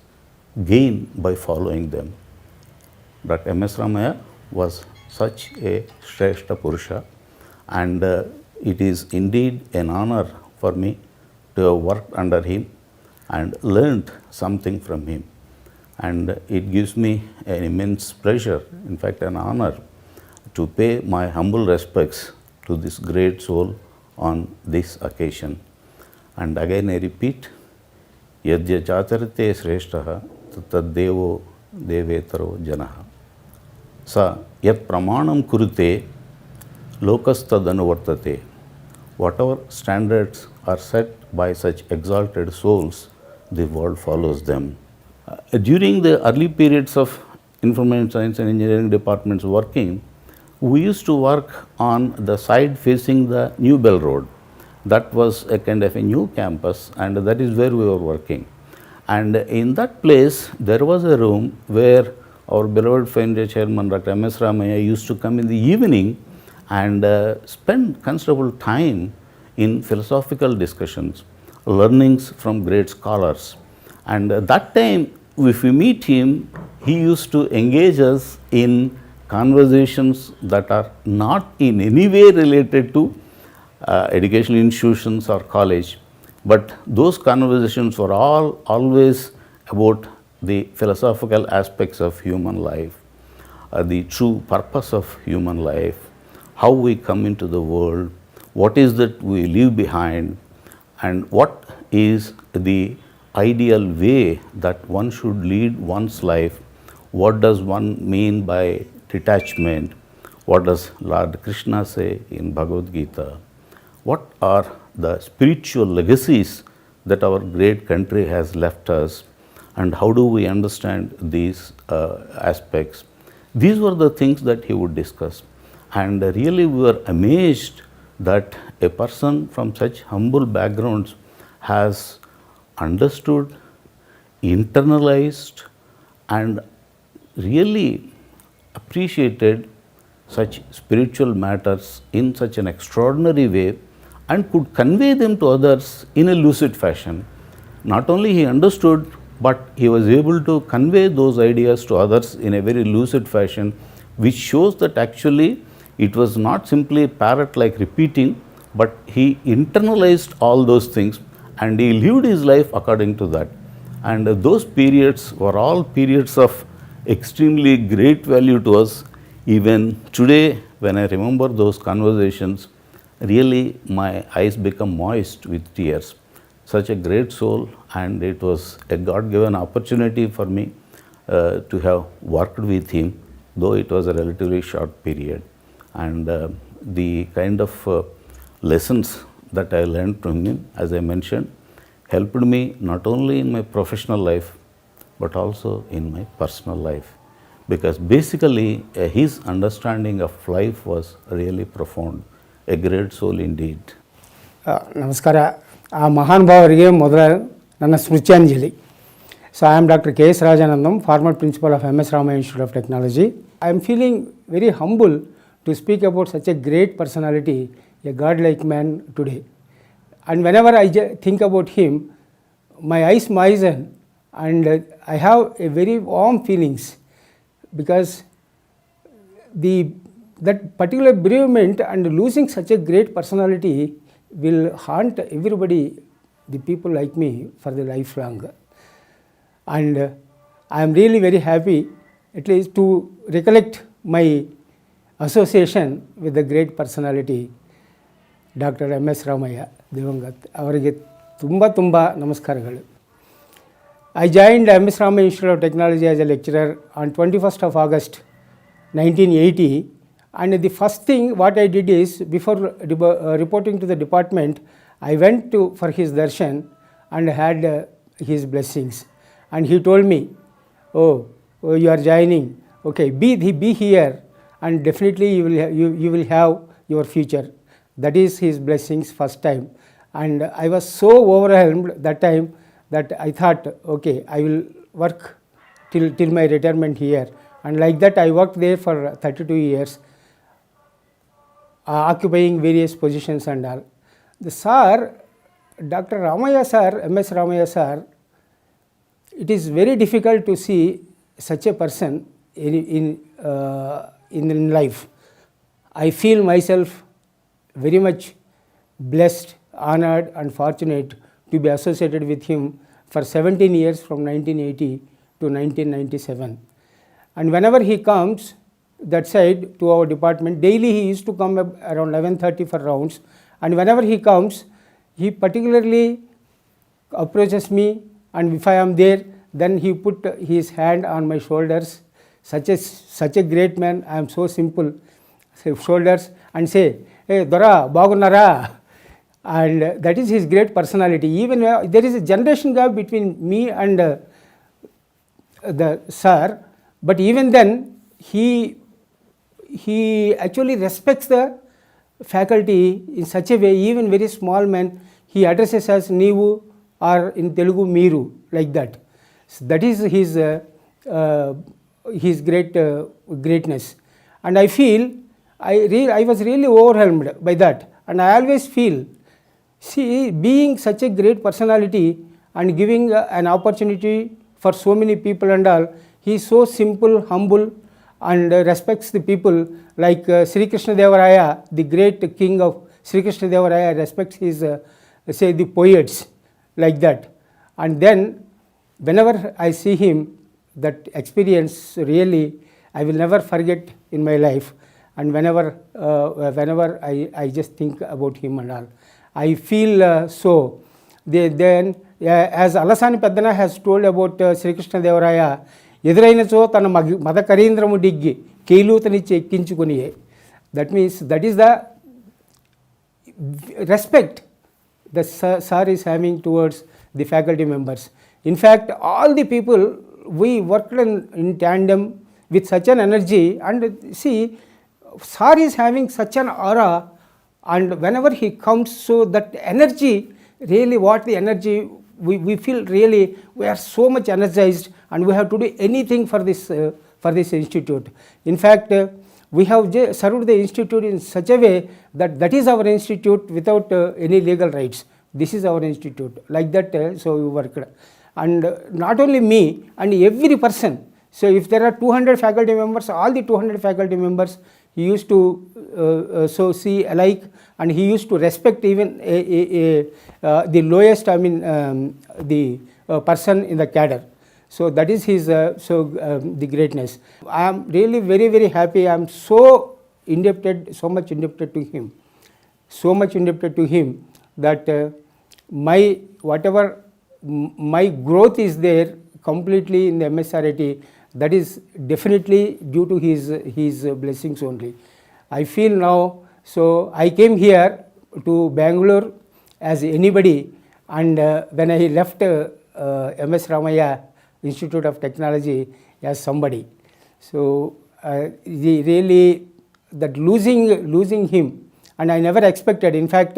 gain by following them. Dr. M.S. Ramaiah was such a Shrestha Purusha, and it is indeed an honor for me to have worked under him and learned something from him. And it gives me an immense pleasure, in fact an honor, to pay my humble respects to this great soul on this occasion. And again I repeat, Yadya Chacharate Shreshtaha Taddevo Devetaro Janaha. Sa Yat Pramanam Kurute Lokastadanuvartate. Whatever standards are set by such exalted souls, the world follows them. During the early periods of information science and engineering departments working, we used to work on the side facing the New Bell Road. That was a kind of a new campus, and that is where we were working. And in that place, there was a room where our beloved friend chairman Dr. M.S. Ramaiah used to come in the evening and spend considerable time in philosophical discussions, learnings from great scholars. And that time, if we meet him, he used to engage us in conversations that are not in any way related to educational institutions or college, but those conversations were always about the philosophical aspects of human life, the true purpose of human life, how we come into the world, what is that we leave behind, and what is the ideal way that one should lead one's life. What does one mean by detachment? What does Lord Krishna say in Bhagavad Gita? What are the spiritual legacies that our great country has left us, and how do we understand these aspects? These were the things that he would discuss, and really we were amazed that a person from such humble backgrounds has understood, internalized, and really appreciated such spiritual matters in such an extraordinary way and could convey them to others in a lucid fashion. Not only he understood, but he was able to convey those ideas to others in a very lucid fashion, which shows that actually it was not simply parrot-like repeating, but he internalized all those things and he lived his life according to that. And those periods were all periods of extremely great value to us. Even today, when I remember those conversations, really my eyes become moist with tears. Such a great soul, and it was a God-given opportunity for me to have worked with him, though it was a relatively short period. And the kind of lessons that I learned from him, as I mentioned, helped me not only in my professional life, but also in my personal life. because basically his understanding of life was really profound, a great soul indeed. ನಮಸ್ಕಾರ. ಆ ಮಹಾನುಭಾವರಿಗೆ ಮೊದಲ ನನ್ನ ಸ್ಮೃತ್ಯಾಂಜಲಿ. So I am Dr. K.S. Rajanandam, former principal of MS Ramaiah Institute of Technology. I am feeling very humble to speak about such a great personality, a godlike man today. And whenever I think about him, my eyes moisten and I have a very warm feelings, because that particular bereavement and losing such a great personality will haunt everybody, the people like me, for the lifelong. And I am really very happy at least to recollect my association with the great personality, Dr. MS Ramaiah ದಿವಂಗತ್ ಅವರಿಗೆ ತುಂಬ ನಮಸ್ಕಾರಗಳು. I joined MS Ramaiah Institute of Technology as a lecturer on 21st of August 1980, and the first thing what I did is, before reporting to the department, I went for his darshan and had his blessings. And he told me, oh you are joining, okay, be here and definitely you will have your future. That is his blessings first time. And I was so overwhelmed that time that I thought, okay, I will work till my retirement here. And like that I worked there for 32 years, occupying various positions and all. The sir, Dr. Ramaiah sir, MS Ramaiah sir, it is very difficult to see such a person in life. I feel myself very much blessed, honored and fortunate to be associated with him for 17 years, from 1980 to 1997. And whenever he comes that side to our department, daily he used to come around 11:30 for rounds, and whenever he comes, he particularly approaches me, and if I am there, then he put his hand on my shoulders, such a great man. I am so simple, shoulders, and say, hey Dora, bagunnara. And that is his great personality. Even there is a generation gap between me and the sir, but even then he actually respects the faculty in such a way. Even very small man, he addresses us Neevu, or in Telugu Meeru, like that. So that is his greatness. And I feel I was really overwhelmed by that. And I always feel, see, being such a great personality and giving an opportunity for so many people and all, he is so simple, humble and respects the people. Like Shri Deva Raya, the great king of Shri Deva Raya, respects his say the poets, like that. And then whenever I see him, that experience really I will never forget in my life. And whenever I just think about him and all, I feel so. Then as Alasani Peddana has told about Shri Krishna Deva Raya, ఎదురైనచో తన మద కరీంద్రము డిగ్గి కేలూతనిచ్చి ఎక్కించుకునియే. That means that is the respect the sir is having towards the faculty members. In fact, all the people, we worked in tandem with such an energy, and see, sir is having such an aura, and whenever he comes, so that energy, really what the energy, we feel really we are so much energized, and we have to do anything for this institute. In fact, we have served the institute in such a way that is our institute without any legal rights. This is our institute, like that. So we worked, and not only me, and every person. So if there are 200 faculty members, all the 200 faculty members, he used to so see alike, and he used to respect even the lowest, I mean the person in the cadre. So that is his the greatness. I am really very, very happy. I am so much indebted to him, that my growth is there completely in the MSRAT. That is definitely due to his blessings only. I feel now, so I came here to Bangalore as anybody, and when I left MS Ramaiah Institute of Technology as somebody. So really that losing him, and I never expected. In fact,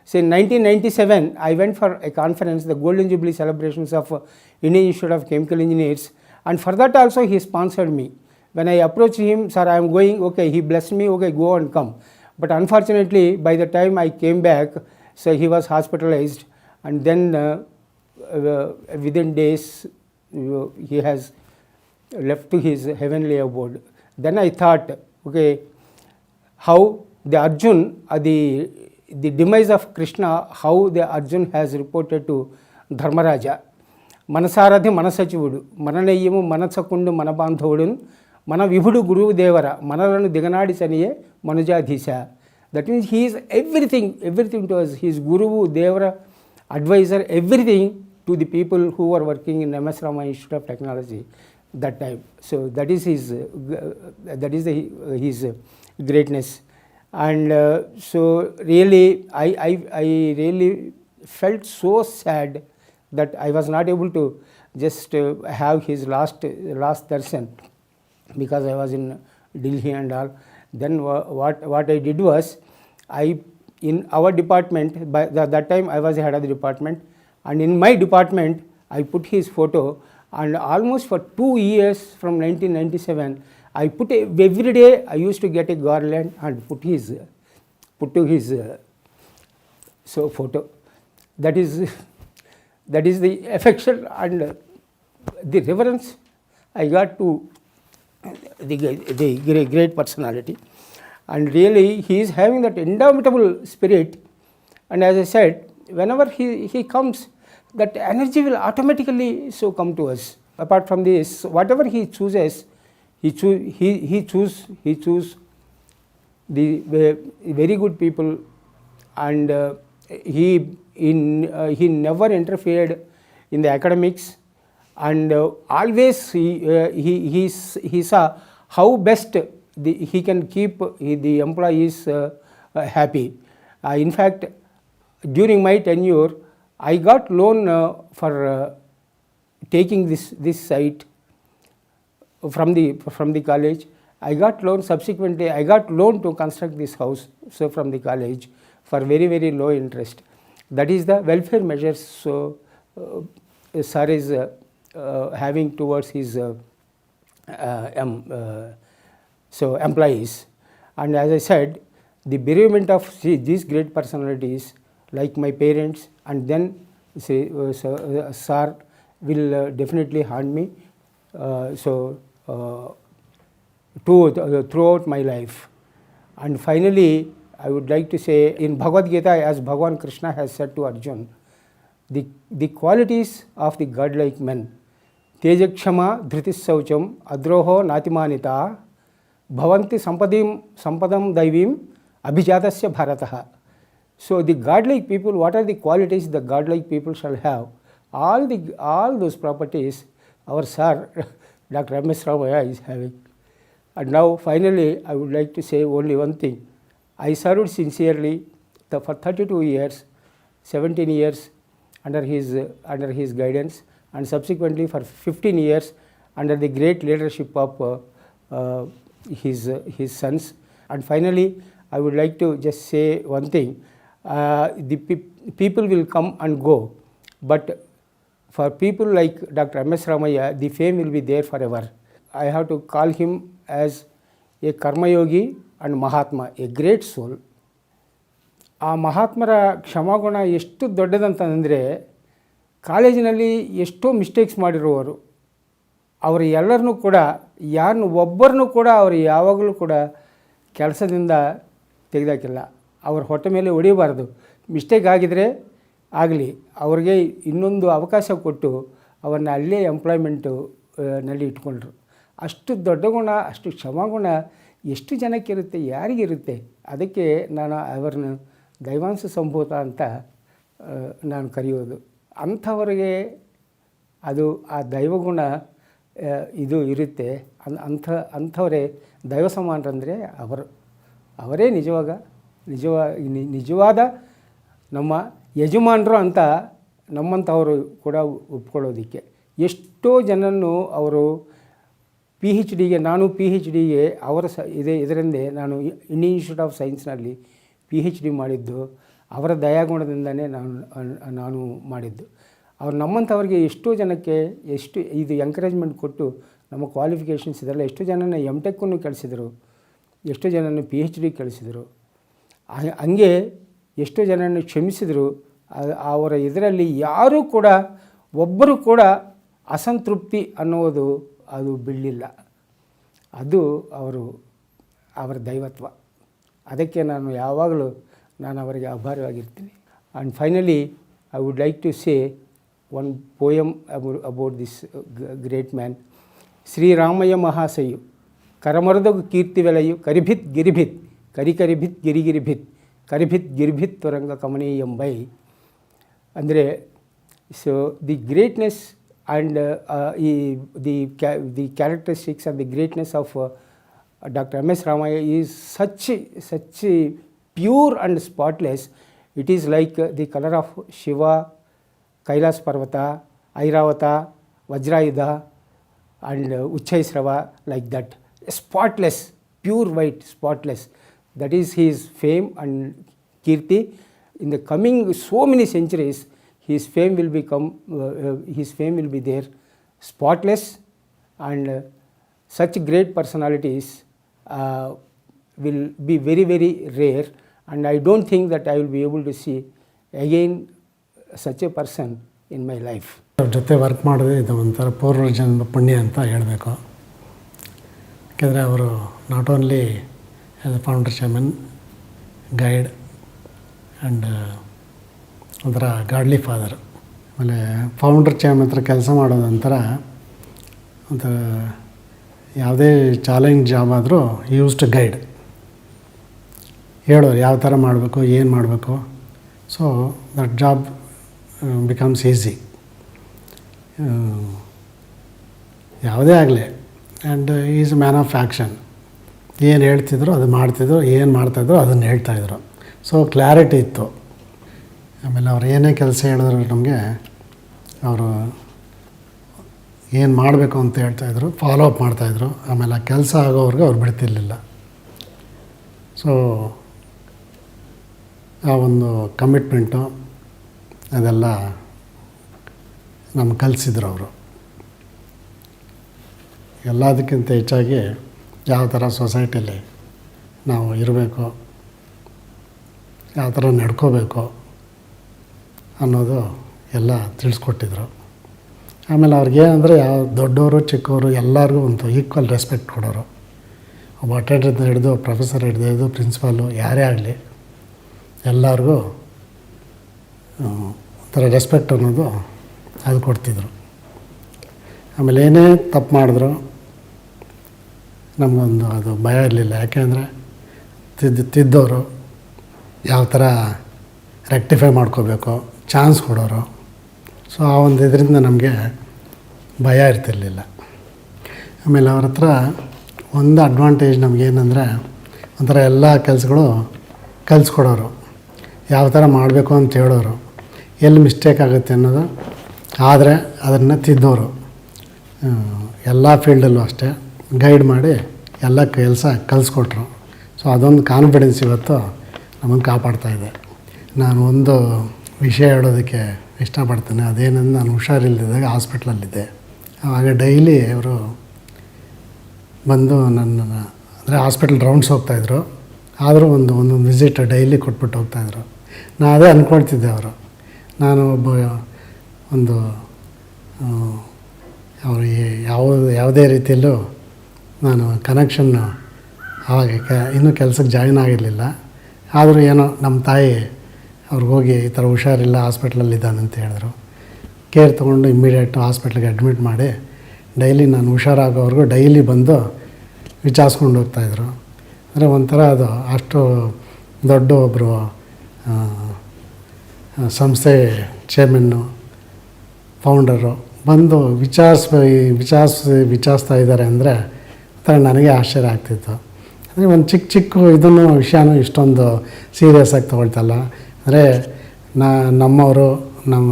say 1997, I went for a conference, the Golden Jubilee celebrations of Indian Institute of Chemical Engineers, and for that also he sponsored me. When I approached him, sir, I am going, okay, he blessed me, okay, go and come. But unfortunately, by the time I came back, so he was hospitalized, and then within days he has left to his heavenly abode. Then I thought, okay, how the Arjun, the demise of Krishna, how the Arjun has reported to Dharmaraja. మనసారథి మనసచివుడు మననయ్యము మనసకుండు మన బాంధవుడు మన విభుడు గురువు దేవర మనలను దిగనాడి చనియే మనుజాధీశ. That means he is everything to us. He is Guru, Devara, advisor, everything to the people who were working in MS Ramaiah Institute of Technology that time. So that is his greatness. And so really, I really felt so sad that I was not able to just have his last darshan, because I was in Delhi and all. Then what I did was, in our department, by that time I was the head of the department, and in my department I put his photo, and almost for 2 years from 1997, I put every day I used to get a garland and put to his so photo. That is the affection and the reverence I got to the great personality. And really he is having that indomitable spirit, and as I said, whenever he comes, that energy will automatically so come to us. Apart from this, whatever he chooses, he choose the very good people, and he never interfered in the academics, and always he saw how best he can keep the employees happy. In fact, during my tenure, I got loan for taking this site from the college. I got loan subsequently. I got loan to construct this house, so from the college, for very, very low interest. That is the welfare measures so sir is having towards his employees. And as I said, the bereavement of these great personalities like my parents, and then sir will definitely haunt me throughout my life. And finally, I would like to say, in Bhagavad Gita, as Bhagavan Krishna has said to Arjun, the qualities of the godlike men, Tejakshama Dhritis Saucham Adroho Natimanita Bhavanti Sampadam Daivim Abhijatasya Bharataha. So the godlike people, what are the qualities the godlike people shall have? All those properties our sir, Dr. M.S. Ramaiah is having. And now finally, I would like to say only one thing. I served sincerely for 32 years, 17 years under his guidance, and subsequently for 15 years under the great leadership of his sons. And finally, I would like to just say one thing. The people will come and go, but for people like Dr. M.S. Ramaiah, the fame will be there forever. I have to call him as a Karma Yogi and Mahatma, a great soul. ಆ ಮಹಾತ್ಮರ ಕ್ಷಮಾಗುಣ ಎಷ್ಟು ದೊಡ್ಡದಂತಂದರೆ, ಕಾಲೇಜಿನಲ್ಲಿ ಎಷ್ಟೋ mistakes ಮಾಡಿರುವವರು, ಅವರು ಎಲ್ಲರನ್ನೂ ಕೂಡ, ಒಬ್ಬರನ್ನೂ ಕೂಡ ಅವರು ಯಾವಾಗಲೂ ಕೂಡ ಕೆಲಸದಿಂದ ತೆಗೆದಾಕಿಲ್ಲ. ಅವ್ರ ಹೊಟ್ಟೆ ಮೇಲೆ ಹೊಡಿಬಾರ್ದು. ಮಿಸ್ಟೇಕ್ ಆಗಿದರೆ ಆಗಲಿ, ಅವ್ರಿಗೆ ಇನ್ನೊಂದು ಅವಕಾಶ ಕೊಟ್ಟು ಅವ್ರನ್ನ ಅಲ್ಲೇ ಎಂಪ್ಲಾಯ್ಮೆಂಟು ನಲ್ಲಿ ಇಟ್ಕೊಂಡ್ರು. ಅಷ್ಟು ದೊಡ್ಡ ಗುಣ, ಅಷ್ಟು ಕ್ಷಮಾಗುಣ ಎಷ್ಟು ಜನಕ್ಕಿರುತ್ತೆ, ಯಾರಿಗಿರುತ್ತೆ? ಅದಕ್ಕೆ ನಾನು ಅವರನ್ನು ದೈವಾಂಶ ಸಂಭೂತ ಅಂತ ನಾನು ಕರೆಯೋದು. ಅಂಥವ್ರಿಗೆ ಅದು ಆ ದೈವಗುಣ ಇದು ಇರುತ್ತೆ. ಅಂಥವರೇ ದೈವ ಸಮಾನರಂದರೆ ಅವರೇ ನಿಜವಾದ ನಮ್ಮ ಯಜಮಾನರು ಅಂತ ನಮ್ಮಂಥವರು ಕೂಡ ಒಪ್ಕೊಳ್ಳೋದಕ್ಕೆ. ಎಷ್ಟೋ ಜನನ್ನು ಅವರು PhDಗೆ ನಾನು PhDಗೆ ಅವರ ಇದರಿಂದೇ ನಾನು ಇಂಡಿಯನ್ ಇನ್ಸ್ಟಿಟ್ಯೂಟ್ ಆಫ್ ಸೈನ್ಸ್ನಲ್ಲಿ PhD ಮಾಡಿದ್ದು ಅವರ ದಯಾಗುಣದಿಂದನೇ ನಾನು ಮಾಡಿದ್ದು. ಅವ್ರು ನಮ್ಮಂಥವ್ರಿಗೆ ಎಷ್ಟೋ ಜನಕ್ಕೆ ಇದು ಎಂಕರೇಜ್ಮೆಂಟ್ ಕೊಟ್ಟು ನಮ್ಮ ಕ್ವಾಲಿಫಿಕೇಷನ್ಸ್ ಇದೆಲ್ಲ ಎಷ್ಟೋ ಜನನ MTechನ್ನು ಕಳಿಸಿದರು, ಎಷ್ಟೋ ಜನನ PhD ಕಳಿಸಿದರು. ಹಂಗೆ ಎಷ್ಟೋ ಜನನ ಕ್ಷಮಿಸಿದರು. ಅವರ ಇದರಲ್ಲಿ ಯಾರೂ ಕೂಡ ಒಬ್ಬರು ಕೂಡ ಅಸಂತೃಪ್ತಿ ಅನ್ನೋದು ಅದು ಬೀಳಲಿಲ್ಲ. ಅದು ಅವರ ದೈವತ್ವ. ಅದಕ್ಕೆ ನಾನು ಯಾವಾಗಲೂ ಅವರಿಗೆ ಆಭಾರವಾಗಿರ್ತೀನಿ. And finally I would like to say one poem about this great man. Shri Ramaiah ಮಹಾಶಯು ಕರಮರದಗು ಕೀರ್ತಿವೆಲೆಯು ಕರಿಭಿತ್ ಗಿರಿಭಿತ್ ಕರಿಭಿತ್ ಗಿರಿಗಿರಿಭಿತ್ ಕರಿಭಿತ್ ಗಿರಿಭಿತ್ ತ್ವರಂಗ ಕಮನೀಯಂಬೈ. ಅಂದರೆ so the greatness and the characteristics and the greatness of Dr. M.S. Ramaiah is such pure and spotless. It is like the color of Shiva, Kailas Parvata, Airavata, Vajrayudha and Uchchaisrava, like that. Spotless, pure white, spotless. That is his fame and kirti. In the coming so many centuries, his fame will be there, spotless, and such great personalities will be very, very rare, and I don't think that I will be able to see again such a person in my life. ಅವ್ರ ಜೊತೆ work ಮಾಡೋದೇ ಇದು ಒಂಥರ ಪೂರ್ವಜನ್ಮ ಪುಣ್ಯ ಅಂತ ಹೇಳಬೇಕು. ಯಾಕೆಂದರೆ ಅವರು not only as A founder chairman, guide and ಒಂಥರ ಗಾಡ್ಲಿ ಫಾದರ್. ಆಮೇಲೆ ಫೌಂಡರ್ ಚೇರ್ಮನ್ ಹತ್ರ ಕೆಲಸ ಮಾಡೋದಂತರ ಒಂಥರ ಯಾವುದೇ ಚಾಲೆಂಜ್ ಜಾಬ್ ಆದರೂ ಯೂಸ್ ಟು ಗೈಡ್, ಹೇಳೋರು ಯಾವ ಥರ ಮಾಡಬೇಕು, ಏನು ಮಾಡಬೇಕು. So that job becomes easy. ಯಾವುದೇ ಆಗಲಿ. And is man of action. ಏನು ಹೇಳ್ತಿದ್ರು ಅದು ಮಾಡ್ತಿದ್ರು, ಏನು ಮಾಡ್ತಾಯಿದ್ರು ಅದನ್ನು ಹೇಳ್ತಾಯಿದ್ರು. ಸೊ ಕ್ಲಾರಿಟಿ ಇತ್ತು. ಆಮೇಲೆ ಅವ್ರು ಏನೇ ಕೆಲಸ ಹೇಳಿದ್ರು ನಮಗೆ ಅವರು ಏನು ಮಾಡಬೇಕು ಅಂತ ಹೇಳ್ತಾಯಿದ್ರು, ಫಾಲೋ ಅಪ್ ಮಾಡ್ತಾಯಿದ್ರು. ಆಮೇಲೆ ಆ ಕೆಲಸ ಆಗೋವ್ರಿಗೆ ಅವ್ರು ಬಿಡ್ತಿರ್ಲಿಲ್ಲ. ಸೊ ಆ ಒಂದು ಕಮಿಟ್ಮೆಂಟು ಅದೆಲ್ಲ ನಮ್ಗೆ ಕಲಿಸಿದ್ರು ಅವರು. ಎಲ್ಲದಕ್ಕಿಂತ ಹೆಚ್ಚಾಗಿ ಯಾವ ಥರ ಸೊಸೈಟಿಯಲ್ಲಿ ನಾವು ಇರಬೇಕು, ಯಾವ ಥರ ನಡ್ಕೋಬೇಕು ಅನ್ನೋದು ಎಲ್ಲ ತಿಳಿಸ್ಕೊಟ್ಟಿದ್ರು. ಆಮೇಲೆ ಅವ್ರಿಗೇನಂದರೆ ಯಾವ ದೊಡ್ಡವರು ಚಿಕ್ಕವರು ಎಲ್ಲರಿಗೂ ಒಂದು ಈಕ್ವಲ್ ರೆಸ್ಪೆಕ್ಟ್ ಕೊಡೋರು. ಒಬ್ಬ ಅಟೆಂಡರ್ ಹಿಡಿದು ಪ್ರೊಫೆಸರ್ ಹಿಡಿದು ಪ್ರಿನ್ಸಿಪಾಲು ಯಾರೇ ಆಗಲಿ ಎಲ್ಲರಿಗೂ ಒಂಥರ ರೆಸ್ಪೆಕ್ಟ್ ಅನ್ನೋದು ಅದು ಕೊಡ್ತಿದ್ರು. ಆಮೇಲೆ ಏನೇ ತಪ್ಪು ಮಾಡಿದ್ರು ನಮಗೊಂದು ಅದು ಭಯ ಇರಲಿಲ್ಲ. ಯಾಕೆಂದರೆ ತಿದ್ದೋರು ಯಾವ ಥರ ರೆಕ್ಟಿಫೈ ಮಾಡ್ಕೋಬೇಕು ಚಾನ್ಸ್ ಕೊಡೋರು. ಸೊ ಆ ಒಂದು ಇದರಿಂದ ನಮಗೆ ಭಯ ಇರ್ತಿರ್ಲಿಲ್ಲ. ಆಮೇಲೆ ಅವ್ರ ಹತ್ರ ಒಂದು ಅಡ್ವಾಂಟೇಜ್ ನಮಗೇನೆಂದರೆ ಒಂಥರ ಎಲ್ಲ ಕೆಲಸಗಳು ಕಲಿಸ್ಕೊಡೋರು, ಯಾವ ಥರ ಮಾಡಬೇಕು ಅಂತ ಹೇಳೋರು, ಎಲ್ಲಿ ಮಿಸ್ಟೇಕ್ ಆಗುತ್ತೆ ಅನ್ನೋದು ಆದರೆ ಅದನ್ನು ತಿದ್ದೋರು. ಎಲ್ಲ ಫೀಲ್ಡಲ್ಲೂ ಅಷ್ಟೇ ಗೈಡ್ ಮಾಡಿ ಎಲ್ಲ ಕೆಲಸ ಕಲಿಸ್ಕೊಟ್ರು. ಸೊ ಅದೊಂದು ಕಾನ್ಫಿಡೆನ್ಸ್ ಇವತ್ತು ನಮ್ಮನ್ನು ಕಾಪಾಡ್ತಾಯಿದೆ. ನಾನು ಒಂದು ವಿಷಯ ಹೇಳೋದಕ್ಕೆ ಇಷ್ಟಪಡ್ತೇನೆ. ಅದೇನಂದ್ರೆ ನಾನು ಹುಷಾರಿಲ್ಲದಾಗ ಹಾಸ್ಪಿಟ್ಲಲ್ಲಿದ್ದೆ. ಆವಾಗ ಡೈಲಿ ಅವರು ಬಂದು ನನ್ನನ್ನು ಅಂದರೆ ಹಾಸ್ಪಿಟಲ್ ರೌಂಡ್ಸ್ ಹೋಗ್ತಾಯಿದ್ರು. ಆದರೂ ಒಂದೊಂದು ವಿಸಿಟ್ ಡೈಲಿ ಕೊಟ್ಬಿಟ್ಟು ಹೋಗ್ತಾಯಿದ್ರು. ನಾನು ಅದೇ ಅಂದ್ಕೊಳ್ತಿದ್ದೆ ಅವರು ನಾನು ಒಬ್ಬ ಒಂದು ಅವ್ರಿಗೆ ಯಾವುದೇ ರೀತಿಯಲ್ಲೂ ನಾನು ಕನೆಕ್ಷನ್ನು ಆವಾಗ ಇನ್ನೂ ಕೆಲಸಕ್ಕೆ ಜಾಯಿನ್ ಆಗಿರಲಿಲ್ಲ. ಆದರೂ ಏನೋ ನಮ್ಮ ತಾಯಿ ಅವ್ರಿಗೆ ಹೋಗಿ ಈ ಥರ ಹುಷಾರಿಲ್ಲ ಹಾಸ್ಪಿಟ್ಲಲ್ಲಿದ್ದಾನೆ ಅಂತ ಹೇಳಿದ್ರು. ಕೇರ್ ತೊಗೊಂಡು ಇಮ್ಮಿಡಿಯೇಟು ಹಾಸ್ಪಿಟ್ಲಿಗೆ ಅಡ್ಮಿಟ್ ಮಾಡಿ ಡೈಲಿ ನಾನು ಹುಷಾರಾಗೋವ್ರಿಗೂ ಡೈಲಿ ಬಂದು ವಿಚಾರಿಸ್ಕೊಂಡು ಹೋಗ್ತಾಯಿದ್ರು. ಅಂದರೆ ಒಂಥರ ಅದು ಅಷ್ಟು ದೊಡ್ಡ ಒಬ್ಬರು ಸಂಸ್ಥೆ ಚೇರ್ಮನ್ನು ಫೌಂಡರು ಬಂದು ವಿಚಾರಿಸ್ತಾ ಇದ್ದಾರೆ ಅಂದರೆ ಒಂಥರ ನನಗೆ ಆಶ್ಚರ್ಯ ಆಗ್ತಿತ್ತು. ಅಂದರೆ ಒಂದು ಚಿಕ್ಕ ಇದನ್ನು ವಿಷಯನೂ ಇಷ್ಟೊಂದು ಸೀರಿಯಸ್ ಆಗಿ ತೊಗೊಳ್ತಲ್ಲ. ಅಂದರೆ ನಮ್ಮವರು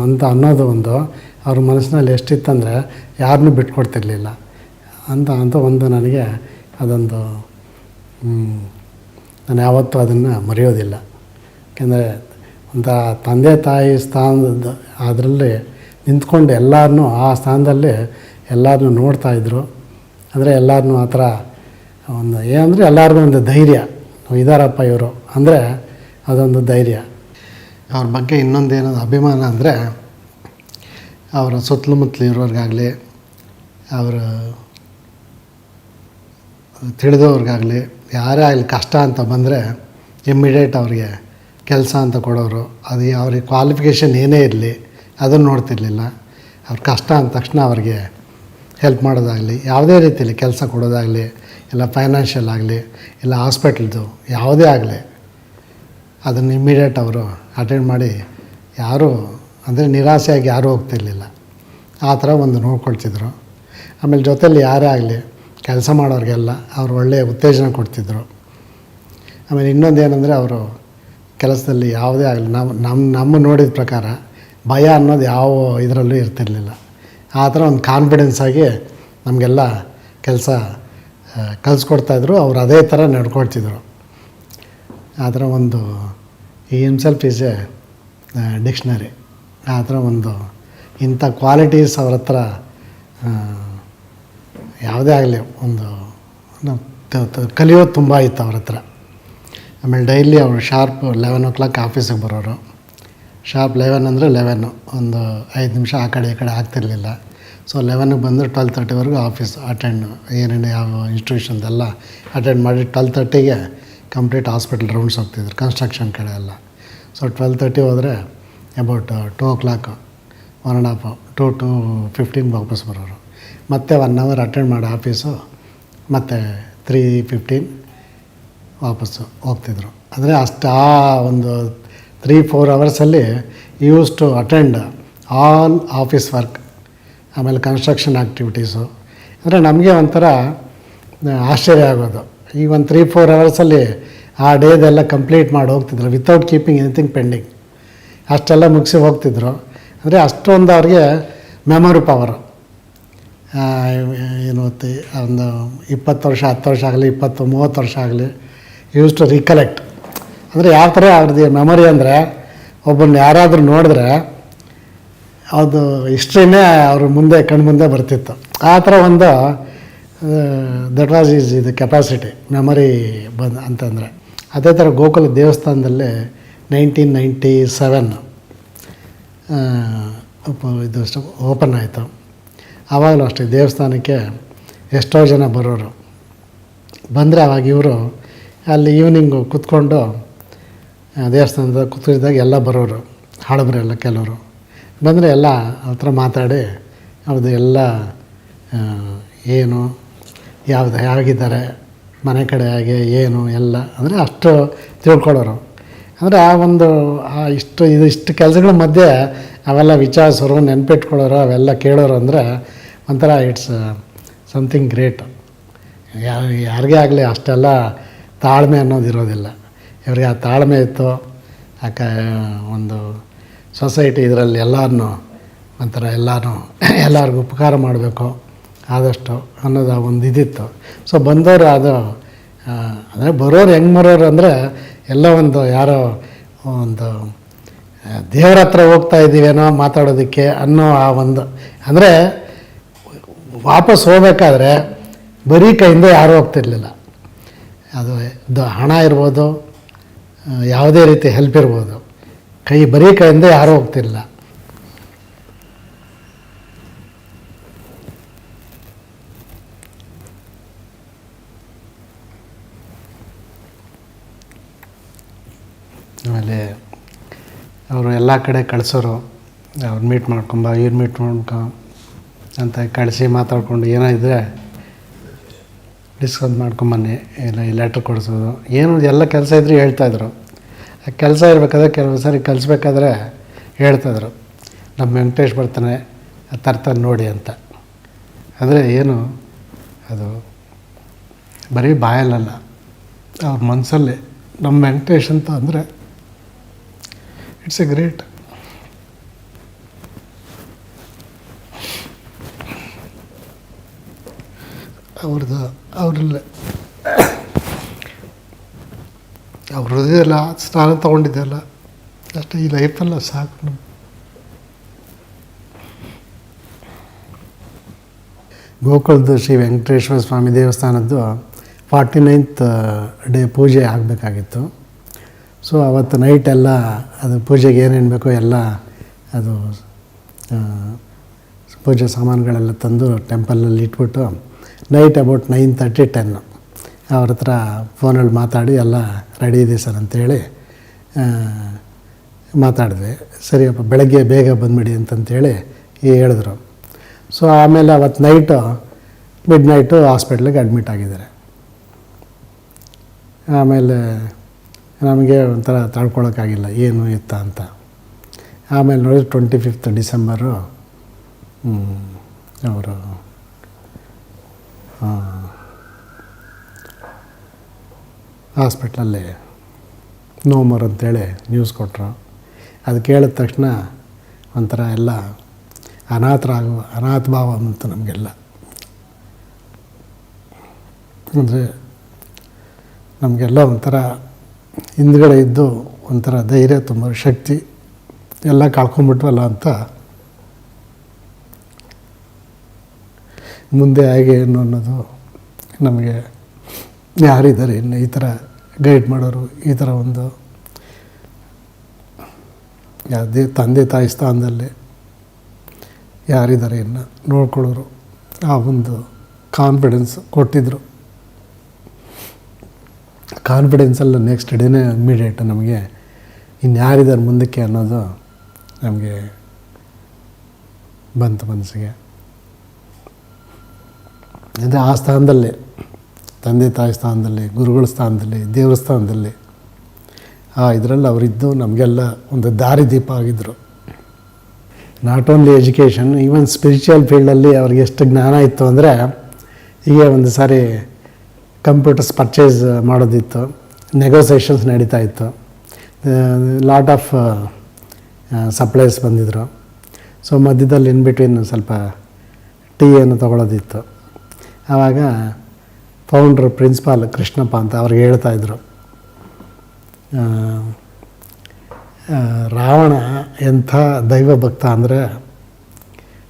ಅಂತ ಅನ್ನೋದು ಒಂದು ಅವ್ರ ಮನಸ್ಸಿನಲ್ಲಿ ಎಷ್ಟಿತ್ತಂದರೆ ಯಾರನ್ನೂ ಬಿಟ್ಕೊಡ್ತಿರ್ಲಿಲ್ಲ. ಅಂತ ಒಂದು ನನಗೆ ಅದೊಂದು ನಾನು ಯಾವತ್ತೂ ಅದನ್ನು ಮರೆಯೋದಿಲ್ಲ. ಯಾಕೆಂದರೆ ಒಂಥರ ತಂದೆ ತಾಯಿ ಸ್ಥಾನದ ಅದರಲ್ಲಿ ನಿಂತ್ಕೊಂಡು ಎಲ್ಲರನ್ನೂ ಆ ಸ್ಥಾನದಲ್ಲಿ ಎಲ್ಲರನ್ನೂ ನೋಡ್ತಾಯಿದ್ರು. ಅಂದರೆ ಎಲ್ಲರನ್ನೂ ಆ ಥರ ಒಂದು ಏನಂದರೆ ಎಲ್ಲರಿಗೂ ಒಂದು ಧೈರ್ಯ, ಇದಾರಪ್ಪ ಇವರು ಅಂದರೆ ಅದೊಂದು ಧೈರ್ಯ. ಅವ್ರ ಬಗ್ಗೆ ಇನ್ನೊಂದೇನೋ ಅಭಿಮಾನ ಅಂದರೆ ಅವರ ಸುತ್ತಮುತ್ತಲು ಇರೋರಿಗಾಗಲಿ, ಅವರು ತಿಳಿದವ್ರಿಗಾಗಲಿ, ಯಾರೇ ಆಗಲಿ ಕಷ್ಟ ಅಂತ ಬಂದರೆ ಇಮ್ಮಿಡಿಯೇಟ್ ಅವ್ರಿಗೆ ಕೆಲಸ ಅಂತ ಕೊಡೋರು. ಅದು ಅವ್ರಿಗೆ ಕ್ವಾಲಿಫಿಕೇಷನ್ ಏನೇ ಇರಲಿ ಅದನ್ನು ನೋಡ್ತಿರ್ಲಿಲ್ಲ. ಅವ್ರ ಕಷ್ಟ ಅಂದ ತಕ್ಷಣ ಅವ್ರಿಗೆ ಹೆಲ್ಪ್ ಮಾಡೋದಾಗಲಿ, ಯಾವುದೇ ರೀತಿಯಲ್ಲಿ ಕೆಲಸ ಕೊಡೋದಾಗಲಿ, ಇಲ್ಲ ಫೈನಾನ್ಷಿಯಲ್ ಆಗಲಿ, ಇಲ್ಲ ಹಾಸ್ಪಿಟಲ್ದು ಯಾವುದೇ ಆಗಲಿ ಅದನ್ನು ಇಮ್ಮಿಡಿಯೇಟ್ ಅವರು ಅಟೆಂಡ್ ಮಾಡಿ ಯಾರೂ ಅಂದರೆ ನಿರಾಸೆಯಾಗಿ ಯಾರೂ ಹೋಗ್ತಿರ್ಲಿಲ್ಲ. ಆ ಥರ ಒಂದು ನೋಡ್ಕೊಳ್ತಿದ್ರು. ಆಮೇಲೆ ಜೊತೆಯಲ್ಲಿ ಯಾರೇ ಆಗಲಿ ಕೆಲಸ ಮಾಡೋರಿಗೆಲ್ಲ ಅವರು ಒಳ್ಳೆಯ ಉತ್ತೇಜನ ಕೊಡ್ತಿದ್ರು. ಆಮೇಲೆ ಇನ್ನೊಂದೇನೆಂದರೆ ಅವರು ಕೆಲಸದಲ್ಲಿ ಯಾವುದೇ ಆಗಲಿ ನಮ್ಮ ನೋಡಿದ ಪ್ರಕಾರ ಭಯ ಅನ್ನೋದು ಯಾವ ಇದರಲ್ಲೂ ಇರ್ತಿರ್ಲಿಲ್ಲ. ಆ ಥರ ಒಂದು ಕಾನ್ಫಿಡೆನ್ಸ್ ಆಗಿ ನಮಗೆಲ್ಲ ಕೆಲಸ ಕಲಿಸ್ಕೊಡ್ತಾಯಿದ್ರು. ಅವ್ರು ಅದೇ ಥರ ನಡ್ಕೊಳ್ತಿದ್ರು. ಆ ಥರ ಒಂದು ಹಿಮ್ಸೆಲ್ಫ್ ಈಸ್ ಎ ಡಿಕ್ಷನರಿ. ಆ ಥರ ಒಂದು ಇಂಥ ಕ್ವಾಲಿಟೀಸ್ ಅವ್ರ ಹತ್ರ ಯಾವುದೇ ಆಗಲಿ ಒಂದು ಕಲಿಯೋದು ತುಂಬ ಇತ್ತು ಅವ್ರ ಹತ್ರ. ಆಮೇಲೆ ಡೈಲಿ ಅವರು ಶಾರ್ಪ್ 11 o'clock ಆಫೀಸಿಗೆ ಬರೋರು. ಶಾರ್ಪ್ 11 ಅಂದರೆ 11, ಒಂದು 5 ನಿಮಿಷ ಆ ಕಡೆ ಈ ಕಡೆ ಆಗ್ತಿರಲಿಲ್ಲ. ಸೊ 11ಗೆ ಬಂದು 12:30ವರೆಗೂ ಆಫೀಸ್ ಅಟೆಂಡ್, ಏನೇನು ಯಾವ ಇನ್ಸ್ಟಿಟ್ಯೂಷನ್ದೆಲ್ಲ ಅಟೆಂಡ್ ಮಾಡಿ 12:30ಗೆ ಕಂಪ್ಲೀಟ್ ಹಾಸ್ಪಿಟಲ್ ರೌಂಡ್ಸ್ ಹೋಗ್ತಿದ್ರು, ಕನ್ಸ್ಟ್ರಕ್ಷನ್ ಕಡೆ ಎಲ್ಲ. ಸೊ 12:30 ಹೋದರೆ ಅಬೌಟ್ 2 o'clock 1.5 2 to 15 ವಾಪಸ್ ಬರೋರು. ಮತ್ತು 1 hour ಅಟೆಂಡ್ ಮಾಡಿ ಆಫೀಸು, ಮತ್ತು 3:15 ವಾಪಸ್ಸು ಹೋಗ್ತಿದ್ರು. ಅಂದರೆ ಅಷ್ಟು ಆ ಒಂದು 3-4 hours use to attend all office work, ಆಮೇಲೆ ಕನ್ಸ್ಟ್ರಕ್ಷನ್ ಆ್ಯಕ್ಟಿವಿಟೀಸು. ಅಂದರೆ ನಮಗೆ ಒಂಥರ ಆಶ್ಚರ್ಯ ಆಗೋದು. ಈಗ ಒಂದು 3-4 hours ಆ ಡೇದೆಲ್ಲ ಕಂಪ್ಲೀಟ್ ಮಾಡಿ ಹೋಗ್ತಿದ್ರು ವಿತೌಟ್ ಕೀಪಿಂಗ್ ಎನಿಥಿಂಗ್ ಪೆಂಡಿಂಗ್. ಅಷ್ಟೆಲ್ಲ ಮುಗಿಸಿ ಹೋಗ್ತಿದ್ರು. ಅಂದರೆ ಅಷ್ಟೊಂದು ಅವ್ರಿಗೆ ಮೆಮೊರಿ ಪವರು. ಏನು ಒಂದು 20 ವರ್ಷ 10 ವರ್ಷ ಆಗಲಿ 20-30 ವರ್ಷ ಆಗಲಿ ಯೂಸ್ ಟು ರಿಕಲೆಕ್ಟ್. ಅಂದರೆ ಯಾವ ಥರ ಅವ್ರದ್ದು ಮೆಮೊರಿ ಅಂದರೆ ಒಬ್ಬನ್ನ ಯಾರಾದರೂ ನೋಡಿದ್ರೆ ಅದು ಹಿಸ್ಟ್ರಿನೇ ಅವ್ರ ಮುಂದೆ ಕಣ್ಮುಂದೆ ಬರ್ತಿತ್ತು. ಆ ಥರ ಒಂದು ದಟ್ ವಾಸ್ ಈಸ್ ಇದು ಕೆಪಾಸಿಟಿ ಮೆಮೊರಿ ಅಂತಂದರೆ. ಅದೇ ಥರ ಗೋಕುಲ ದೇವಸ್ಥಾನದಲ್ಲಿ 1997 ಇದು ಓಪನ್ ಆಯಿತು. ಆವಾಗಲೂ ಅಷ್ಟೇ ದೇವಸ್ಥಾನಕ್ಕೆ ಎಷ್ಟೋ ಜನ ಬರೋರು. ಬಂದರೆ ಆವಾಗ ಇವರು ಅಲ್ಲಿ ಈವ್ನಿಂಗು ಕೂತ್ಕೊಂಡು ದೇವಸ್ಥಾನದ ಕೂತಿದ್ದಾಗ ಎಲ್ಲ ಬರೋರು, ಹಳಬರೆಲ್ಲ ಕೆಲವರು ಬಂದರೆ ಎಲ್ಲ ಹತ್ರ ಮಾತಾಡಿ ಅವ್ರದ್ದು ಎಲ್ಲ ಏನು ಯಾವ್ದು ಹೇಗಿದ್ದಾರೆ ಮನೆ ಕಡೆ ಹಾಗೆ ಏನು ಎಲ್ಲ ಅಂದರೆ ಅಷ್ಟು ತಿಳ್ಕೊಳ್ಳೋರು. ಅಂದರೆ ಆ ಒಂದು ಇಷ್ಟು ಕೆಲಸಗಳ ಮಧ್ಯೆ ಅವೆಲ್ಲ ವಿಚಾರಿಸೋರು, ನೆನ್ಪಿಟ್ಕೊಳ್ಳೋರು, ಅವೆಲ್ಲ ಕೇಳೋರು ಅಂದರೆ ಒಂಥರ ಇಟ್ಸ್ ಸಮಥಿಂಗ್ ಗ್ರೇಟ್. ಯಾರಿಗೇ ಆಗಲಿ ಅಷ್ಟೆಲ್ಲ ತಾಳ್ಮೆ ಅನ್ನೋದು ಇರೋದಿಲ್ಲ. ಇವ್ರಿಗೆ ಆ ತಾಳ್ಮೆ ಇತ್ತು. ಒಂದು ಸೊಸೈಟಿ ಇದರಲ್ಲಿ ಎಲ್ಲರನ್ನೂ ಒಂಥರ ಎಲ್ಲರಿಗೂ ಉಪಕಾರ ಮಾಡಬೇಕು ಆದಷ್ಟು ಅನ್ನೋದು ಒಂದು ಇದಿತ್ತು. ಸೊ ಬಂದವರು ಅದು ಅಂದರೆ ಬರೋರು ಹೆಂಗೆ ಬರೋರು ಅಂದರೆ ಎಲ್ಲ ಒಂದು ಯಾರೋ ಒಂದು ದೇವ್ರ ಹತ್ರ ಹೋಗ್ತಾ ಇದ್ದೀವೇನೋ ಮಾತಾಡೋದಕ್ಕೆ ಅನ್ನೋ ಆ ಒಂದು ಅಂದರೆ ವಾಪಸ್ ಹೋಗ್ಬೇಕಾದ್ರೆ ಬರೀ ಕೈಯಿಂದ ಯಾರೂ ಹೋಗ್ತಿರ್ಲಿಲ್ಲ. ಅದು ಹಣ ಇರ್ಬೋದು, ಯಾವುದೇ ರೀತಿ ಹೆಲ್ಪ್ ಇರ್ಬೋದು, ಬರೀ ಕೈಯಿಂದ ಯಾರೂ ಹೋಗ್ತಿರಲಿಲ್ಲ. ಆಮೇಲೆ ಅವರು ಎಲ್ಲ ಕಡೆ ಕಳಿಸೋರು, ಅವ್ರು ಮೀಟ್ ಇವ್ರು ಮೀಟ್ ಅಂತ ಕಳಿಸಿ ಮಾತಾಡ್ಕೊಂಡು ಏನೋ ಇದ್ದರೆ ಡಿಸ್ಕಸ್ ಮಾಡ್ಕೊಂಬನ್ನಿ, ಇಲ್ಲ ಈ ಲೆಟ್ರ್ ಕೊಡಿಸೋದು ಏನು ಎಲ್ಲ ಕೆಲಸ ಇದ್ದರೂ ಹೇಳ್ತಾಯಿದ್ರು. ಆ ಕೆಲಸ ಇರಬೇಕಾದ್ರೆ ಕೆಲವು ಸಾರಿ ಕಲಿಸ್ಬೇಕಾದ್ರೆ ಹೇಳ್ತಾಯಿದ್ರು, ನಮ್ಮ ವೆಂಕಟೇಶ್ ಬರ್ತಾನೆ ತರ್ತಾನೆ ನೋಡಿ ಅಂತ. ಅಂದರೆ ಏನು ಅದು ಬರೀ ಬಾಯಲ್ಲಲ್ಲ, ಅವ್ರ ಮನಸ್ಸಲ್ಲಿ ನಮ್ಮ ವೆಂಕಟೇಶ್ ಅಂತ ಅಂದರೆ ಇಟ್ಸ್ ಎ ಗ್ರೇಟ್. ಅವರಲ್ಲೇ ಅವ್ರದ್ದೆಲ್ಲ ಸ್ನಾನ ತೊಗೊಂಡಿದ್ದೆಲ್ಲ ಅಷ್ಟೇ. ಈ ಲೈಫೆಲ್ಲ ಸಾಕು ನಮ್ಗೆ. ಗೋಕುಲದ ಶ್ರೀ ವೆಂಕಟೇಶ್ವರ ಸ್ವಾಮಿ ದೇವಸ್ಥಾನದ್ದು 49th ಡೇ ಪೂಜೆ ಆಗಬೇಕಾಗಿತ್ತು. ಸೊ ಅವತ್ತು ನೈಟೆಲ್ಲ ಅದು ಪೂಜೆಗೆ ಏನೇನು ಬೇಕೋ ಎಲ್ಲ ಅದು ಪೂಜೆ ಸಾಮಾನುಗಳೆಲ್ಲ ತಂದು ಟೆಂಪಲಲ್ಲಿ ಇಟ್ಬಿಟ್ಟು ನೈಟ್ ಅಬೌಟ್ 9:30, 10 ಅವ್ರ ಹತ್ರ ಫೋನಲ್ಲಿ ಮಾತಾಡಿ ಎಲ್ಲ ರೆಡಿ ಇದೆ ಸರ್ ಅಂತೇಳಿ ಮಾತಾಡಿದ್ವಿ. ಸರಿಯಪ್ಪ ಬೆಳಗ್ಗೆ ಬೇಗ ಬಂದುಬಿಡಿ ಅಂತಂತೇಳಿ ಹೇಳಿದ್ರು. ಸೊ ಆಮೇಲೆ ಅವತ್ತು ನೈಟು ಮಿಡ್ ಹಾಸ್ಪಿಟ್ಲಿಗೆ ಅಡ್ಮಿಟ್ ಆಗಿದ್ದಾರೆ. ಆಮೇಲೆ ನಮಗೆ ಒಂಥರ ತಡ್ಕೊಳಕ್ಕಾಗಿಲ್ಲ ಏನು ಇತ್ತ ಅಂತ. ಆಮೇಲೆ ನೋಡಿದ್ರೆ 25th ಡಿಸೆಂಬರು ಅವರು ಹಾಸ್ಪಿಟ್ಲಲ್ಲಿ ನೋ ಮೋರ್ ಅಂತೇಳಿ ನ್ಯೂಸ್ ಕೊಟ್ಟರು. ಅದು ಕೇಳಿದ ತಕ್ಷಣ ಒಂಥರ ಎಲ್ಲ ಅನಾಥ ಭಾವ ಬಂತು ನಮಗೆಲ್ಲ. ಅಂದರೆ ನಮಗೆಲ್ಲ ಒಂಥರ ಹಿಂದ್ಗಡೆ ಇದ್ದು ಒಂಥರ ಧೈರ್ಯ, ತುಂಬ ಶಕ್ತಿ ಎಲ್ಲ ಕಳ್ಕೊಂಬಿಟ್ವಲ್ಲ ಅಂತ. ಮುಂದೆ ಹೇಗೆ ಏನು ಅನ್ನೋದು ನಮಗೆ ಯಾರಿದ್ದಾರೆ ಇನ್ನು ಈ ಥರ ಗೈಡ್ ಮಾಡೋರು, ಈ ಥರ ಒಂದು ಯಾವುದೇ ತಂದೆ ತಾಯಿ ಸ್ಥಾನದಲ್ಲಿ ಯಾರಿದ್ದಾರೆ ಇನ್ನು ನೋಡ್ಕೊಳ್ಳೋರು, ಆ ಒಂದು ಕಾನ್ಫಿಡೆನ್ಸ್ ಕೊಟ್ಟಿದ್ದರು. ಕಾನ್ಫಿಡೆನ್ಸಲ್ಲಿ ನೆಕ್ಸ್ಟ್ ಡೇನೇ ಇಮ್ಮಿಡಿಯೇಟ್ ನಮಗೆ ಇನ್ಯಾರಿದ್ದಾರೆ ಮುಂದಕ್ಕೆ ಅನ್ನೋದು ನಮಗೆ ಬಂತು ಮನಸ್ಸಿಗೆ. ಅದೇ ಆ ಸ್ಥಾನದಲ್ಲಿ, ತಂದೆ ತಾಯಿ ಸ್ಥಾನದಲ್ಲಿ, ಗುರುಗಳ ಸ್ಥಾನದಲ್ಲಿ, ದೇವ್ರ ಸ್ಥಾನದಲ್ಲಿ ಇದರಲ್ಲಿ ಅವರಿದ್ದು ನಮಗೆಲ್ಲ ಒಂದು ದಾರಿದೀಪ ಆಗಿದ್ದರು. Not only education, even spiritual ಫೀಲ್ಡಲ್ಲಿ ಅವ್ರಿಗೆ ಎಷ್ಟು ಜ್ಞಾನ ಇತ್ತು ಅಂದರೆ, ಹೀಗೆ ಒಂದು ಸಾರಿ ಕಂಪ್ಯೂಟರ್ಸ್ ಪರ್ಚೇಸ್ ಮಾಡೋದಿತ್ತು, ನೆಗೋಸಿಯೇಷನ್ಸ್ ನಡೀತಾ ಇತ್ತು, ಲಾಟ್ ಆಫ್ ಸಪ್ಲೈಸ್ ಬಂದಿದ್ದರು. ಸೊ ಮಧ್ಯದಲ್ಲಿ ಇನ್ ಬಿಟ್ವೀನ್ ಸ್ವಲ್ಪ ಟೀಯನ್ನು ತೊಗೊಳೋದಿತ್ತು. ಆವಾಗ ಫೌಂಡ್ರ್ ಪ್ರಿನ್ಸಿಪಾಲ್ ಕೃಷ್ಣಪ್ಪ ಅಂತ ಅವ್ರಿಗೆ ಹೇಳ್ತಾಯಿದ್ರು, ರಾವಣ ಎಂಥ ದೈವ ಭಕ್ತ ಅಂದರೆ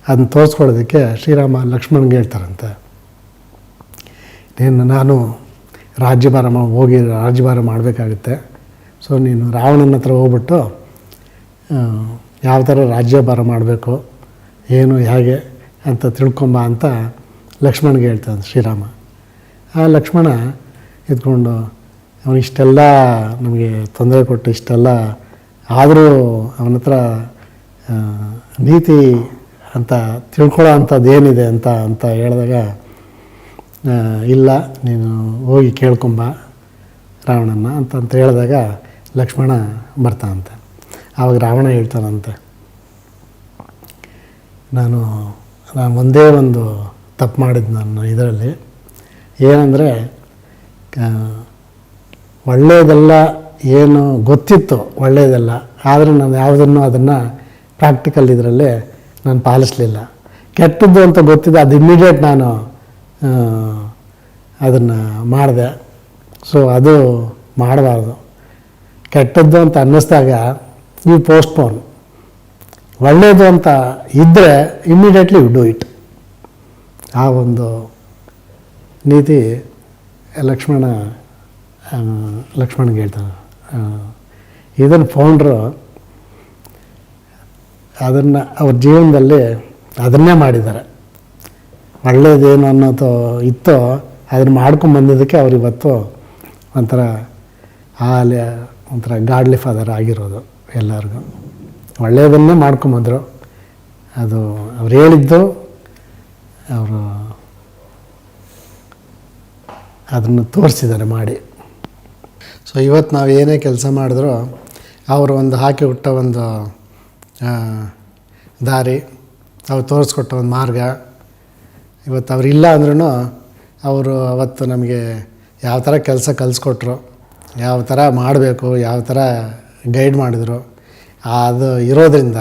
ಅದನ್ನ ತೋರಿಸ್ಕೊಳ್ಳೋದಕ್ಕೆ ಶ್ರೀರಾಮ ಲಕ್ಷ್ಮಣಗೆ ಹೇಳ್ತಾರಂತೆ, ನಾನು ರಾಜ್ಯಭಾರ ಮಾಡಬೇಕಾಗುತ್ತೆ. ಸೊ ನೀನು ರಾವಣನ ಹತ್ರ ಹೋಗ್ಬಿಟ್ಟು ಯಾವ ಥರ ರಾಜ್ಯಭಾರ ಮಾಡಬೇಕು, ಏನು ಹೇಗೆ ಅಂತ ತಿಳ್ಕೊಂಬ ಅಂತ ಲಕ್ಷ್ಮಣಗೆ ಹೇಳ್ತಾನೆ ಶ್ರೀರಾಮ. ಆ ಲಕ್ಷ್ಮಣ ಇದ್ಕೊಂಡು ಅವನಿಷ್ಟೆಲ್ಲ ನಮಗೆ ತೊಂದರೆ ಕೊಟ್ಟು ಇಷ್ಟೆಲ್ಲ ಆದರೂ ಅವನ ಹತ್ರ ನೀತಿ ಅಂತ ತಿಳ್ಕೊಳ್ಳೋ ಅಂಥದ್ದು ಏನಿದೆ ಅಂತ ಹೇಳಿದಾಗ, ಇಲ್ಲ ನೀನು ಹೋಗಿ ಕೇಳ್ಕೊಂಬ ರಾವಣನ ಅಂತ ಹೇಳಿದಾಗ ಲಕ್ಷ್ಮಣ ಬರ್ತಾನಂತೆ. ಆವಾಗ ರಾವಣ ಹೇಳ್ತಾನಂತೆ, ನಾನು ಒಂದೇ ಒಂದು ತಪ್ಪು ಮಾಡಿದ್ದು ನಾನು ಇದರಲ್ಲಿ, ಏನಂದರೆ ಒಳ್ಳೆಯದೆಲ್ಲ ಏನು ಗೊತ್ತಿತ್ತು ಒಳ್ಳೆಯದೆಲ್ಲ, ಆದರೆ ನಾನು ಯಾವುದನ್ನು ಅದನ್ನು ಪ್ರಾಕ್ಟಿಕಲ್ ಇದರಲ್ಲೇ ನಾನು ಪಾಲಿಸಲಿಲ್ಲ. ಕೆಟ್ಟದ್ದು ಅಂತ ಗೊತ್ತಿದ್ದು ಅದು ಇಮ್ಮಿಡಿಯೇಟ್ ನಾನು ಅದನ್ನು ಮಾಡಿದೆ. ಸೊ ಅದು ಮಾಡಬಾರ್ದು. ಕೆಟ್ಟದ್ದು ಅಂತ ಅನ್ನಿಸ್ದಾಗ ನೀವು ಪೋಸ್ಟ್ಪೋನ್, ಒಳ್ಳೆಯದು ಅಂತ ಇದ್ದರೆ ಇಮ್ಮಿಡಿಯೇಟ್ಲಿ ಯು ಡೂ ಇಟ್. ಆ ಒಂದು ನೀತಿ ಲಕ್ಷ್ಮಣಗೆ ಹೇಳ್ತಾನೆ. ಇದನ್ನು ಫೌಂಡ್ರು ಅದನ್ನು ಅವ್ರ ಜೀವನದಲ್ಲಿ ಅದನ್ನೇ ಮಾಡಿದ್ದಾರೆ. ಒಳ್ಳೆಯದೇನು ಅನ್ನೋದು ಇತ್ತೋ ಅದನ್ನು ಮಾಡ್ಕೊಂಬಂದಿದ್ದಕ್ಕೆ ಅವ್ರು ಇವತ್ತು ಒಂಥರ ಒಂಥರ ಗಾಡ್ಲಿ ಫಾದರ್ ಆಗಿರೋದು ಎಲ್ಲರಿಗೂ. ಒಳ್ಳೆಯದನ್ನೇ ಮಾಡ್ಕೊಂಬಂದರು. ಅದು ಅವ್ರು ಹೇಳಿದ್ದು ಅವರು ಅದನ್ನು ತೋರಿಸಿದ್ದಾರೆ ಮಾಡಿ. ಸೊ ಇವತ್ತು ನಾವು ಏನೇ ಕೆಲಸ ಮಾಡಿದ್ರೂ ಅವರು ಒಂದು ಹಾಕಿ ಹುಟ್ಟ ಒಂದು ದಾರಿ, ಅವ್ರು ತೋರಿಸ್ಕೊಟ್ಟ ಒಂದು ಮಾರ್ಗ. ಇವತ್ತು ಅವರಿಲ್ಲ ಅಂದ್ರೂ ಅವರು ಅವತ್ತು ನಮಗೆ ಯಾವ ಥರ ಕೆಲಸ ಕಲಿಸ್ಕೊಟ್ರು, ಯಾವ ಥರ ಮಾಡಬೇಕು, ಯಾವ ಥರ ಗೈಡ್ ಮಾಡಿದರು, ಅದು ಇರೋದರಿಂದ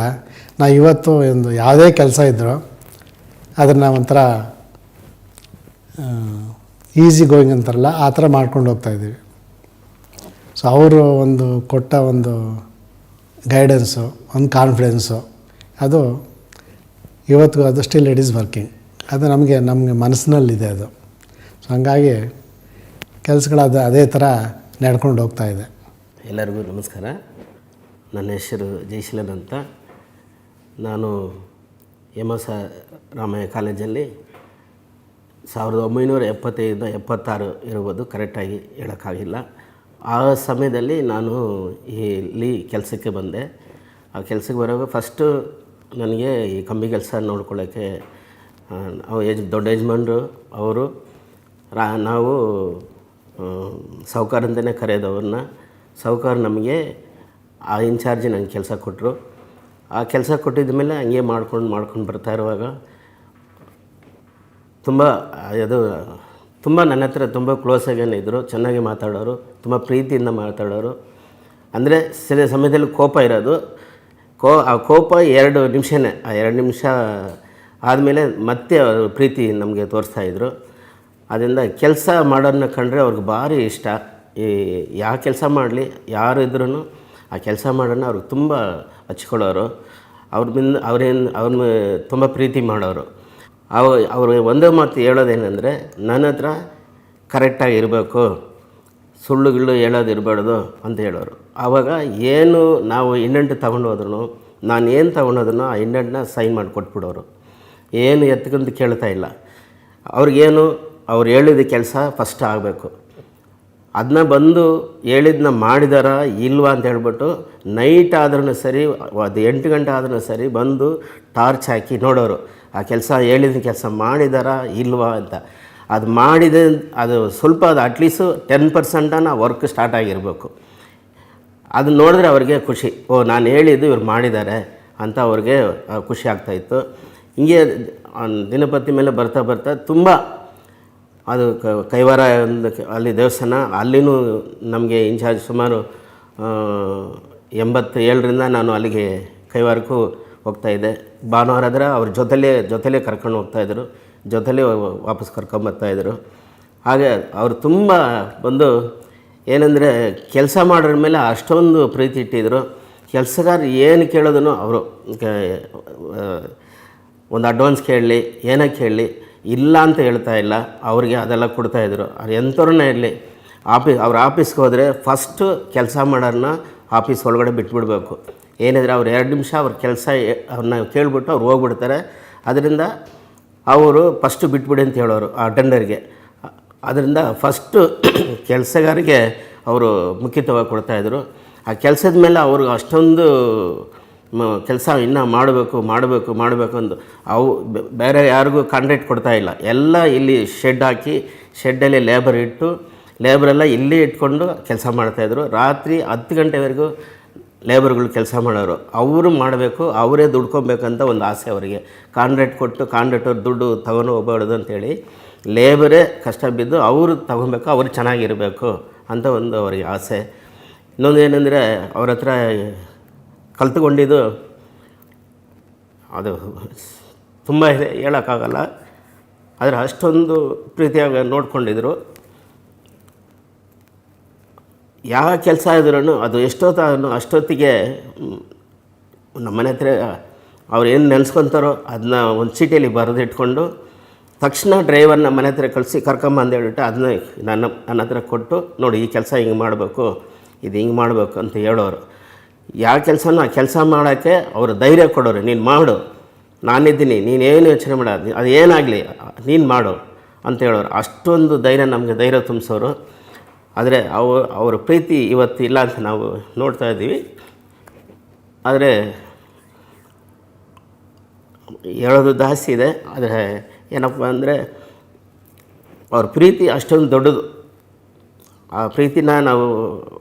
ನಾವು ಇವತ್ತು ಒಂದು ಯಾವುದೇ ಕೆಲಸ ಇದ್ದರೂ ಅದನ್ನು ಒಂಥರ ಈಸಿ ಗೋಯಿಂಗ್ ಅಂತಾರಲ್ಲ ಆ ಥರ ಮಾಡ್ಕೊಂಡು ಹೋಗ್ತಾಯಿದ್ದೀವಿ. ಸೊ ಅವರು ಒಂದು ಕೊಟ್ಟ ಒಂದು ಗೈಡೆನ್ಸು, ಒಂದು ಕಾನ್ಫಿಡೆನ್ಸು, ಅದು ಇವತ್ತಿಗೂ ಅದು ಸ್ಟಿಲ್ ಇಟ್ ಈಸ್ ವರ್ಕಿಂಗ್. ಅದು ನಮಗೆ ಮನಸ್ಸಿನಲ್ಲಿದೆ ಅದು. ಸೊ ಹಂಗಾಗಿ ಕೆಲಸಗಳು ಅದೇ ಥರ ನಡ್ಕೊಂಡು ಹೋಗ್ತಾಯಿದೆ. ಎಲ್ಲರಿಗೂ ನಮಸ್ಕಾರ. ನನ್ನ ಹೆಸರು ಜಯಶೀಲನ್ ಅಂತ. ನಾನು ರಾಮಯ್ಯ ಕಾಲೇಜಲ್ಲಿ 1975-76 ಇರ್ಬೋದು, ಕರೆಕ್ಟಾಗಿ ಹೇಳೋಕ್ಕಾಗಿಲ್ಲ. ಆ ಸಮಯದಲ್ಲಿ ನಾನು ಇಲ್ಲಿ ಕೆಲಸಕ್ಕೆ ಬಂದೆ. ಆ ಕೆಲಸಕ್ಕೆ ಬರುವಾಗ ಫಸ್ಟು ನನಗೆ ಈ ಕಂಬಿ ಕೆಲಸ ನೋಡ್ಕೊಳ್ಳೋಕ್ಕೆ ದೊಡ್ಡ ಯಜಮಾನ್ರು ಅವರು, ನಾವು ಸಾಹುಕಾರ ಅಂತಲೇ ಕರೆಯೋದವ್ರನ್ನ. ಸಾಹುಕಾರ ನಮಗೆ ಆ ಇನ್ಚಾರ್ಜ್ ನನಗೆ ಕೆಲಸ ಕೊಟ್ಟರು. ಆ ಕೆಲಸ ಕೊಟ್ಟಿದ್ದ ಮೇಲೆ ಹಂಗೆ ಮಾಡ್ಕೊಂಡು ಬರ್ತಾ ಇರುವಾಗ ತುಂಬ ನನ್ನ ಹತ್ರ ತುಂಬ ಕ್ಲೋಸಾಗೇನೆ ಇದ್ದರು. ಚೆನ್ನಾಗಿ ಮಾತಾಡೋರು, ತುಂಬ ಪ್ರೀತಿಯಿಂದ ಮಾತಾಡೋರು. ಅಂದರೆ ಸಿಲ ಸಮಯದಲ್ಲಿ ಕೋಪ ಇರೋದು, ಆ ಕೋಪ 2 ನಿಮಿಷನೇ. ಆ 2 ನಿಮಿಷ ಆದಮೇಲೆ ಮತ್ತೆ ಅವರು ಪ್ರೀತಿ ನಮಗೆ ತೋರಿಸ್ತಾಯಿದ್ರು. ಅದರಿಂದ ಕೆಲಸ ಮಾಡೋದನ್ನ ಕಂಡ್ರೆ ಅವ್ರಿಗೆ ಭಾರಿ ಇಷ್ಟ. ಯಾವ ಕೆಲಸ ಮಾಡಲಿ, ಯಾರು ಇದ್ರೂ ಆ ಕೆಲಸ ಮಾಡೋಣ ಅವ್ರಿಗೆ ತುಂಬ ಹಚ್ಕೊಳ್ಳೋರು. ಅವ್ರನ್ನ ತುಂಬ ಪ್ರೀತಿ ಮಾಡೋರು. ಅವರು ಒಂದೇ ಮಾತು ಹೇಳೋದೇನೆಂದರೆ, ನನ್ನ ಹತ್ರ ಕರೆಕ್ಟಾಗಿ ಇರಬೇಕು, ಸುಳ್ಳುಗಳು ಹೇಳೋದು ಇರಬಾರ್ದು ಅಂತ ಹೇಳೋರು. ಆವಾಗ ಏನು ನಾವು ಇಂಡೆಂಟ್ ತೊಗೊಂಡು ಹೋದ್ರೂ, ನಾನು ಏನು ತೊಗೊಂಡೋದ್ರೂ ಆ ಇಂಡೆಂಟ್ನ ಸೈನ್ ಮಾಡಿ ಕೊಟ್ಬಿಡೋರು. ಏನು ಎತ್ಕೊಂತ ಕೇಳ್ತಾ ಇಲ್ಲ. ಅವ್ರಿಗೇನು ಅವ್ರು ಹೇಳಿದ ಕೆಲಸ ಫಸ್ಟ್ ಆಗಬೇಕು. ಅದನ್ನ ಬಂದು ಹೇಳಿದ್ದನ್ನ ಮಾಡಿದಾರಾ ಇಲ್ವಾ ಅಂತ ಹೇಳ್ಬಿಟ್ಟು ನೈಟ್ ಆದ್ರೂ ಸರಿ, ಅದು 8 ಗಂಟೆ ಆದ್ರೂ ಸರಿ ಬಂದು ಟಾರ್ಚ್ ಹಾಕಿ ನೋಡೋರು, ಆ ಕೆಲಸ ಹೇಳಿದ ಕೆಲಸ ಮಾಡಿದಾರಾ ಇಲ್ವಾ ಅಂತ. ಅದು ಮಾಡಿದೆ, ಅದು ಸ್ವಲ್ಪ ಅದು ಅಟ್ಲೀಸ್ಟು 10% ವರ್ಕ್ ಸ್ಟಾರ್ಟ್ ಆಗಿರಬೇಕು. ಅದು ನೋಡಿದ್ರೆ ಅವ್ರಿಗೆ ಖುಷಿ, ನಾನು ಹೇಳಿದ್ದು ಇವ್ರು ಮಾಡಿದ್ದಾರೆ ಅಂತ ಅವ್ರಿಗೆ ಖುಷಿ ಆಗ್ತಾಯಿತ್ತು. ಹಿಂಗೆ ದಿನಪತಿ ಮೇಲೆ ಬರ್ತಾ ತುಂಬ ಅದು ಕೈವಾರ ಅಲ್ಲಿ ದೇವಸ್ಥಾನ, ಅಲ್ಲಿನೂ ನಮಗೆ ಇನ್ಚಾರ್ಜ್ ಸುಮಾರು 87ರಿಂದ ನಾನು ಅಲ್ಲಿಗೆ ಕೈವಾರಕ್ಕೂ ಹೋಗ್ತಾಯಿದ್ದೆ. ಭಾನುವಾರ ಆದರೆ ಅವ್ರ ಜೊತೆಲೇ ಕರ್ಕೊಂಡು ಹೋಗ್ತಾಯಿದ್ರು, ಜೊತೆಲೇ ವಾಪಸ್ ಕರ್ಕೊಂಬರ್ತಾಯಿದ್ರು. ಹಾಗೆ ಅವರು ತುಂಬ ಬಂದು ಏನಂದರೆ ಕೆಲಸ ಮಾಡೋರ ಮೇಲೆ ಅಷ್ಟೊಂದು ಪ್ರೀತಿ ಇಟ್ಟಿದ್ರು. ಕೆಲಸಗಾರ ಏನು ಕೇಳೋದನ್ನು ಅವರು ಒಂದು ಅಡ್ವಾನ್ಸ್ ಕೇಳಲಿ, ಏನೇ ಕೇಳಲಿ, ಇಲ್ಲ ಅಂತ ಹೇಳ್ತಾ ಇಲ್ಲ, ಅವ್ರಿಗೆ ಅದೆಲ್ಲ ಕೊಡ್ತಾಯಿದ್ರು. ಅವ್ರು ಎಂಥವ್ರನ್ನೇ ಇರಲಿ, ಅವ್ರ ಆಫೀಸ್ಗೆ ಹೋದರೆ ಫಸ್ಟು ಕೆಲಸ ಮಾಡೋರನ್ನ ಆಫೀಸ್ ಒಳಗಡೆ ಬಿಟ್ಬಿಡ್ಬೇಕು. ಏನಿದ್ರೆ ಅವ್ರು 2 ನಿಮಿಷ ಅವ್ರ ಕೆಲಸ ಅವ್ರನ್ನ ಕೇಳಿಬಿಟ್ಟು ಅವ್ರು ಹೋಗ್ಬಿಡ್ತಾರೆ. ಅದರಿಂದ ಅವರು ಫಸ್ಟು ಬಿಟ್ಬಿಡಿ ಅಂತ ಹೇಳೋರು ಆ ಅಟೆಂಡರ್ಗೆ. ಅದರಿಂದ ಫಸ್ಟು ಕೆಲಸಗಾರಿಗೆ ಅವರು ಮುಖ್ಯತ್ವವಾಗಿ ಕೊಡ್ತಾಯಿದ್ರು. ಆ ಕೆಲಸದ ಮೇಲೆ ಅವ್ರಿಗೆ ಅಷ್ಟೊಂದು ಕೆಲಸ ಇನ್ನೂ ಮಾಡಬೇಕು ಅಂದು ಬೇರೆ ಯಾರಿಗೂ ಕಾಂಟ್ರಾಕ್ಟ್ ಕೊಡ್ತಾಯಿಲ್ಲ. ಎಲ್ಲ ಇಲ್ಲಿ ಶೆಡ್ ಹಾಕಿ, ಶೆಡ್ಡಲ್ಲಿ ಲೇಬರ್ ಇಟ್ಟು, ಲೇಬರೆಲ್ಲ ಇಲ್ಲೇ ಇಟ್ಕೊಂಡು ಕೆಲಸ ಮಾಡ್ತಾಯಿದ್ರು. ರಾತ್ರಿ 10 ಗಂಟೆವರೆಗೂ ಲೇಬರ್ಗಳು ಕೆಲಸ ಮಾಡೋರು. ಅವರು ಮಾಡಬೇಕು, ಅವರೇ ದುಡ್ಕೊಬೇಕಂತ ಒಂದು ಆಸೆ ಅವರಿಗೆ. ಕಾಂಟ್ರಾಕ್ಟ್ ಕೊಟ್ಟು ಕಾಂಟ್ರಾಕ್ಟರ್ ದುಡ್ಡು ತಗೊಂಡು ಹೋಗಬಾರ್ದು ಅಂಥೇಳಿ ಲೇಬರೇ ಕಷ್ಟ ಬಿದ್ದು ಅವರು ತಗೊಬೇಕು, ಅವರು ಚೆನ್ನಾಗಿರಬೇಕು ಅಂತ ಒಂದು ಅವರಿಗೆ ಆಸೆ. ಇನ್ನೊಂದು ಏನಂದರೆ, ಅವ್ರ ಹತ್ರ ಕಲ್ತ್ಕೊಂಡಿದ್ದು ಅದು ತುಂಬ ಇದೆ, ಹೇಳೋಕ್ಕಾಗಲ್ಲ. ಆದರೆ ಅಷ್ಟೊಂದು ಪ್ರೀತಿಯಾಗಿ ನೋಡ್ಕೊಂಡಿದ್ರು. ಯಾವ ಕೆಲಸ ಇದ್ರೂ ಅದು ಅಷ್ಟೊತ್ತಿಗೆ ನಮ್ಮ ಮನೆ ಹತ್ರ ಅವ್ರು ಏನು ನೆನೆಸ್ಕೊತಾರೋ ಅದನ್ನ ಒಂದು ಚೀಟಿಯಲ್ಲಿ ಬರೆದಿಟ್ಕೊಂಡು ತಕ್ಷಣ ಡ್ರೈವರ್ನ ಮನೆ ಹತ್ರ ಕಳಿಸಿ ಕರ್ಕೊಂಬಂದು ಹೇಳ್ಬಿಟ್ಟು ಅದನ್ನ ನನ್ನ ಹತ್ರ ಕೊಟ್ಟು, ನೋಡಿ ಈ ಕೆಲಸ ಹಿಂಗೆ ಮಾಡಬೇಕು, ಇದು ಹಿಂಗೆ ಮಾಡಬೇಕು ಅಂತ ಹೇಳೋರು. ಯಾವ ಕೆಲಸನೂ ಆ ಕೆಲಸ ಮಾಡೋಕ್ಕೆ ಅವರು ಧೈರ್ಯ ಕೊಡೋರು. ನೀನು ಮಾಡು, ನಾನಿದ್ದೀನಿ, ನೀನೇನು ಯೋಚನೆ ಮಾಡೋದು, ಅದು ಏನಾಗಲಿ ನೀನು ಮಾಡು ಅಂತ ಹೇಳೋರು. ಅಷ್ಟೊಂದು ನಮಗೆ ಧೈರ್ಯ ತುಂಬಿಸೋರು. ಆದರೆ ಅವರ ಪ್ರೀತಿ ಇವತ್ತು ಇಲ್ಲ ಅಂತ ನಾವು ನೋಡ್ತಾ ಇದ್ದೀವಿ. ಆದರೆ ಹೇಳೋದು ಜಾಸ್ತಿ ಇದೆ. ಆದರೆ ಏನಪ್ಪ ಅಂದರೆ, ಅವ್ರ ಪ್ರೀತಿ ಅಷ್ಟೊಂದು ದೊಡ್ಡದು. ಆ ಪ್ರೀತಿನ ನಾವು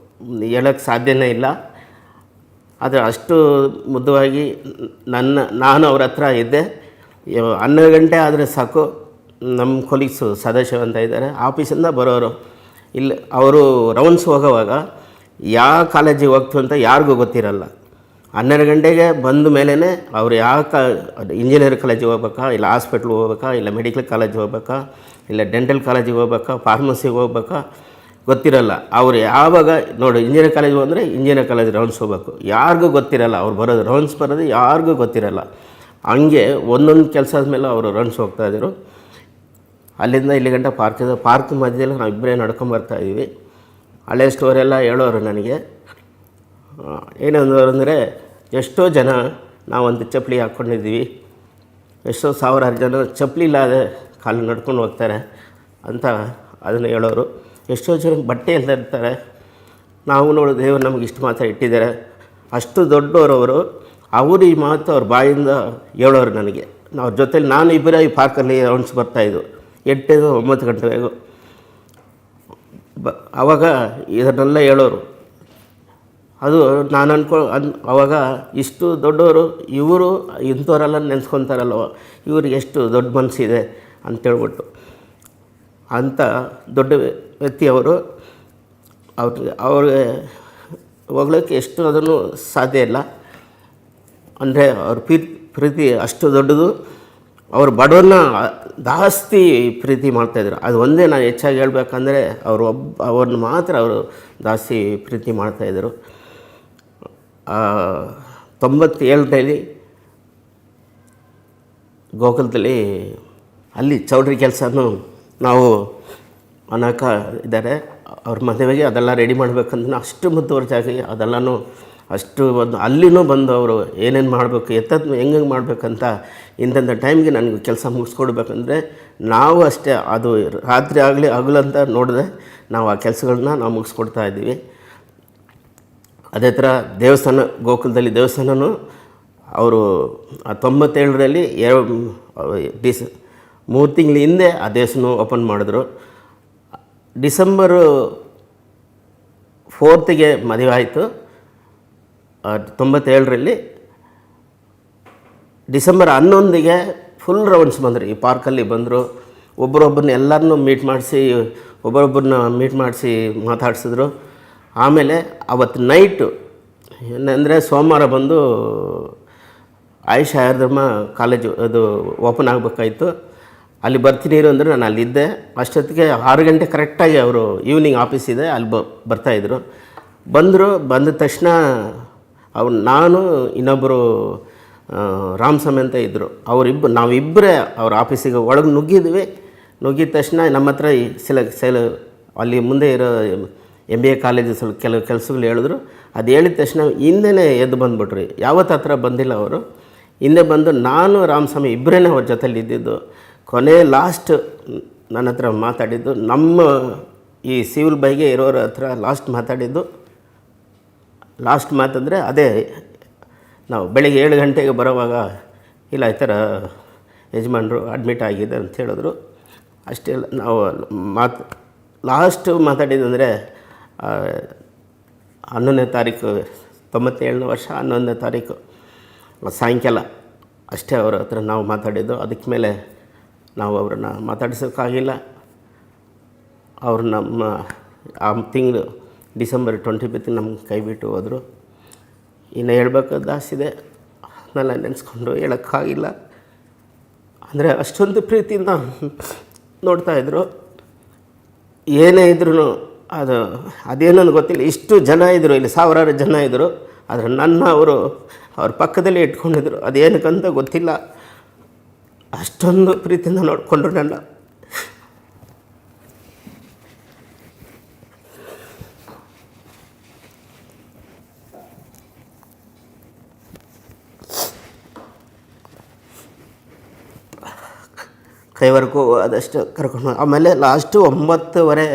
ಹೇಳೋಕ್ಕೆ ಸಾಧ್ಯನೇ ಇಲ್ಲ. ಆದರೆ ಅಷ್ಟು ಮುದ್ದವಾಗಿ ನಾನು ಅವ್ರ ಹತ್ರ ಇದ್ದೆ. 12 ಗಂಟೆ ಆದರೆ ಸಾಕು, ನಮ್ಮ ಕೊಲೀಗ್ಸು ಸದಾಶಿವ ಅಂತ ಇದ್ದಾರೆ, ಆಫೀಸಿಂದ ಬರೋರು. ಇಲ್ಲಿ ಅವರು ರೌಂಡ್ಸ್ ಹೋಗೋವಾಗ ಯಾವ ಕಾಲೇಜಿಗೆ ಹೋಗ್ತು ಅಂತ ಯಾರಿಗೂ ಗೊತ್ತಿರಲ್ಲ. 12 ಗಂಟೆಗೆ ಬಂದ ಮೇಲೇ ಅವ್ರು ಯಾವ ಇಂಜಿನಿಯರಿಂಗ್ ಕಾಲೇಜಿಗೆ ಹೋಗ್ಬೇಕಾ, ಇಲ್ಲ ಹಾಸ್ಪಿಟ್ಲಿಗೆ ಹೋಗ್ಬೇಕಾ, ಇಲ್ಲ ಮೆಡಿಕಲ್ ಕಾಲೇಜಿಗೆ ಹೋಗ್ಬೇಕಾ, ಇಲ್ಲ ಡೆಂಟಲ್ ಕಾಲೇಜಿಗೆ ಹೋಗ್ಬೇಕಾ, ಫಾರ್ಮಸಿಗೆ ಹೋಗ್ಬೇಕಾ ಗೊತ್ತಿರಲ್ಲ. ಅವ್ರು ಯಾವಾಗ ನೋಡಿ ಇಂಜಿನಿಯರಿಂಗ್ ಕಾಲೇಜಿಗೆ ಹೋದರೆ ಇಂಜಿನಿಯರಿಂಗ್ ಕಾಲೇಜ್ ರೌಂಡ್ಸ್ ಹೋಗ್ಬೇಕು, ಯಾರಿಗೂ ಗೊತ್ತಿರಲ್ಲ. ಅವ್ರು ಬರೋದು ರೌಂಡ್ಸ್ ಬರೋದು ಯಾರಿಗೂ ಗೊತ್ತಿರಲ್ಲ. ಹಂಗೆ ಒಂದೊಂದು ಕೆಲಸದ ಮೇಲೆ ಅವರು ರೌಂಡ್ಸ್ ಹೋಗ್ತಾಯಿದ್ರು. ಅಲ್ಲಿಂದ ಇಲ್ಲಿ ಗಂಟ ಪಾರ್ಕ್ ಮಧ್ಯದಲ್ಲಿ ನಾವು ಇಬ್ಬರೇ ನಡ್ಕೊಂಬರ್ತಾಯಿದ್ವಿ. ಹಳೆ ಸ್ಟೋರೆಲ್ಲ ಹೇಳೋರು ನನಗೆ. ಏನಂದವರು ಅಂದರೆ, ಎಷ್ಟೋ ಜನ ನಾವೊಂದು ಚಪ್ಪಲಿ ಹಾಕ್ಕೊಂಡಿದ್ದೀವಿ, ಎಷ್ಟೋ ಸಾವಿರಾರು ಜನ ಚಪ್ಪಲಿ ಇಲ್ಲದೆ ಕಾಲು ನಡ್ಕೊಂಡು ಹೋಗ್ತಾರೆ ಅಂತ ಅದನ್ನು ಹೇಳೋರು. ಎಷ್ಟೋ ಜನ ಬಟ್ಟೆ ಇಲ್ಲದೆ ಇರ್ತಾರೆ. ನಾವು ನೋಡು ದೇವರು ನಮಗೆ ಇಷ್ಟು ಮಾತ್ರ ಇಟ್ಟಿದ್ದಾರೆ. ಅಷ್ಟು ದೊಡ್ಡವರವರು, ಅವರು ಈ ಮಾತು ಅವ್ರ ಬಾಯಿಂದ ಹೇಳೋರು ನನಗೆ. ಅವ್ರ ಜೊತೆಲಿ ನಾನು ಇಬ್ಬರೇ ಈ ಪಾರ್ಕಲ್ಲಿ ರೌಂಡ್ಸ್ ಬರ್ತಾಯಿದ್ದು 8-9 ಗಂಟೆವರೆಗೂ. ಆವಾಗ ಇದನ್ನೆಲ್ಲ ಹೇಳೋರು. ಅದು ನಾನು ಆವಾಗ ಇಷ್ಟು ದೊಡ್ಡವರು ಇವರು ಇಂಥವರೆಲ್ಲ ನೆನೆಸ್ಕೊತಾರಲ್ವ, ಇವ್ರಿಗೆ ಎಷ್ಟು ದೊಡ್ಡ ಮನಸ್ಸಿದೆ ಅಂತೇಳ್ಬಿಟ್ಟು. ಅಂಥ ದೊಡ್ಡ ವ್ಯಕ್ತಿ ಅವರು. ಅವ್ರಿಗೆ ಹೋಗ್ಲಿಕ್ಕೆ ಎಷ್ಟು ಅದನ್ನು ಸಾಧ್ಯ ಇಲ್ಲ. ಅಂದರೆ ಅವ್ರ ಪ್ರೀತಿ ಅಷ್ಟು ದೊಡ್ಡದು. ಅವರು ಬಡವನ್ನ ಜಾಸ್ತಿ ಪ್ರೀತಿ ಮಾಡ್ತಾಯಿದ್ರು. ಅದು ಒಂದೇ ನಾನು ಹೆಚ್ಚಾಗಿ ಹೇಳ್ಬೇಕಂದ್ರೆ ಅವ್ರನ್ನ ಮಾತ್ರ ಅವರು ಜಾಸ್ತಿ ಪ್ರೀತಿ ಮಾಡ್ತಾಯಿದ್ರು. 97ರಲ್ಲಿ ಗೋಕುಲದಲ್ಲಿ ಅಲ್ಲಿ ಚೌಲ್ಟ್ರಿ ಕೆಲಸನೂ ನಾವು ಅನೇಕ ಇದ್ದಾರೆ. ಅವ್ರ ಮದುವೆಗೆ ಅದೆಲ್ಲ ರೆಡಿ ಮಾಡಬೇಕಂದ್ರೆ ಅಷ್ಟು ಮುತುವರ್ಜಿಯಾಗಿ ಅದೆಲ್ಲನೂ ಅಷ್ಟು ಅಲ್ಲಿನೂ ಬಂದು ಅವರು ಏನೇನು ಮಾಡಬೇಕು, ಹೆಂಗೆ ಮಾಡಬೇಕಂತ ಇಂಥಂಥ ಟೈಮ್ಗೆ ನನಗೆ ಕೆಲಸ ಮುಗಿಸ್ಕೊಡ್ಬೇಕಂದ್ರೆ ನಾವು ಅಷ್ಟೇ, ಅದು ರಾತ್ರಿ ಆಗಲಿ ಹಗಲಂತ ನೋಡಿದೆ ನಾವು ಆ ಕೆಲಸಗಳನ್ನ ನಾವು ಮುಗಿಸ್ಕೊಡ್ತಾ ಇದ್ದೀವಿ. ಅದೇ ಥರ ದೇವಸ್ಥಾನ, ಗೋಕುಲದಲ್ಲಿ ದೇವಸ್ಥಾನನೂ ಅವರು 97ರಲ್ಲಿ 3 ತಿಂಗಳ ಹಿಂದೆ ಆ ದೇವಸ್ಥಾನ ಓಪನ್ ಮಾಡಿದ್ರು. ಡಿಸೆಂಬರ್ 4ಗೆ ಮದುವೆ ಆಯಿತು 97ರಲ್ಲಿ. ಡಿಸೆಂಬರ್ 11ಗೆ ಫುಲ್ ರೌಂಡ್ಸ್ ಬಂದರು. ಈ ಪಾರ್ಕಲ್ಲಿ ಬಂದರು. ಒಬ್ಬರೊಬ್ಬರನ್ನ ಎಲ್ಲರನ್ನೂ ಮೀಟ್ ಮಾಡಿಸಿ ಮಾತಾಡಿಸಿದ್ರು. ಆಮೇಲೆ ಅವತ್ತು ನೈಟು ಏನಂದರೆ ಸೋಮವಾರ ಬಂದು ಆಯುಷ್ ಆಯುರ್ಧರ್ಮ ಕಾಲೇಜು ಅದು ಓಪನ್ ಆಗಬೇಕಾಯಿತು. ಅಲ್ಲಿ ಬರ್ತೀನಿ ಅಂದರೆ ನಾನು ಅಲ್ಲಿದ್ದೆ. ಅಷ್ಟೊತ್ತಿಗೆ 6 ಗಂಟೆ ಕರೆಕ್ಟಾಗಿ ಅವರು ಈವ್ನಿಂಗ್ ಆಫೀಸ್ ಇದೆ, ಅಲ್ಲಿ ಬರ್ತಾಯಿದ್ರು. ಬಂದ ತಕ್ಷಣ ನಾನು ಇನ್ನೊಬ್ಬರು ರಾಮಸ್ವಾಮಿ ಅಂತ ಇದ್ದರು. ನಾವಿಬ್ಬರೇ ಅವ್ರ ಆಫೀಸಿಗೆ ಒಳಗೆ ನುಗ್ಗಿದ ತಕ್ಷಣ ನಮ್ಮ ಹತ್ರ ಅಲ್ಲಿ ಮುಂದೆ ಇರೋ MBA ಕಾಲೇಜು ಸ್ವಲ್ಪ ಕೆಲವು ಕೆಲಸಗಳು ಹೇಳಿದ್ರು. ಅದು ಹೇಳಿದ ತಕ್ಷಣ ಹಿಂದೆನೇ ಎದ್ದು ಬಂದುಬಿಟ್ರು. ಯಾವತ್ತು ಹತ್ರ ಬಂದಿಲ್ಲ ಅವರು. ಹಿಂದೆ ಬಂದು ನಾನು ರಾಮಸ್ವಾಮಿ ಇಬ್ಬರೇ ಅವ್ರ ಜೊತೆಲಿ ಇದ್ದಿದ್ದು. ಕೊನೆ ಲಾಸ್ಟ್ ನನ್ನ ಹತ್ರ ಮಾತಾಡಿದ್ದು, ನಮ್ಮ ಈ ಸಿವಿಲ್ ಬೈಗೆ ಇರೋರ ಹತ್ರ ಲಾಸ್ಟ್ ಮಾತಂದರೆ ಅದೇ, ನಾವು ಬೆಳಗ್ಗೆ 7 ಗಂಟೆಗೆ ಬರೋವಾಗ ಇಲ್ಲ ಈ ಥರ ಯಜಮಾನರು ಅಡ್ಮಿಟ್ ಆಗಿದೆ ಅಂತ ಹೇಳಿದ್ರು. ಅಷ್ಟೇ ನಾವು ಲಾಸ್ಟ್ ಮಾತಾಡಿದಂದರೆ 11ನೇ ತಾರೀಕು 97ನೇ ವರ್ಷ 11ನೇ ತಾರೀಕು ಸಾಯಂಕಾಲ ಅಷ್ಟೇ ಅವ್ರ ಹತ್ರ ನಾವು ಮಾತಾಡಿದ್ದು. ಅದಕ್ಕೆ ಮೇಲೆ ನಾವು ಅವ್ರನ್ನ ಮಾತಾಡಿಸೋಕ್ಕಾಗಿಲ್ಲ. ಅವರು ನಮ್ಮ ಆ ತಿಂಗಳು ಡಿಸೆಂಬರ್ 25 ನಮ್ಗೆ ಕೈ ಬಿಟ್ಟು ಹೋದರು. ಇನ್ನು ಹೇಳ್ಬೇಕಾದ ದಾಸಿದೆ, ಅದನ್ನೆಲ್ಲ ನೆನೆಸ್ಕೊಂಡು ಹೇಳೋಕ್ಕಾಗಿಲ್ಲ. ಅಂದರೆ ಅಷ್ಟೊಂದು ಪ್ರೀತಿಯಿಂದ ನೋಡ್ತಾಯಿದ್ರು. ಏನೇ ಇದ್ರೂ ಅದೇನೋ ಗೊತ್ತಿಲ್ಲ, ಇಷ್ಟು ಜನ ಇದ್ದರು, ಇಲ್ಲಿ ಸಾವಿರಾರು ಜನ ಇದ್ದರು. ಆದರೆ ಅವ್ರ ಪಕ್ಕದಲ್ಲಿ ಇಟ್ಕೊಂಡಿದ್ರು. ಅದೇನಕ್ಕಂತ ಗೊತ್ತಿಲ್ಲ, ಅಷ್ಟೊಂದು ಪ್ರೀತಿಯಿಂದ ನೋಡಿಕೊಂಡ್ರು ನನ್ನ. ಕೈವರೆಗೂ ಅದಷ್ಟು ಕರ್ಕೊಂಡು, ಆಮೇಲೆ ಲಾಸ್ಟು 9:30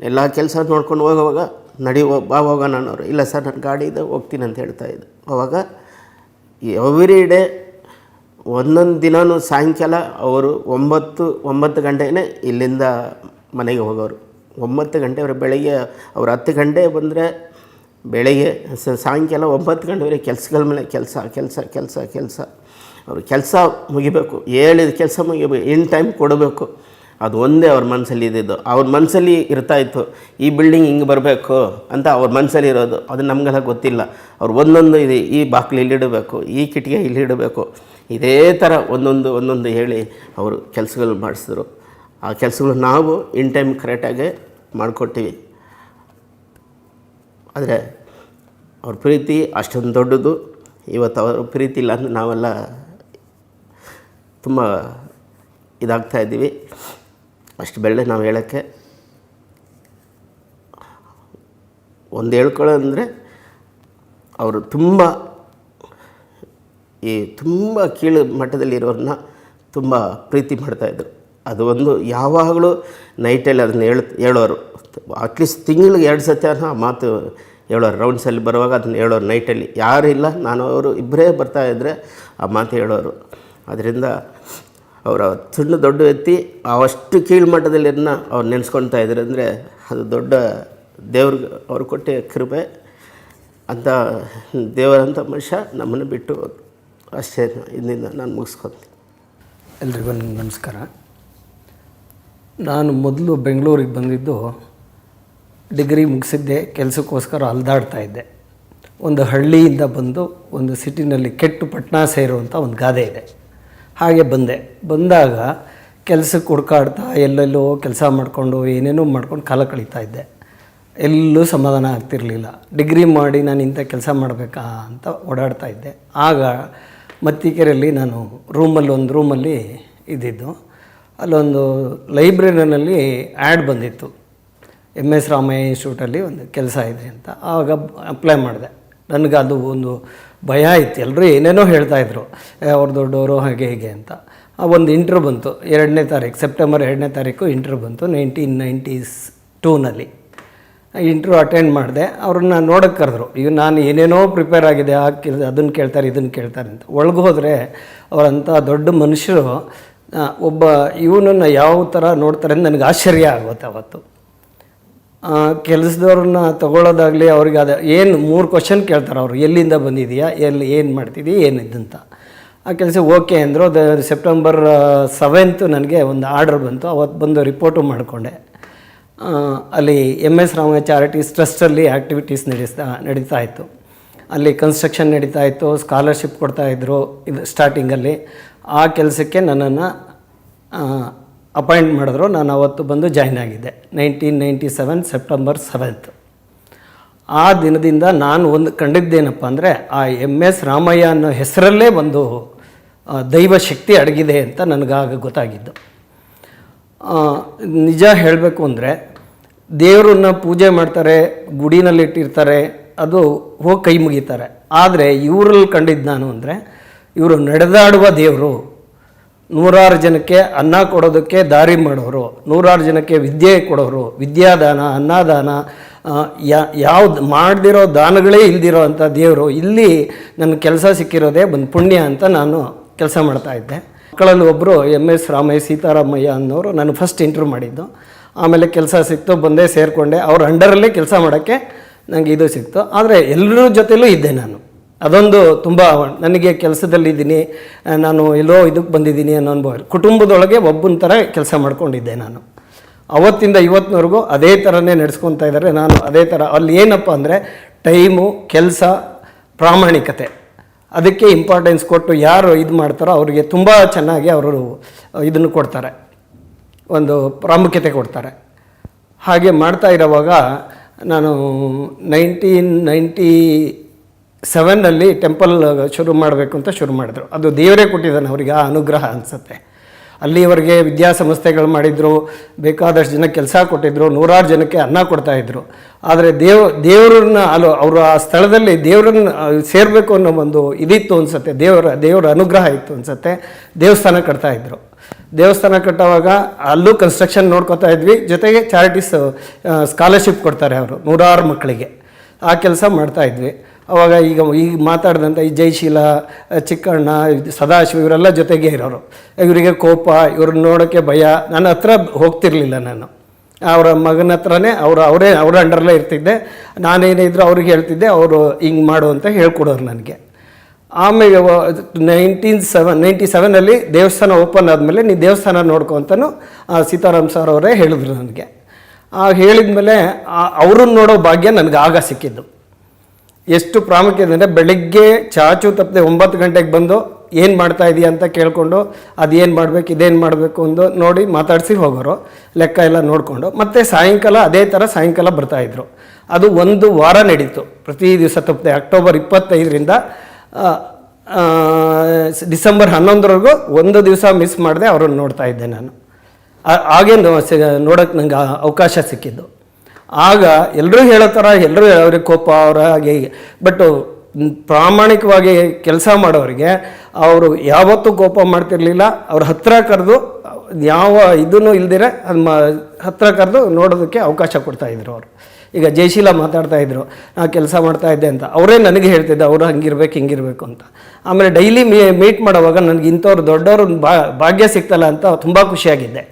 ಎಲ್ಲ ಕೆಲಸ ನೋಡ್ಕೊಂಡು ಹೋಗೋವಾಗ ಬಾ ಹೋಗೋಣ ಅನ್ನೋರು. ಇಲ್ಲ ಸರ್ ನನ್ನ ಗಾಡಿ ಇದೆ ಹೋಗ್ತೀನಿ ಅಂತ ಹೇಳ್ತಾಯಿದ್ದು. ಅವಾಗ ಎವ್ರಿ ಡೇ ಒಂದೊಂದು ದಿನವೂ ಸಾಯಂಕಾಲ ಅವರು 9 ಗಂಟೆಗೆ ಇಲ್ಲಿಂದ ಮನೆಗೆ ಹೋಗೋರು. 9 ಗಂಟೆವರೆಗೆ. ಬೆಳಗ್ಗೆ ಅವ್ರು 10 ಗಂಟೆ ಬಂದರೆ ಬೆಳಗ್ಗೆ ಸಾಯಂಕಾಲ 9 ಗಂಟೆವರೆಗೆ ಕೆಲಸಗಳ ಮೇಲೆ ಕೆಲಸ. ಅವ್ರ ಕೆಲಸ ಮುಗಿಬೇಕು, ಹೇಳಿದ ಕೆಲಸ ಮುಗಿಬೇಕು, ಇನ್ ಟೈಮ್ ಕೊಡಬೇಕು. ಅದು ಒಂದೇ ಅವ್ರ ಮನಸ್ಸಲ್ಲಿ ಇದ್ದಿದ್ದು. ಅವ್ರ ಮನಸ್ಸಲ್ಲಿ ಇರ್ತಾಯಿತ್ತು, ಈ ಬಿಲ್ಡಿಂಗ್ ಹಿಂಗೆ ಬರಬೇಕು ಅಂತ ಅವ್ರ ಮನಸ್ಸಲ್ಲಿ ಇರೋದು. ಅದು ನಮಗೆಲ್ಲ ಗೊತ್ತಿಲ್ಲ. ಅವ್ರು ಒಂದೊಂದು ಇದೆ, ಈ ಬಾಗಿಲು ಇಲ್ಲಿಡಬೇಕು, ಈ ಕಿಟಿಗೆ ಇಲ್ಲಿಡಬೇಕು, ಇದೇ ಥರ ಒಂದೊಂದು ಹೇಳಿ ಅವರು ಕೆಲಸಗಳು ಮಾಡಿಸಿದ್ರು. ಆ ಕೆಲಸಗಳು ನಾವು ಇನ್ ಟೈಮ್ ಕರೆಕ್ಟಾಗಿ ಮಾಡಿಕೊಡ್ತೀವಿ. ಆದರೆ ಅವ್ರ ಪ್ರೀತಿ ಅಷ್ಟೊಂದು ದೊಡ್ಡದು. ಇವತ್ತು ಅವ್ರ ಪ್ರೀತಿ ಇಲ್ಲ ಅಂದರೆ ನಾವೆಲ್ಲ ತುಂಬ ಇದಾಗ್ತಾಯಿದ್ದೀವಿ. ಅಷ್ಟು ಬೆಳ್ಳೆ ನಾವು ಹೇಳೋಕ್ಕೆ ಒಂದು ಹೇಳ್ಕೊಳ್ಳೋದಂದರೆ ಅವರು ತುಂಬ ಕೀಳು ಮಟ್ಟದಲ್ಲಿರೋರನ್ನ ತುಂಬ ಪ್ರೀತಿ ಮಾಡ್ತಾಯಿದ್ರು. ಅದು ಒಂದು ಯಾವಾಗಲೂ ನೈಟಲ್ಲಿ ಅದನ್ನು ಹೇಳೋರು. ಅಟ್ಲೀಸ್ಟ್ ತಿಂಗಳಿಗೆ 2 ಸತಿ ಆ ಮಾತು ಹೇಳೋರು. ರೌಂಡ್ಸಲ್ಲಿ ಬರುವಾಗ ಅದನ್ನು ಹೇಳೋರು ನೈಟಲ್ಲಿ. ಯಾರಿಲ್ಲ, ನಾನು ಅವರು ಇಬ್ಬರೇ ಬರ್ತಾಯಿದ್ರೆ ಆ ಮಾತು ಹೇಳೋರು. ಅದರಿಂದ ಅವರ ಸಣ್ಣ ದೊಡ್ಡ ವ್ಯಕ್ತಿ ಅಷ್ಟು ಕೀಳು ಮಟ್ಟದಲ್ಲಿನ ಅವ್ರು ನೆನೆಸ್ಕೊಳ್ತಾ ಇದ್ದಾರೆ ಅಂದರೆ ಅದು ದೊಡ್ಡ ದೇವ್ರಿಗೆ ಅವ್ರು ಕೊಟ್ಟೆ ಕೃಪೆ. ಅಂಥ ದೇವರಂಥ ಮನುಷ್ಯ ನಮ್ಮನ್ನು ಬಿಟ್ಟು ಅಷ್ಟೇ. ಇದರಿಂದ ನಾನು ಮುಗಿಸ್ಕೊತೀನಿ. ಎಲ್ರಿಗೂ ನಮಸ್ಕಾರ. ನಾನು ಮೊದಲು ಬೆಂಗಳೂರಿಗೆ ಬಂದಿದ್ದು ಡಿಗ್ರಿ ಮುಗಿಸಿದ್ದೆ, ಕೆಲಸಕ್ಕೋಸ್ಕರ ಅಲ್ದಾಡ್ತಾ ಇದ್ದೆ. ಒಂದು ಹಳ್ಳಿಯಿಂದ ಬಂದು ಒಂದು ಸಿಟಿನಲ್ಲಿ ಕೆಟ್ಟು ಪಟ್ಟಣ ಸೇರುವಂಥ ಒಂದು ಗಾದೆ ಇದೆ. ಹಾಗೆ ಬಂದಾಗ ಕೆಲಸಕ್ಕೆ ಹುಡ್ಕಾಡ್ತಾ ಎಲ್ಲೆಲ್ಲೋ ಕೆಲಸ ಮಾಡಿಕೊಂಡು ಏನೇನೋ ಮಾಡ್ಕೊಂಡು ಕಾಲ ಕಳೀತಾ ಇದ್ದೆ. ಎಲ್ಲೂ ಸಮಾಧಾನ ಆಗ್ತಿರಲಿಲ್ಲ. ಡಿಗ್ರಿ ಮಾಡಿ ನಾನು ಇಂಥ ಕೆಲಸ ಮಾಡಬೇಕಾ ಅಂತ ಓಡಾಡ್ತಾ ಇದ್ದೆ. ಆಗ ಮತ್ತಿಕೆರೆಯಲ್ಲಿ ನಾನು ಒಂದು ರೂಮಲ್ಲಿ ಇದ್ದಿದ್ದು. ಅಲ್ಲೊಂದು ಲೈಬ್ರರಿನಲ್ಲಿ ಆ್ಯಡ್ ಬಂದಿತ್ತು, MS ರಾಮಯ್ಯ ಇನ್ಸ್ಟಿಟ್ಯೂಟಲ್ಲಿ ಒಂದು ಕೆಲಸ ಇದೆ ಅಂತ. ಆವಾಗ ಅಪ್ಲೈ ಮಾಡಿದೆ. ನನಗೆ ಅದು ಒಂದು ಭಯ ಇತ್ತು. ಎಲ್ಲರೂ ಏನೇನೋ ಹೇಳ್ತಾಯಿದ್ರು, ಅವ್ರು ದೊಡ್ಡವರು ಹಾಗೆ ಹೀಗೆ ಅಂತ. ಒಂದು ಇಂಟ್ರ್ಯೂ ಬಂತು 2ನೇ ತಾರೀಕು, ಸೆಪ್ಟೆಂಬರ್ 2ನೇ ತಾರೀಕು ಇಂಟ್ರ್ಯೂ ಬಂತು 1992ನಲ್ಲಿ. ಇಂಟ್ರ್ಯೂ ಅಟೆಂಡ್ ಮಾಡಿದೆ. ಅವ್ರನ್ನ ನೋಡೋಕ್ಕೆ ಕರೆದ್ರು. ಈಗ ನಾನು ಏನೇನೋ ಪ್ರಿಪೇರ್ ಆಗಿದೆ, ಅದನ್ನು ಕೇಳ್ತಾರೆ ಇದನ್ನು ಕೇಳ್ತಾರೆ ಅಂತ. ಒಳಗೆ ಹೋದರೆ ಅವರಂಥ ದೊಡ್ಡ ಮನುಷ್ಯರು ಒಬ್ಬ ಇವನನ್ನು ಯಾವ ಥರ ನೋಡ್ತಾರೆ ಅಂತ ನನಗೆ ಆಶ್ಚರ್ಯ ಆಗುತ್ತೆ. ಅವತ್ತು ಕೆಲಸದವ್ರನ್ನ ತಗೊಳ್ಳೋದಾಗಲಿ ಅವ್ರಿಗೆ ಅದು ಏನು 3 ಕ್ವಶನ್ ಕೇಳ್ತಾರೆ. ಅವರು ಎಲ್ಲಿಂದ ಬಂದಿದೆಯಾ, ಏನು ಮಾಡ್ತಿದ್ದೀಯ, ಏನಿದ್ದಂತ. ಆ ಕೆಲಸ ಓಕೆ ಅಂದರು. ಸೆಪ್ಟೆಂಬರ್ 7 ನನಗೆ ಒಂದು ಆರ್ಡರ್ ಬಂತು. ಅವತ್ತು ಬಂದು ರಿಪೋರ್ಟು ಮಾಡಿಕೊಂಡೆ. ಅಲ್ಲಿ MS ರಾಮಯ್ಯ ಚಾರಿಟೀಸ್ ಟ್ರಸ್ಟಲ್ಲಿ ಆ್ಯಕ್ಟಿವಿಟೀಸ್ ನಡೀತಾ ಇತ್ತು. ಅಲ್ಲಿ ಕನ್ಸ್ಟ್ರಕ್ಷನ್ ನಡೀತಾ ಇತ್ತು, ಸ್ಕಾಲರ್ಶಿಪ್ ಕೊಡ್ತಾಯಿದ್ರು ಇದು ಸ್ಟಾರ್ಟಿಂಗಲ್ಲಿ. ಆ ಕೆಲಸಕ್ಕೆ ನನ್ನನ್ನು ಅಪಾಯಿಂಟ್ ಮಾಡಿದ್ರು. ನಾನು ಅವತ್ತು ಬಂದು ಜಾಯ್ನ್ ಆಗಿದ್ದೆ 1997 ಸೆಪ್ಟೆಂಬರ್ 7. ಆ ದಿನದಿಂದ ನಾನು ಒಂದು ಕಂಡಿದ್ದೇನಪ್ಪ ಅಂದರೆ ಆ MS ರಾಮಯ್ಯ ಅನ್ನೋ ಹೆಸರಲ್ಲೇ ಒಂದು ದೈವ ಶಕ್ತಿ ಅಡಗಿದೆ ಅಂತ ನನಗಾಗ ಗೊತ್ತಾಗಿದ್ದು. ನಿಜ ಹೇಳಬೇಕು ಅಂದರೆ ದೇವರನ್ನ ಪೂಜೆ ಮಾಡ್ತಾರೆ, ಗುಡಿನಲ್ಲಿ ಇಟ್ಟಿರ್ತಾರೆ, ಅದು ಹೋಗಿ ಕೈ ಮುಗಿತಾರೆ. ಆದರೆ ಇವರಲ್ಲಿ ಕಂಡಿದ್ದು ನಾನು ಅಂದರೆ ಇವರು ನಡೆದಾಡುವ ದೇವರು. 100 ಜನಕ್ಕೆ ಅನ್ನ ಕೊಡೋದಕ್ಕೆ ದಾರಿ ಮಾಡೋರು, 100 ಜನಕ್ಕೆ ವಿದ್ಯೆ ಕೊಡೋರು, ವಿದ್ಯಾದಾನ, ಅನ್ನದಾನ, ಯಾವ್ದು ಮಾಡದಿರೋ ದಾನಗಳೇ ಇಲ್ದಿರೋ ಅಂಥ ದೇವರು. ಇಲ್ಲಿ ನನ್ನ ಕೆಲಸ ಸಿಕ್ಕಿರೋದೇ ಒಂದು ಪುಣ್ಯ ಅಂತ ನಾನು ಕೆಲಸ ಮಾಡ್ತಾಯಿದ್ದೆ. ಮಕ್ಕಳಲ್ಲಿ ಒಬ್ಬರು MS ರಾಮಯ್ಯ ಸೀತಾರಾಮಯ್ಯ ಅನ್ನೋರು ನಾನು ಫಸ್ಟ್ ಇಂಟರ್ವ್ಯೂ ಮಾಡಿದ್ದು. ಆಮೇಲೆ ಕೆಲಸ ಸಿಕ್ತು, ಬಂದೆ, ಸೇರಿಕೊಂಡೆ. ಅವ್ರ ಅಂಡರಲ್ಲೇ ಕೆಲಸ ಮಾಡೋಕ್ಕೆ ನನಗೆ ಇದು ಸಿಕ್ತು. ಆದರೆ ಎಲ್ಲರ ಜೊತೆಲೂ ಇದ್ದೆ ನಾನು. ಅದೊಂದು ತುಂಬ ನನಗೆ ಕೆಲಸದಲ್ಲಿದ್ದೀನಿ, ನಾನು ಎಲ್ಲೋ ಇದಕ್ಕೆ ಬಂದಿದ್ದೀನಿ ಅನ್ನೋ ಅನುಭವ. ಕುಟುಂಬದೊಳಗೆ ಒಬ್ಬನ ಥರ ಕೆಲಸ ಮಾಡ್ಕೊಂಡಿದ್ದೆ ನಾನು. ಅವತ್ತಿಂದ ಇವತ್ತಿನವರೆಗೂ ಅದೇ ಥರನೇ ನಡೆಸ್ಕೊತಾ ಇದ್ದಾರೆ. ನಾನು ಅದೇ ಥರ ಅಲ್ಲಿ ಏನಪ್ಪ ಅಂದರೆ ಟೈಮು, ಕೆಲಸ, ಪ್ರಾಮಾಣಿಕತೆ, ಅದಕ್ಕೆ ಇಂಪಾರ್ಟೆನ್ಸ್ ಕೊಟ್ಟು ಯಾರು ಇದು ಮಾಡ್ತಾರೋ ಅವರಿಗೆ ತುಂಬ ಚೆನ್ನಾಗಿ ಅವರು ಇದನ್ನು ಕೊಡ್ತಾರೆ, ಒಂದು ಪ್ರಾಮುಖ್ಯತೆ ಕೊಡ್ತಾರೆ. ಹಾಗೆ ಮಾಡ್ತಾ ಇರೋವಾಗ ನಾನು 1997ನಲ್ಲಿ ಟೆಂಪಲ್ ಶುರು ಮಾಡಬೇಕು ಅಂತ ಶುರು ಮಾಡಿದ್ರು. ಅದು ದೇವರೇ ಕೊಟ್ಟಿದ್ದಾನೆ ಅವರಿಗೆ ಆ ಅನುಗ್ರಹ ಅನಿಸುತ್ತೆ. ಅಲ್ಲಿವರೆಗೆ ವಿದ್ಯಾಸಂಸ್ಥೆಗಳು ಮಾಡಿದರು, ಬೇಕಾದಷ್ಟು ಜನಕ್ಕೆ ಕೆಲಸ ಕೊಟ್ಟಿದ್ದರು, 100 ಜನಕ್ಕೆ ಅನ್ನ ಕೊಡ್ತಾಯಿದ್ರು. ಆದರೆ ದೇವರನ್ನ ಅವರು ಆ ಸ್ಥಳದಲ್ಲಿ ದೇವರನ್ನ ಸೇರಬೇಕು ಅನ್ನೋ ಒಂದು ಇದಿತ್ತು ಅನಿಸುತ್ತೆ, ದೇವರ ಅನುಗ್ರಹ ಇತ್ತು ಅನಿಸುತ್ತೆ. ದೇವಸ್ಥಾನ ಕಟ್ತಾಯಿದ್ರು. ದೇವಸ್ಥಾನ ಕಟ್ಟುವಾಗ ಅಲ್ಲೂ ಕನ್ಸ್ಟ್ರಕ್ಷನ್ ನೋಡ್ಕೊತಾ ಇದ್ವಿ. ಜೊತೆಗೆ ಚಾರಿಟೀಸ್ ಸ್ಕಾಲರ್ಶಿಪ್ ಕೊಡ್ತಾರೆ ಅವರು 100 ಮಕ್ಕಳಿಗೆ. ಆ ಕೆಲಸ ಮಾಡ್ತಾಯಿದ್ವಿ. ಅವಾಗ ಈಗ ಮಾತಾಡಿದಂಥ ಈ ಜಯಶೀಲ, ಚಿಕ್ಕಣ್ಣ, ಸದಾಶಿವ ಇವರೆಲ್ಲ ಜೊತೆಗೆ ಇರೋರು. ಇವರಿಗೆ ಕೋಪ, ಇವ್ರನ್ನ ನೋಡೋಕ್ಕೆ ಭಯ. ನನ್ನ ಹತ್ರ ಹೋಗ್ತಿರ್ಲಿಲ್ಲ ನಾನು. ಅವರ ಮಗನ ಹತ್ರನೇ ಅವರ ಅಂಡರಲ್ಲೇ ಇರ್ತಿದ್ದೆ. ನಾನೇನೇ ಇದ್ದರೂ ಅವ್ರಿಗೆ ಹೇಳ್ತಿದ್ದೆ, ಅವರು ಹಿಂಗೆ ಮಾಡು ಅಂತ ಹೇಳ್ಕೊಡೋರು ನನಗೆ. ಆಮೇಲೆ 1997ನಲ್ಲಿ ದೇವಸ್ಥಾನ ಓಪನ್ ಆದಮೇಲೆ ನೀ ದೇವಸ್ಥಾನ ನೋಡ್ಕೊ ಅಂತಲೂ ಸೀತಾರಾಮ್ ಸರ್ ಅವರೇ ಹೇಳಿದ್ರು ನನಗೆ. ಹೇಳಿದ ಮೇಲೆ ಅವ್ರನ್ನ ನೋಡೋ ಭಾಗ್ಯ ನನಗೆ ಆಗ ಸಿಕ್ಕಿದ್ದು. ಎಷ್ಟು ಪ್ರಾಮುಖ್ಯತೆ ಅಂದರೆ ಬೆಳಗ್ಗೆ ಚಾಚು ತಪ್ಪದೆ 9 ಗಂಟೆಗೆ ಬಂದು ಏನು ಮಾಡ್ತಾ ಇದೆಯಾ ಅಂತ ಕೇಳಿಕೊಂಡು ಅದೇನು ಮಾಡಬೇಕು ಇದೇನು ಮಾಡಬೇಕು ಅಂತ ನೋಡಿ ಮಾತಾಡಿಸಿ ಹೋಗೋರು, ಲೆಕ್ಕ ಎಲ್ಲ ನೋಡಿಕೊಂಡು. ಮತ್ತು ಸಾಯಂಕಾಲ ಅದೇ ಥರ ಸಾಯಂಕಾಲ ಬರ್ತಾಯಿದ್ರು. ಅದು 1 ವಾರ ನಡೀತು, ಪ್ರತಿ ದಿವಸ ತಪ್ಪದೆ. ಅಕ್ಟೋಬರ್ 25ರಿಂದ ಡಿಸೆಂಬರ್ 11ರವರೆಗೂ ಒಂದು ದಿವಸ ಮಿಸ್ ಮಾಡದೆ ಅವ್ರನ್ನ ನೋಡ್ತಾ ಇದ್ದೆ ನಾನು. ಹಾಗೆ ನೋಡೋಕ್ಕೆ ನಂಗೆ ಅವಕಾಶ ಸಿಕ್ಕಿದ್ದು. ಆಗ ಎಲ್ಲರೂ ಹೇಳೋ ಥರ ಎಲ್ಲರೂ ಅವ್ರಿಗೆ ಕೋಪ ಅವರ ಹಾಗೆ ಹೀಗೆ, ಬಟ್ ಪ್ರಾಮಾಣಿಕವಾಗಿ ಕೆಲಸ ಮಾಡೋರಿಗೆ ಅವರು ಯಾವತ್ತೂ ಕೋಪ ಮಾಡ್ತಿರ್ಲಿಲ್ಲ. ಅವ್ರ ಹತ್ತಿರ ಕರೆದು ಯಾವ ಇದನ್ನು ಇಲ್ದಿರ ಹತ್ತಿರ ಕರೆದು ನೋಡೋದಕ್ಕೆ ಅವಕಾಶ ಕೊಡ್ತಾಯಿದ್ರು ಅವರು. ಈಗ ಜಯಶೀಲ ಮಾತಾಡ್ತಾಯಿದ್ರು, ನಾ ಕೆಲಸ ಮಾಡ್ತಾಯಿದ್ದೆ ಅಂತ. ಅವರೇ ನನಗೆ ಹೇಳ್ತಿದ್ದೆ ಅವರು ಹಂಗಿರ್ಬೇಕು ಹಿಂಗಿರಬೇಕು ಅಂತ. ಆಮೇಲೆ ಡೈಲಿ ಮೀಟ್ ಮಾಡೋವಾಗ ನನಗೆ ಇಂಥವ್ರು ದೊಡ್ಡವರು ಭಾಗ್ಯ ಸಿಗ್ತಲ್ಲ ಅಂತ ತುಂಬ ಖುಷಿಯಾಗಿದ್ದೆ.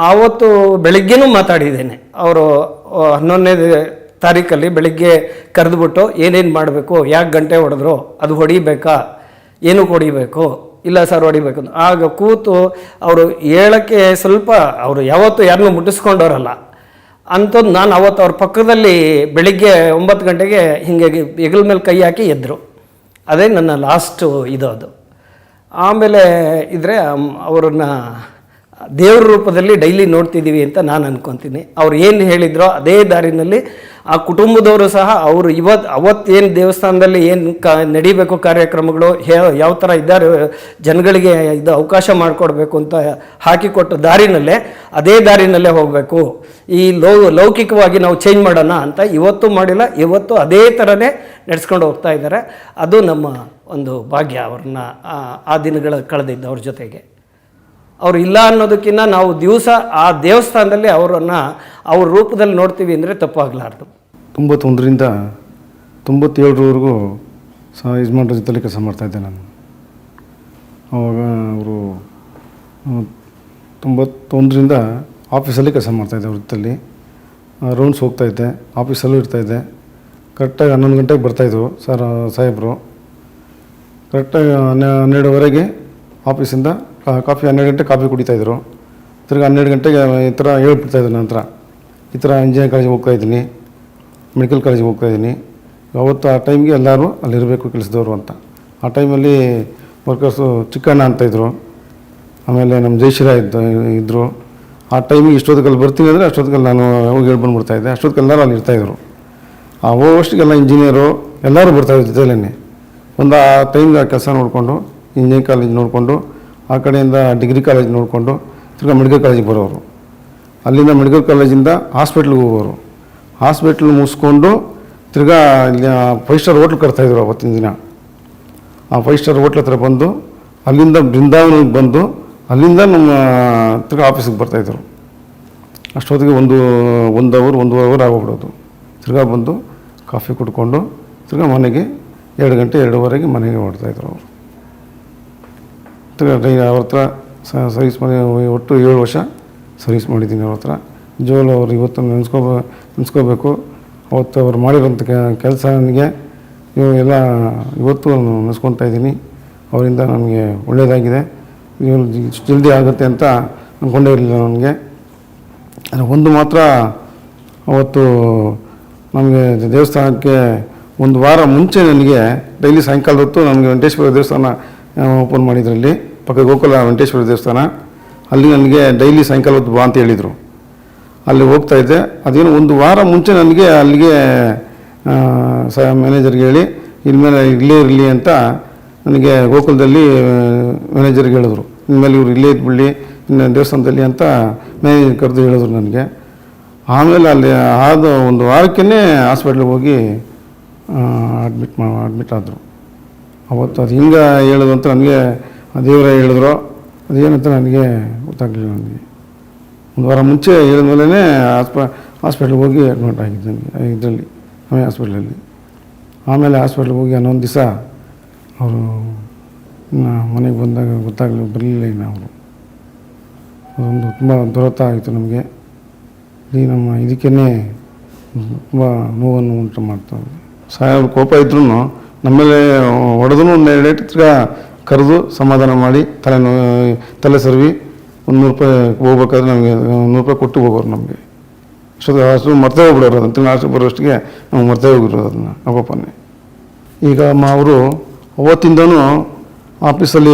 ಆವತ್ತು ಬೆಳಿಗ್ಗೆನೂ ಮಾತಾಡಿದ್ದೇನೆ. ಅವರು 11ನೇ ತಾರೀಕಲ್ಲಿ ಬೆಳಿಗ್ಗೆ ಕರೆದುಬಿಟ್ಟು ಏನೇನು ಮಾಡಬೇಕು, ಯಾಕೆ ಗಂಟೆ ಹೊಡೆದ್ರು, ಅದು ಹೊಡಿಬೇಕಾ, ಏನು ಹೊಡಿಬೇಕು, ಇಲ್ಲ ಸರ್ ಹೊಡಿಬೇಕು ಅಂತ. ಆಗ ಕೂತು ಅವರು ಹೇಳೋಕ್ಕೆ ಸ್ವಲ್ಪ, ಅವರು ಯಾವತ್ತೂ ಯಾರನ್ನೂ ಮುಟ್ಟಿಸ್ಕೊಂಡವರಲ್ಲ ಅಂಥದ್ದು. ನಾನು ಅವತ್ತು ಅವ್ರ ಪಕ್ಕದಲ್ಲಿ ಬೆಳಿಗ್ಗೆ 9 ಗಂಟೆಗೆ ಹೀಗೆ ಹೆಗಲ ಮೇಲೆ ಕೈ ಹಾಕಿ ಎದ್ದರು. ಅದೇ ನನ್ನ ಲಾಸ್ಟು ಅದು. ಆಮೇಲೆ ಇದ್ದರೆ ಅವರನ್ನ ದೇವ್ರ ರೂಪದಲ್ಲಿ ಡೈಲಿ ನೋಡ್ತಿದ್ದೀವಿ ಅಂತ ನಾನು ಅಂದ್ಕೊತೀನಿ. ಅವ್ರು ಏನು ಹೇಳಿದ್ರೋ ಅದೇ ದಾರಿನಲ್ಲಿ ಆ ಕುಟುಂಬದವರು ಸಹ ಅವರು ಅವತ್ತೇನು ದೇವಸ್ಥಾನದಲ್ಲಿ ಏನು ನಡಿಬೇಕು ಕಾರ್ಯಕ್ರಮಗಳು, ಯಾವ ಥರ ಇದ್ದಾರೆ ಜನಗಳಿಗೆ ಇದು ಅವಕಾಶ ಮಾಡಿಕೊಡ್ಬೇಕು ಅಂತ ಹಾಕಿಕೊಟ್ಟ ದಾರಿನಲ್ಲೇ ಅದೇ ದಾರಿನಲ್ಲೇ ಹೋಗಬೇಕು. ಈ ಲೌಕಿಕವಾಗಿ ನಾವು ಚೇಂಜ್ ಮಾಡೋಣ ಅಂತ ಇವತ್ತು ಮಾಡಿಲ್ಲ, ಇವತ್ತು ಅದೇ ಥರನೇ ನಡೆಸ್ಕೊಂಡು ಹೋಗ್ತಾ ಇದ್ದಾರೆ. ಅದು ನಮ್ಮ ಒಂದು ಭಾಗ್ಯ, ಅವ್ರನ್ನ ಆ ದಿನಗಳ ಕಳೆದಿದ್ದು ಅವ್ರ ಜೊತೆಗೆ. ಅವರು ಇಲ್ಲ ಅನ್ನೋದಕ್ಕಿಂತ ನಾವು ದಿವಸ ಆ ದೇವಸ್ಥಾನದಲ್ಲಿ ಅವರನ್ನು ಅವ್ರ ರೂಪದಲ್ಲಿ ನೋಡ್ತೀವಿ ಅಂದರೆ ತಪ್ಪಾಗಲಾರ್ದು. 91ರಿಂದ 97ರವರೆಗೂ ಯಜಮಾನ್ರ ಜೊತೆಲಿ ಕೆಲಸ ಮಾಡ್ತಾಯಿದ್ದೆ ನಾನು. ಆವಾಗ ಅವರು 91ರಿಂದ ಆಫೀಸಲ್ಲಿ ಕೆಲಸ ಮಾಡ್ತಾಯಿದ್ದೆ. ಅವ್ರ ಜೊತೆಲಿ ರೌಂಡ್ಸ್ ಹೋಗ್ತಾಯಿದ್ದೆ, ಆಫೀಸಲ್ಲೂ ಇರ್ತಾಯಿದ್ದೆ. ಕರೆಕ್ಟಾಗಿ 11 ಗಂಟೆಗೆ ಬರ್ತಾಯಿದ್ರು ಸಾಹೇಬರು. ಕರೆಕ್ಟಾಗಿ 12ವರೆಗೆ ಆಫೀಸಿಂದ ಕಾಫಿ 12 ಗಂಟೆ ಕಾಫಿ ಕುಡಿತಾಯಿದ್ರು. ತಿರ್ಗಿ 12 ಗಂಟೆಗೆ ಈ ಥರ ಹೇಳ್ಬಿಡ್ತಾಯಿದ್ರು ನಂತರ, ಈ ಥರ ಇಂಜಿನಿಯರಿಂಗ್ ಕಾಲೇಜಿಗೆ ಹೋಗ್ತಾಯಿದ್ದೀನಿ, ಮೆಡಿಕಲ್ ಕಾಲೇಜಿಗೆ ಹೋಗ್ತಾಯಿದ್ದೀನಿ. ಅವತ್ತು ಆ ಟೈಮ್ಗೆ ಎಲ್ಲರೂ ಅಲ್ಲಿರಬೇಕು ಕೆಲಸದವರು ಅಂತ. ಆ ಟೈಮಲ್ಲಿ ವರ್ಕರ್ಸು ಚಿಕ್ಕಣ್ಣ ಅಂತಾಯಿದ್ರು, ಆಮೇಲೆ ನಮ್ಮ ಜಯಶೀಲ ಇದ್ದರು. ಆ ಟೈಮಿಗೆ ಇಷ್ಟೊತ್ತಿಗೆ ಬರ್ತೀನಿ ಅಂದರೆ ಅಷ್ಟೊತ್ತಿಗೆ ನಾನು ಹೋಗಿ ಹೇಳಿ ಬಂದುಬಿಡ್ತಾಯಿದ್ದೆ. ಅಷ್ಟೊತ್ತಿಗೆ ಎಲ್ಲರೂ ಅಲ್ಲಿ ಇರ್ತಾಯಿದ್ರು. ಆ ಹೋಗೋಷ್ಟಿಗೆಲ್ಲ ಇಂಜಿನಿಯರು ಎಲ್ಲರೂ ಬರ್ತಾಯಿದ್ರು ಜೊತೆಲೇ. ಒಂದು ಆ ಟೈಮ್ಗೆ ಕೆಲಸ ನೋಡಿಕೊಂಡು ಇಂಜಿನಿಯರಿಂಗ್ ಕಾಲೇಜ್ ನೋಡಿಕೊಂಡು, ಆ ಕಡೆಯಿಂದ ಡಿಗ್ರಿ ಕಾಲೇಜ್ ನೋಡಿಕೊಂಡು ತಿರ್ಗಿ ಮೆಡಿಕಲ್ ಕಾಲೇಜಿಗೆ ಬರೋರು. ಅಲ್ಲಿಂದ ಮೆಡಿಕಲ್ ಕಾಲೇಜಿಂದ ಹಾಸ್ಪಿಟ್ಲಿಗೆ ಹೋಗೋರು. ಹಾಸ್ಪಿಟ್ಲ್ ಮುಗಿಸ್ಕೊಂಡು ತಿರ್ಗಾ ಇಲ್ಲಿ 5 ಸ್ಟಾರ್ ಹೋಟ್ಲ್ ಕಟ್ತಾಯಿದ್ರು ಅವತ್ತಿನ ದಿನ. ಆ 5 ಸ್ಟಾರ್ ಹೋಟ್ಲ್ ಹತ್ರ ಬಂದು ಅಲ್ಲಿಂದ ಬೃಂದಾವನಕ್ಕೆ ಬಂದು ಅಲ್ಲಿಂದ ನಮ್ಮ ತಿರ್ಗಿ ಆಫೀಸಿಗೆ ಬರ್ತಾಯಿದ್ರು. ಅಷ್ಟೊತ್ತಿಗೆ ಒಂದೂವರೆ ಅವರ್ ಆಗೋಗ್ಬಿಡೋದು. ತಿರ್ಗಾ ಬಂದು ಕಾಫಿ ಕುಡ್ಕೊಂಡು ತಿರ್ಗಾ ಮನೆಗೆ 2 ಗಂಟೆ 2:15ಗೆ ಮನೆಗೆ ಹೊರಡ್ತಾಯಿದ್ರು ಅವರು. ತಿರ್ಗಾ ಅವ್ರ ಹತ್ರ ಸರ್ವಿಸ್ ಮಾಡಿ ಒಟ್ಟು 7 ವರ್ಷ ಸರ್ವಿಸ್ ಮಾಡಿದ್ದೀನಿ ಅವ್ರ ಹತ್ರ. ನಿಜವಾಗ್ಲೂ ಅವ್ರು ಇವತ್ತು ನೆನೆಸ್ಕೋಬೇಕು. ಅವತ್ತು ಅವ್ರು ಮಾಡಿರೋಂಥ ಕೆಲಸ ನನಗೆ ಎಲ್ಲ ಇವತ್ತು ನೆನೆಸ್ಕೊತಾ ಇದ್ದೀನಿ. ಅವರಿಂದ ನನಗೆ ಒಳ್ಳೆಯದಾಗಿದೆ. ಇಷ್ಟು ಜಲ್ದಿ ಆಗುತ್ತೆ ಅಂತ ಅಂದ್ಕೊಂಡೇ ಇರಲಿಲ್ಲ ನನಗೆ. ಒಂದು ಮಾತ್ರ ಅವತ್ತು ನಮಗೆ ದೇವಸ್ಥಾನಕ್ಕೆ 1 ವಾರ ಮುಂಚೆ ನನಗೆ ಡೈಲಿ ಸಾಯಂಕಾಲದ ಹೊತ್ತು ನನಗೆ ವೆಂಕಟೇಶ್ವರ ದೇವಸ್ಥಾನ ಓಪನ್ ಮಾಡಿದ್ರಲ್ಲಿ, ಪಕ್ಕ ಗೋಕುಲ ವೆಂಕಟೇಶ್ವರ ದೇವಸ್ಥಾನ. ಅಲ್ಲಿ ನನಗೆ ಡೈಲಿ ಸಾಯಂಕಾಲ ಹೊತ್ತು ಬಾ ಅಂತ ಹೇಳಿದರು. ಅಲ್ಲಿ ಹೋಗ್ತಾಯಿದ್ದೆ. ಅದೇನು 1 ವಾರ ಮುಂಚೆ ನನಗೆ ಅಲ್ಲಿಗೆ ಮ್ಯಾನೇಜರ್ಗೆ ಹೇಳಿ ಇನ್ಮೇಲೆ ಇಲ್ಲೇ ಇರಲಿ ಅಂತ ನನಗೆ ಗೋಕುಲದಲ್ಲಿ ಮ್ಯಾನೇಜರ್ಗೆ ಹೇಳಿದ್ರು. ಇನ್ಮೇಲೆ ಇವರು ಇಲ್ಲೇ ಇದ್ಬಿಡಲಿ ಇನ್ನು ದೇವಸ್ಥಾನದಲ್ಲಿ ಅಂತ ಮ್ಯಾನೇಜರ್ ಕರೆದು ಹೇಳಿದ್ರು ನನಗೆ. ಆಮೇಲೆ ಅಲ್ಲಿ ಆದ 1 ವಾರಕ್ಕೇ ಹಾಸ್ಪಿಟ್ಲಿಗೆ ಹೋಗಿ ಅಡ್ಮಿಟ್ ಆದರು. ಅವತ್ತು ಅದು ಹಿಂಗೆ ಹೇಳೋದು ಅಂತ ನನಗೆ ದೇವರೇ ಹೇಳಿದ್ರು. ಅದೇನಂತ ನನಗೆ ಗೊತ್ತಾಗಲಿಲ್ಲ. ನನಗೆ 1 ವಾರ ಮುಂಚೆ ಹೇಳಿದ್ಮೇಲೆ ಹಾಸ್ಪಿಟ್ಲಿಗೆ ಹೋಗಿ ಅಡ್ಮಿಟ್ ಆಗಿದ್ದೆ ನನಗೆ ಇದರಲ್ಲಿ ಹಾಸ್ಪಿಟ್ಲಲ್ಲಿ. ಆಮೇಲೆ ಹಾಸ್ಪಿಟ್ಲಿಗೆ ಹೋಗಿ 11 ದಿವಸ ಅವರು ಮನೆಗೆ ಬಂದಾಗ ಬರಲಿಲ್ಲ ಇನ್ನು ಅವರು. ಅದೊಂದು ತುಂಬ ದುರತ ಆಯಿತು ನಮಗೆ. ಈ ನಮ್ಮ ಇದಕ್ಕೇ ತುಂಬ ನೋವನ್ನು ಉಂಟು ಮಾಡ್ತಾರೆ. ಸಾಹೇಬ್ರ ಕೋಪ ಇದ್ರೂ ನಮ್ಮೇಲೆ ಹೊಡೆದ್ರೂ 1 ಡೇಟ್ ತಿರ್ಗಾ ಕರೆದು ಸಮಾಧಾನ ಮಾಡಿ ತಲೆ ಸರ್ವಿ 100 ರೂಪಾಯಿ ಹೋಗ್ಬೇಕಾದ್ರೆ ನಮಗೆ 100 ರೂಪಾಯಿ ಕೊಟ್ಟು ಹೋಗೋರು ನಮಗೆ. ಅಷ್ಟು ಮರ್ತೇ ಹೋಗ್ಬಿಡೋರು. ಅದನ್ನು ಅಷ್ಟು ಬರೋಷ್ಟಿಗೆ ನಾವು ಮರ್ತೇ ಹೋಗಿರೋದು ಅದನ್ನು ಆ ಕೋಪನ್ನೇ. ಈಗ ಅವರು ಅವತ್ತಿಂದನೂ ಆಫೀಸಲ್ಲಿ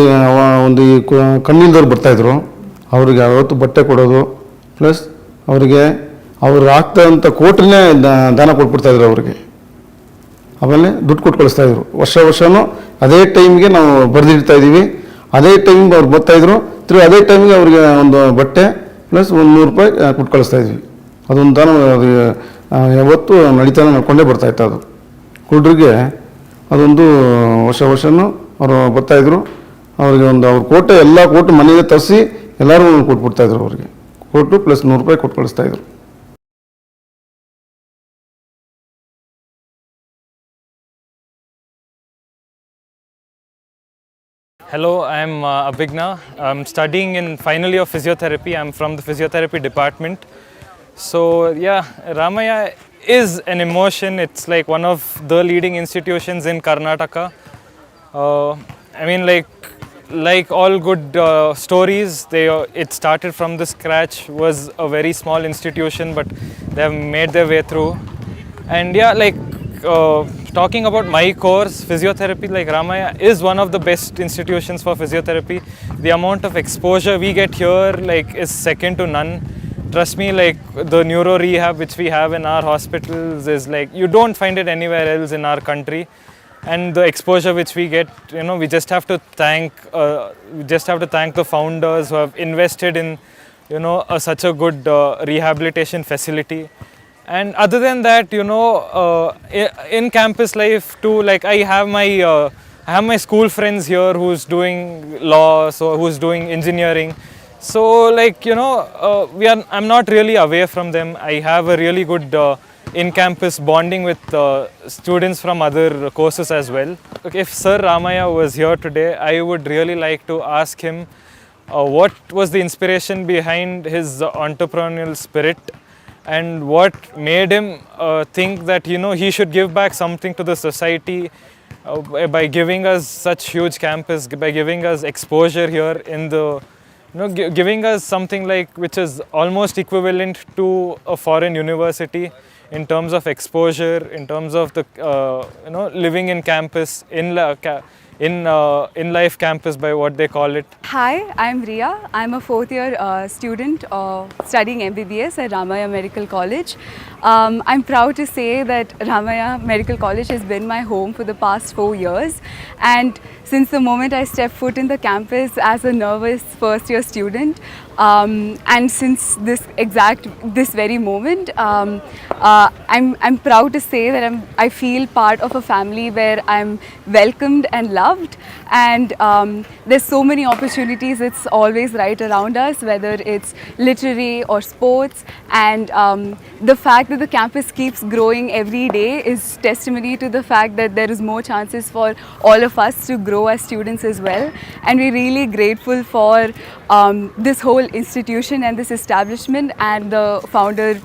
ಒಂದು ಈ ಕಣ್ಣಿಲ್ದವ್ರು ಬರ್ತಾಯಿದ್ರು, ಅವರಿಗೆ ಅವತ್ತು ಬಟ್ಟೆ ಕೊಡೋದು, ಪ್ಲಸ್ ಅವರಿಗೆ ಅವ್ರು ಆಗ್ತಾಯಿದ್ದಂಥ ಕೋಟ್ರನ್ನೇ ದಾನ ಕೊಟ್ಬಿಡ್ತಾಯಿದ್ರು ಅವರಿಗೆ. ಆಮೇಲೆ ದುಡ್ಡು ಕೊಟ್ಟು ಕಳಿಸ್ತಾಯಿದ್ರು. ವರ್ಷವೂ ಅದೇ ಟೈಮ್ಗೆ ನಾವು ಬರೆದಿಡ್ತಾಯಿದ್ದೀವಿ, ಅದೇ ಟೈಮಿಗೆ ಅವ್ರು ಬರ್ತಾಯಿದ್ರು, ಅದೇ ಟೈಮಿಗೆ ಅವ್ರಿಗೆ ಒಂದು ಬಟ್ಟೆ ಪ್ಲಸ್ ಒಂದು 100 ರೂಪಾಯಿ ಕೊಟ್ಟು ಕಳಿಸ್ತಾಯಿದ್ವಿ. ಅದೊಂದು ದಾನ ಅದು ಯಾವತ್ತೂ ನಡೀತಾನೆ ಮಾಡ್ಕೊಂಡೇ ಬರ್ತಾಯಿತ್ತು. ಅದು ಕುಡ್ರಿಗೆ ಅದೊಂದು ವರ್ಷವೂ ಅವರು ಬರ್ತಾಯಿದ್ರು. ಅವ್ರಿಗೆ ಒಂದು ಅವ್ರ ಕೋಟೆ ಎಲ್ಲ ಕೋಟು ಮನೆಗೆ ತರಿಸಿ ಎಲ್ಲರೂ ಕೊಟ್ಬಿಡ್ತಾಯಿದ್ರು. ಅವ್ರಿಗೆ ಕೋಟು ಪ್ಲಸ್ 100 ರೂಪಾಯಿ ಕೊಟ್ಟು ಕಳಿಸ್ತಾಯಿದ್ರು. Hello, I am Abhigna. I'm studying in final year of physiotherapy. I'm from the physiotherapy department. So yeah, Ramaiah is an emotion. It's like one of the leading institutions in Karnataka. I mean, like all good stories, it started from the scratch. Was a very small institution, but they have made their way through. And yeah, talking about my course, physiotherapy, Ramaiah is one of the best institutions for physiotherapy. The amount of exposure we get here is second to none. Trust me, the neuro rehab which we have in our hospitals is you don't find it anywhere else in our country. And the exposure which we get, we just have to thank the founders who have invested in such a good rehabilitation facility. And other than that, in campus life too, I have my school friends here who's doing law, so who's doing engineering. So I'm not really away from them. I have a really good in-campus bonding with students from other courses as well. If Sir Ramaiah was here today, I would really like to ask him what was the inspiration behind his entrepreneurial spirit, and what made him think that he should give back something to the society by giving us such huge campus, by giving us exposure here in the giving us something which is almost equivalent to a foreign university in terms of exposure, in terms of the living in campus, in life campus by what they call it. Hi, I'm Ria. I'm a 4th year student studying MBBS at Ramaiah Medical College. I'm proud to say that Ramaiah Medical College has been my home for the past 4 years, and since the moment I stepped foot in the campus as a nervous first year student, and since this very moment, I'm proud to say that I feel part of a family where I'm welcomed and loved, and there's so many opportunities. It's always right around us, whether it's literary or sports, and the fact that the campus keeps growing every day is testimony to the fact that there is more chances for all of us to grow as students as well. And we're really grateful for this whole institution and this establishment and the founder,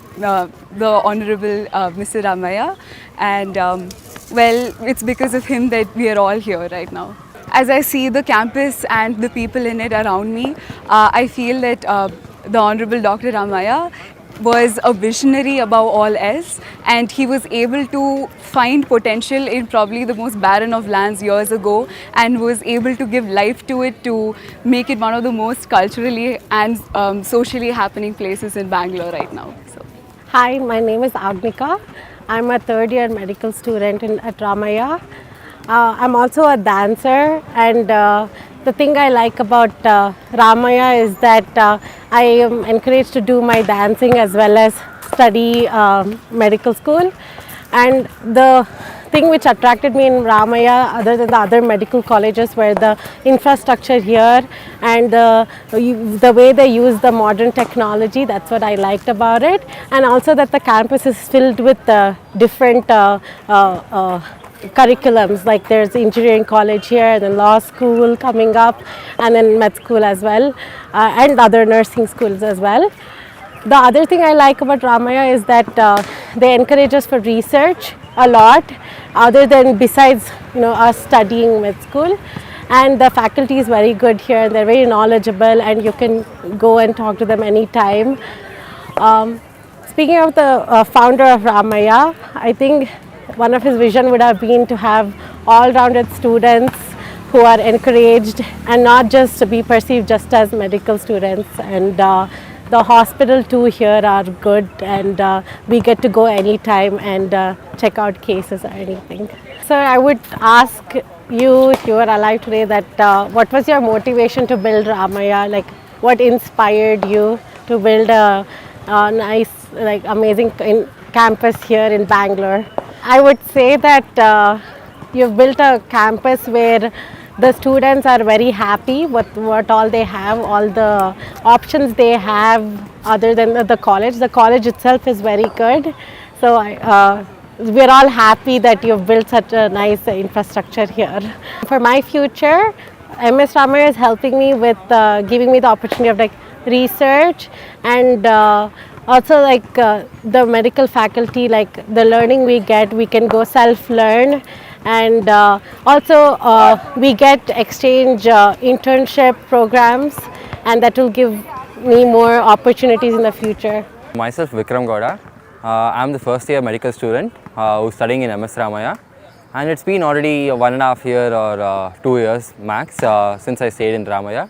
the Honorable Mr. Ramaiah, and it's because of him that we are all here right now. As I see the campus and the people in it around me, I feel that the Honorable Dr. Ramaiah was a visionary above all else, and he was able to find potential in probably the most barren of lands years ago, and was able to give life to it to make it one of the most culturally and socially happening places in Bangalore right now. So. Hi, my name is Agnika. I'm a 3rd year medical student at Ramaiah. I'm also a dancer, and the thing I like about Ramaiah is that I am encouraged to do my dancing as well as study medical school. And the thing which attracted me in Ramaiah, other than the other medical colleges, were the infrastructure here and the way they use the modern technology. That's what I liked about it. And also that the campus is filled with different curriculums, like there's engineering college here, then law school coming up, and then med school as well, and other nursing schools as well. The other thing I like about Ramaiah is that they encourage us for research a lot, other than besides us studying med school. And the faculty is very good here, and they're very knowledgeable, and you can go and talk to them anytime. Speaking of the founder of Ramaiah, I think one of his vision would have been to have all-rounded students who are encouraged and not just to be perceived just as medical students. And the hospital too here are good, and we get to go anytime and check out cases or anything. So I would ask you, if you were alive today, that what was your motivation to build Ramaiah? Like, what inspired you to build a nice, like, amazing campus here in Bangalore? I would say that you've built a campus where the students are very happy with what all they have, all the options they have other than the college. The college itself is very good. So we're all happy that you've built such a nice infrastructure here. For my future, MS Ramaiah is helping me with giving me the opportunity of like research, and also like the medical faculty, like the learning we get, we can go self-learn, and also we get exchange internship programs, and that will give me more opportunities in the future. Myself Vikram Gowda. I'm the first year medical student who's studying in MS Ramaiah, and it's been already 1.5 years or 2 years max since I stayed in Ramaiah.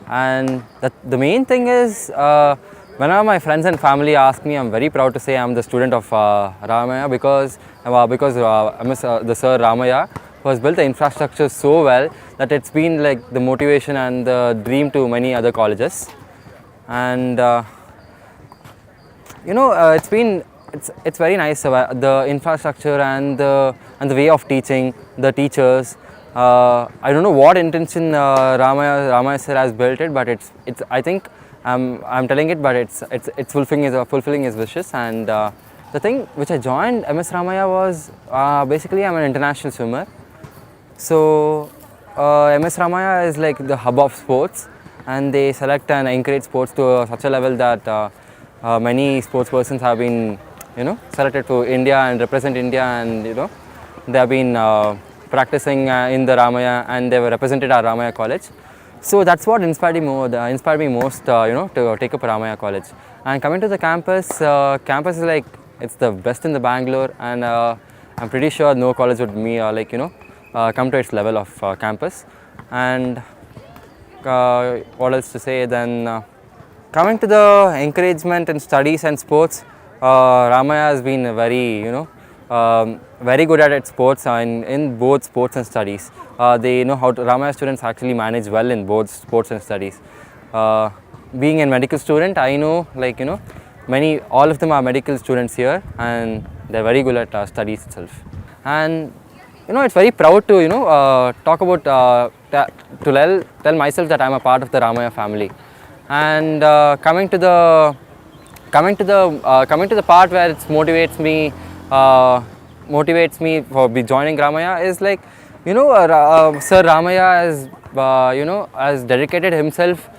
And the main thing is, whenever my friends and family ask me, I'm very proud to say I'm the student of Ramaiah, because the Sir Ramaiah has built the infrastructure so well that it's been like the motivation and the dream to many other colleges. And it's very nice, the infrastructure and the way of teaching, the teachers. I don't know what intention Ramaiah sir has built it, but it's I think I'm telling it, but it's fulfilling his wishes. And the thing which I joined MS Ramaiah was basically I'm an international swimmer. So MS Ramaiah is like the hub of sports, and they select and encourage sports to such a level that many sports persons have been selected for India and represent India, and they have been practicing in the Ramaiah, and they were represented at Ramaiah College. So that's what inspired me most to take up Ramaiah College. And coming to the campus, campus is like, it's the best in the Bangalore, and I'm pretty sure no college would come to its level of campus. And what else to say then? Coming to the encouragement in studies and sports, Ramaiah has been very good at its sports, in both sports and studies. They know how to, Ramaiah students actually manage well in both sports and studies. Being a medical student, I know all of them are medical students here, and they're very good at studies itself. And it's very proud to talk about to tell myself that I'm a part of the Ramaiah family. And coming to the part where it motivates me for joining Ramaiah is like, Sir Ramaiah has dedicated himself,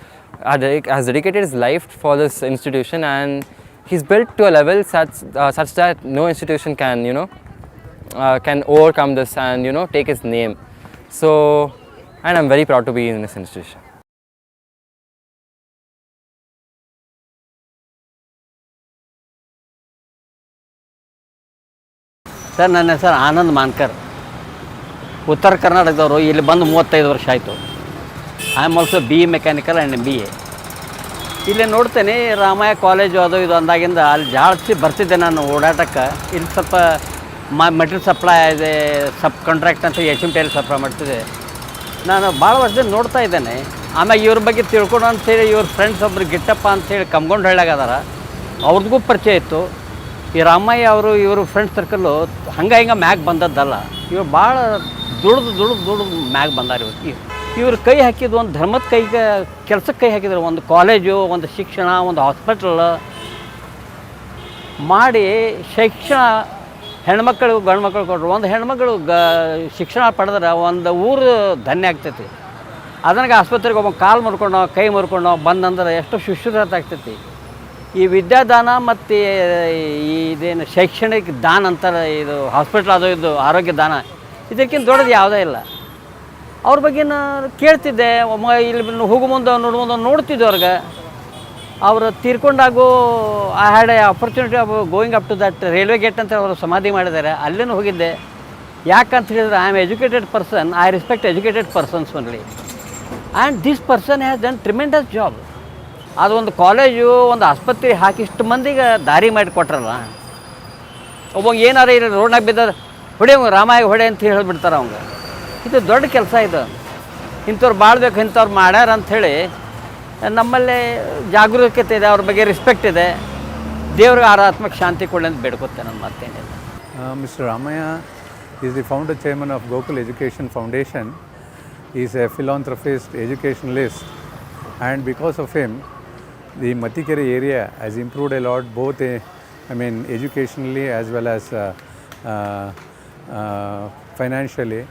has dedicated his life for this institution, and he's built to a level such that no institution can can overcome this and take his name. So, and I'm very proud to be in this institution. Sir, ನನ್ನ ಹೆಸರು ಆನಂದ್ ಮಾನ್ಕರ್. ಉತ್ತರ ಕರ್ನಾಟಕದವರು. ಇಲ್ಲಿ ಬಂದು 35 ವರ್ಷ ಆಯಿತು. I am also BE mechanical and MBA. ಇಲ್ಲೇ ನೋಡ್ತೇನೆ ರಾಮಾಯ ಕಾಲೇಜು ಅದು ಇದು ಅಂದಾಗಿಂದ ಅಲ್ಲಿ ಜಾಸ್ತಿ ಬರ್ತಿದ್ದೆ ನಾನು ಓಡಾಟಕ್ಕೆ. ಇಲ್ಲಿ ಸ್ವಲ್ಪ ಮೆಟೀರಿಯಲ್ ಸಪ್ಲೈ ಇದೆ, ಕಾಂಟ್ರಾಕ್ಟ್ ಅಂತ HMTL ಸಪ್ಲೈ ಮಾಡ್ತಿದ್ದೆ. ನಾನು ಭಾಳ ವರ್ಷದಿಂದ ನೋಡ್ತಾ ಇದ್ದೇನೆ. ಆಮೇಲೆ ಇವ್ರ ಬಗ್ಗೆ ತಿಳ್ಕೊಂಡು ಅಂಥೇಳಿ ಇವ್ರ ಫ್ರೆಂಡ್ಸ್ ಒಬ್ರು ಗಿಟ್ಟಪ್ಪ ಅಂಥೇಳಿ ಕಮ್ಗೊಂಡು ಹೇಳಾಗದಾರ, ಅವ್ರದ್ದು ಪರಿಚಯ ಇತ್ತು. ಈ ರಾಮಯ್ಯ ಅವರು ಇವರು ಫ್ರೆಂಡ್ಸ್ ಸರ್ಕಲ್ಲು ಹಿಂಗೆ ಮ್ಯಾಗ್ ಬಂದದ್ದಲ್ಲ. ಇವ್ರು ಭಾಳ ದುಡ್ದು ಮ್ಯಾಗ್ ಬಂದಾರ. ಇವ್ರು ಕೈ ಹಾಕಿದ್ದು ಒಂದು ಧರ್ಮದ ಕೈಗೆ ಕೆಲಸಕ್ಕೆ ಕೈ ಹಾಕಿದ್ರು. ಒಂದು ಕಾಲೇಜು, ಒಂದು ಶಿಕ್ಷಣ, ಒಂದು ಹಾಸ್ಪಿಟಲ್ ಮಾಡಿ ಶಿಕ್ಷಣ ಹೆಣ್ಮಕ್ಳು ಗಂಡು ಮಕ್ಕಳು ಕೊಟ್ಟರು. ಒಂದು ಹೆಣ್ಮಗಳು ಶಿಕ್ಷಣ ಪಡೆದ್ರೆ ಒಂದು ಊರು ಧನ್ಯ ಆಗ್ತೈತಿ. ಅದನ್ನಾಗ ಆಸ್ಪತ್ರೆಗೆ ಒಬ್ಬ ಕಾಲು ಮುರ್ಕೊಂಡು ಕೈ ಮುರ್ಕೊಂಡು ಬಂದಂದ್ರೆ ಎಷ್ಟು ಶುಶ್ರೂಷತೆ ಆಗ್ತೈತಿ. ಈ ವಿದ್ಯಾದಾನ ಮತ್ತು ಇದೇನು ಶೈಕ್ಷಣಿಕ ದಾನ ಅಂತಾರೆ, ಇದು ಹಾಸ್ಪಿಟ್ಲ್ ಅದು ಇದು ಆರೋಗ್ಯ ದಾನ, ಇದಕ್ಕಿಂತ ದೊಡ್ಡದು ಯಾವುದೇ ಇಲ್ಲ. ಅವ್ರ ಬಗ್ಗೆ ನಾನು ಕೇಳ್ತಿದ್ದೆ. ಇಲ್ಲಿ ಹೋಗೋ ಮುಂದೆ ನೋಡ್ತಿದ್ದೆ ಅವ್ರಿಗೆ. ಅವರು ತೀರ್ಕೊಂಡಾಗೂ I had a opportunity of going up to that railway gate ಅಂತ ಅವರು ಸಮಾಧಿ ಮಾಡಿದ್ದಾರೆ. ಅಲ್ಲೇನೂ ಹೋಗಿದ್ದೆ. ಯಾಕಂತ ಹೇಳಿದ್ರೆ I am educated person, I respect educated persons only. And this person has done tremendous job. ಅದು ಒಂದು ಕಾಲೇಜು, ಒಂದು ಆಸ್ಪತ್ರೆ ಹಾಕಿ ಇಷ್ಟು ಮಂದಿಗೆ ದಾರಿ ಮಾಡಿ ಕೊಟ್ರಲ್ಲ. ಒಬ್ಬ ಏನಾರ ಇಲ್ಲ ರೋಡ್ನಾಗ ಬಿದ್ದ ಹೊಡೆ ರಾಮಾಯ ಹೊಡೆ ಅಂತ ಹೇಳಿಬಿಡ್ತಾರೆ ಅವಂಗೆ. ಇದು ದೊಡ್ಡ ಕೆಲಸ ಇದು. ಇಂಥವ್ರು ಬಾಳ್ಬೇಕು, ಇಂಥವ್ರು ಮಾಡ್ಯಾರ ಅಂಥೇಳಿ ನಮ್ಮಲ್ಲಿ ಜಾಗರೂಕತೆ ಇದೆ, ಅವ್ರ ಬಗ್ಗೆ ರೆಸ್ಪೆಕ್ಟ್ ಇದೆ. ದೇವ್ರಿಗೆ ಆತ್ಮಕ್ಕೆ ಶಾಂತಿ ಕೊಡಲಿ ಅಂತ ಬೇಡ್ಕೊತೇನೆ. ನನ್ನ ಮತ್ತೇನಿಲ್ಲ. Mr. Ramaiah is the founder chairman of Gokul Education Foundation. He is a philanthropist, educationalist, and because of him, the Matikere area has improved a lot, both educationally as well as financially,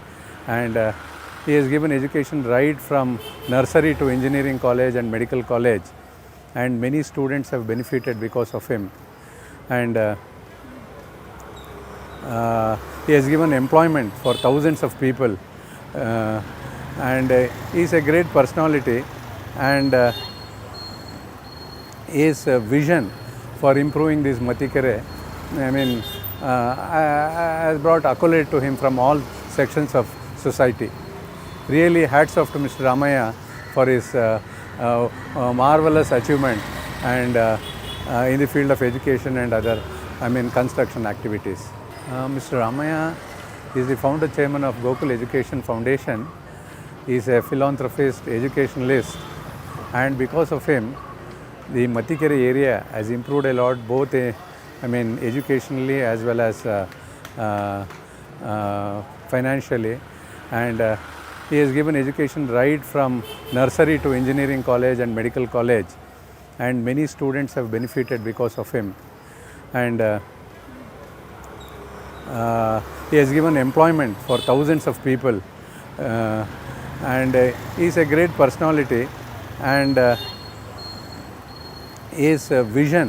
and he has given education right from nursery to engineering college and medical college, and many students have benefited because of him. And he has given employment for thousands of people, and he is a great personality, and his vision for improving this Matikere, has brought accolade to him from all sections of society. Really hats off to Mr. Ramaiah for his marvelous achievement and in the field of education and other construction activities. Mr. Ramaiah is the founder chairman of Gokul Education Foundation. He is a philanthropist, educationalist, and because of him, the Matikere area has improved a lot, both educationally as well as financially, and he has given education right from nursery to engineering college and medical college, and many students have benefited because of him. And he has given employment for thousands of people, and he is a great personality, and his vision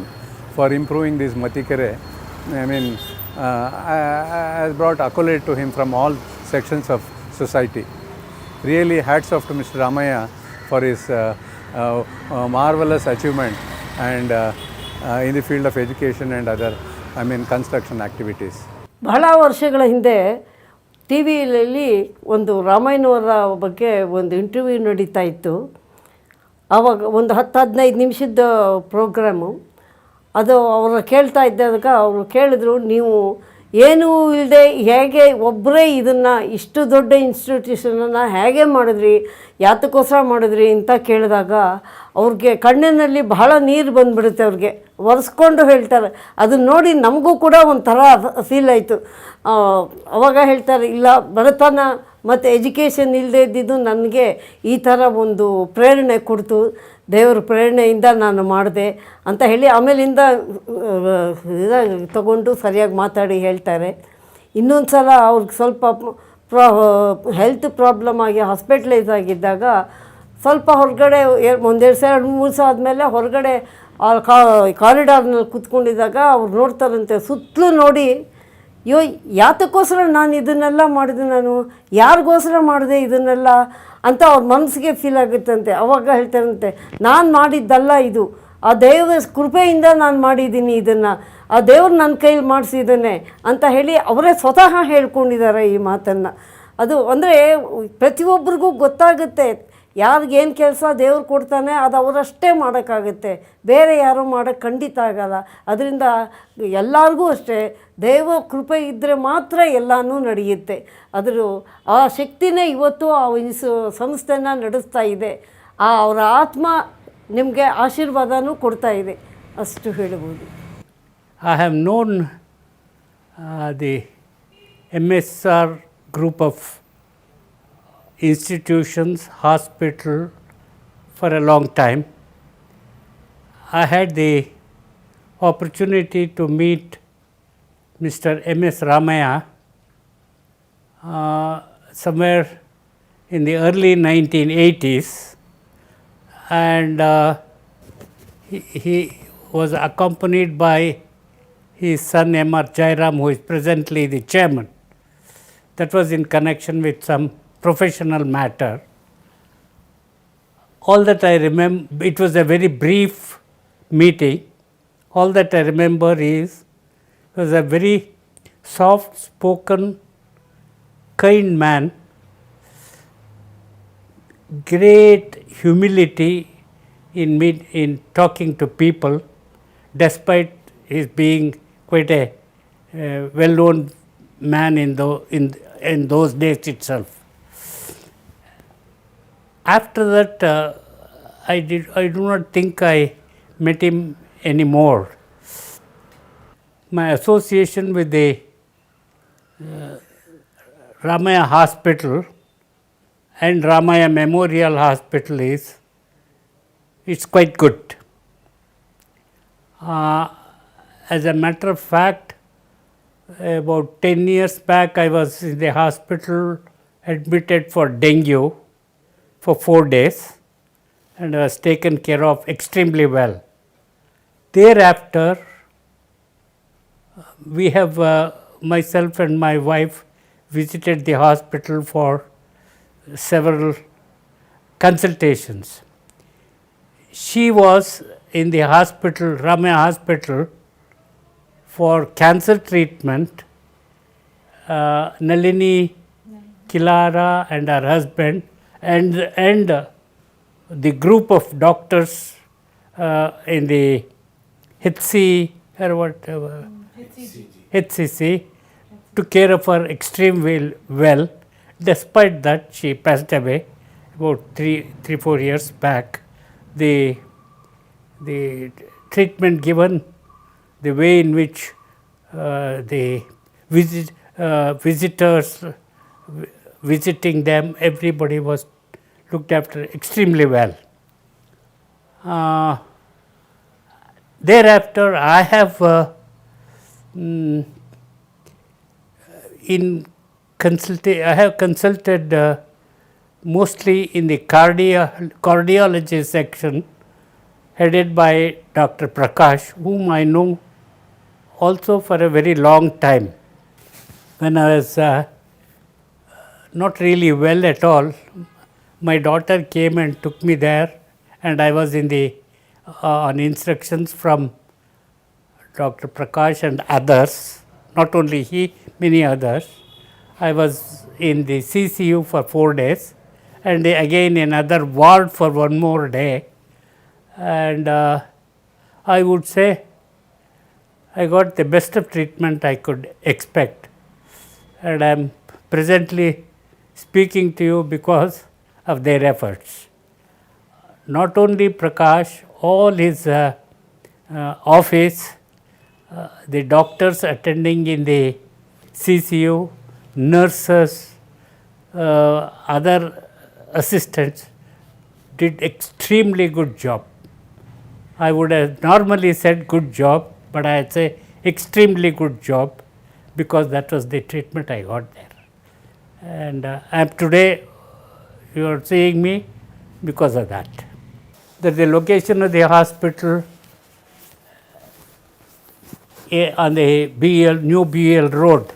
for improving this Matikere has brought accolade to him from all sections of society. Really hats off to Mr. Ramaiah for his marvelous achievement and in the field of education and other construction activities. ಬಹಳ ವರ್ಷಗಳ ಹಿಂದೆ T ವಿಯಲ್ಲಿ ಒಂದು ರಾಮಾಯಣವರ ಬಗ್ಗೆ ಒಂದು interview ನಡೀತಾ ಇತ್ತು. ಆವಾಗ ಒಂದು 10-15 ನಿಮಿಷದ ಪ್ರೋಗ್ರಾಮು. ಅದು ಅವರು ಕೇಳ್ತಾ ಇದ್ದಾಗ ಅವರು ಕೇಳಿದ್ರು, ನೀವು ಏನೂ ಇಲ್ಲದೆ ಹೇಗೆ ಒಬ್ಬರೇ ಇದನ್ನು ಇಷ್ಟು ದೊಡ್ಡ ಇನ್ಸ್ಟಿಟ್ಯೂಷನನ್ನು ಹೇಗೆ ಮಾಡಿದ್ರಿ, ಯಾತಕ್ಕೋಸ್ಕರ ಮಾಡಿದ್ರಿ ಅಂತ ಕೇಳಿದಾಗ ಅವ್ರಿಗೆ ಕಣ್ಣಿನಲ್ಲಿ ಬಹಳ ನೀರು ಬಂದುಬಿಡುತ್ತೆ. ಅವ್ರಿಗೆ ಒರೆಸ್ಕೊಂಡು ಹೇಳ್ತಾರೆ. ಅದನ್ನ ನೋಡಿ ನಮಗೂ ಕೂಡ ಒಂಥರ ಫೀಲ್ ಆಯಿತು. ಅವಾಗ ಹೇಳ್ತಾರೆ, ಇಲ್ಲ ಬಡತನ ಮತ್ತು ಎಜುಕೇಷನ್ ಇಲ್ಲದೆ ಇದ್ದಿದ್ದು ನನಗೆ ಈ ಥರ ಒಂದು ಪ್ರೇರಣೆ ಕೊಡ್ತು, ದೇವರ ಪ್ರೇರಣೆಯಿಂದ ನಾನು ಮಾಡಿದೆ ಅಂತ ಹೇಳಿ ಆಮೇಲಿಂದ ತಗೊಂಡು ಸರಿಯಾಗಿ ಮಾತಾಡಿ ಹೇಳ್ತಾರೆ. ಇನ್ನೊಂದು ಸಲ ಅವ್ರಿಗೆ ಸ್ವಲ್ಪ ಹೆಲ್ತ್ ಪ್ರಾಬ್ಲಮ್ ಆಗಿ ಹಾಸ್ಪಿಟ್ಲೈಸ್ ಆಗಿದ್ದಾಗ ಸ್ವಲ್ಪ ಹೊರಗಡೆ 1-2-3 ದಿವಸ ಆದಮೇಲೆ ಹೊರಗಡೆ ಕಾರಿಡಾರ್ನಲ್ಲಿ ಕೂತ್ಕೊಂಡಿದ್ದಾಗ ಅವ್ರು ನೋಡ್ತಾರಂತೆ, ಸುತ್ತಲೂ ನೋಡಿ, ಅಯ್ಯೋ ಯಾತಕ್ಕೋಸ್ಕರ ನಾನು ಇದನ್ನೆಲ್ಲ ಮಾಡಿದೆ, ನಾನು ಯಾರಿಗೋಸ್ಕರ ಮಾಡಿದೆ ಇದನ್ನೆಲ್ಲ ಅಂತ ಅವ್ರ ಮನಸ್ಸಿಗೆ ಫೀಲ್ ಆಗುತ್ತಂತೆ. ಅವಾಗ ಹೇಳ್ತಾರಂತೆ, ನಾನು ಮಾಡಿದ್ದಲ್ಲ ಇದು, ಆ ದೇವರ ಕೃಪೆಯಿಂದ ನಾನು ಮಾಡಿದ್ದೀನಿ ಇದನ್ನು, ಆ ದೇವ್ರು ನನ್ನ ಕೈಲಿ ಮಾಡಿಸಿದ್ದಾನೆ ಅಂತ ಹೇಳಿ ಅವರೇ ಸ್ವತಃ ಹೇಳ್ಕೊಂಡಿದ್ದಾರೆ ಈ ಮಾತನ್ನು. ಅದು ಅಂದರೆ ಪ್ರತಿಯೊಬ್ಬರಿಗೂ ಗೊತ್ತಾಗುತ್ತೆ ಯಾರಿಗೇನು ಕೆಲಸ ದೇವ್ರು ಕೊಡ್ತಾನೆ ಅದು ಅವರಷ್ಟೇ ಮಾಡೋಕ್ಕಾಗುತ್ತೆ, ಬೇರೆ ಯಾರೂ ಮಾಡೋಕ್ಕೆ ಖಂಡಿತ ಆಗಲ್ಲ. ಅದರಿಂದ ಎಲ್ಲರಿಗೂ ಅಷ್ಟೇ ದೇವ ಕೃಪೆ ಇದ್ದರೆ ಮಾತ್ರ ಎಲ್ಲನೂ ನಡೆಯುತ್ತೆ. ಆ ಶಕ್ತಿನೇ ಇವತ್ತು ಆ ಸಂಸ್ಥೆನ ನಡೆಸ್ತಾ ಇದೆ. ಅವರ ಆತ್ಮ ನಿಮಗೆ ಆಶೀರ್ವಾದನೂ ಕೊಡ್ತಾ ಇದೆ, ಅಷ್ಟು ಹೇಳ್ಬೋದು. I have known the MSR group of institutions, hospital for a long time. I had the opportunity to meet Mr. M.S. Ramaiah somewhere in the early 1980s, and he was accompanied by his son M.R. Jairam, who is presently the chairman. That was in connection with some professional matter. All that I remember, it was a very brief meeting. All that I remember is, he was a very soft spoken kind man, great humility in talking to people, despite his being quite a well-known man in those days itself. After that, I do not think I met him anymore. My association with the Ramaiah Hospital and Ramaiah Memorial Hospital it's quite good. As a matter of fact, about 10 years back, I was in the hospital admitted for dengue for 4 days, and I was taken care of extremely well. Thereafter, we have, myself and my wife, visited the hospital for several consultations. She was in the hospital, Ramaiah Hospital, for cancer treatment. Nalini, Kilara and her husband and the group of doctors in the HC or whatever, HCC took care of her extremely well. Despite that, she passed away about 3-4 years back. The treatment given, the way in which the visitors visiting them, everybody was looked after extremely well. Thereafter, I have consulted mostly in the cardiology section, headed by Dr. Prakash, whom I know also for a very long time. When I was not really well at all, my daughter came and took me there, and I was in the on instructions from Dr. Prakash and others, not only he, many others. I was in the CCU for 4 days, and again in another ward for 1 more day. And I would say I got the best of treatment I could expect. And I am presently speaking to you because of their efforts. Not only Prakash, all his office, the doctors attending in the CCU, nurses, other assistants did extremely good job. I would have normally said good job, but I'd say extremely good job, because that was the treatment I got there. And today you are seeing me because of that. The location of the hospital on the new BL road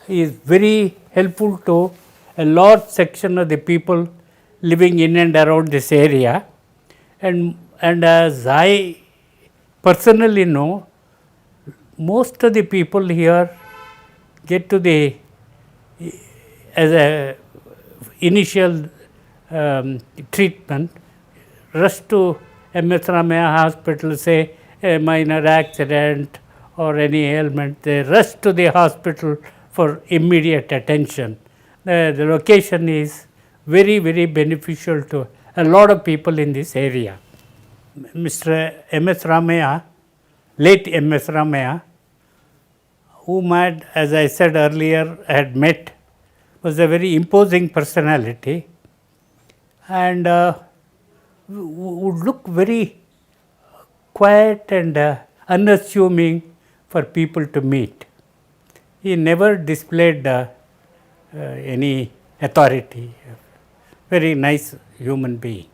is very helpful to a large section of the people living in and around this area. And as I personally know, most of the people here get to the, as a initial treatment, rush to MS Ramaiah Hospital, say a minor accident or any ailment, they rush to the hospital for immediate attention. The location is very, very beneficial to a lot of people in this area. Mr. MS Ramaiah, late MS Ramaiah, whom had, as I said earlier, I had met, was a very imposing personality, and would look very quiet and unassuming for people to meet. He never displayed any authority. Very nice human being.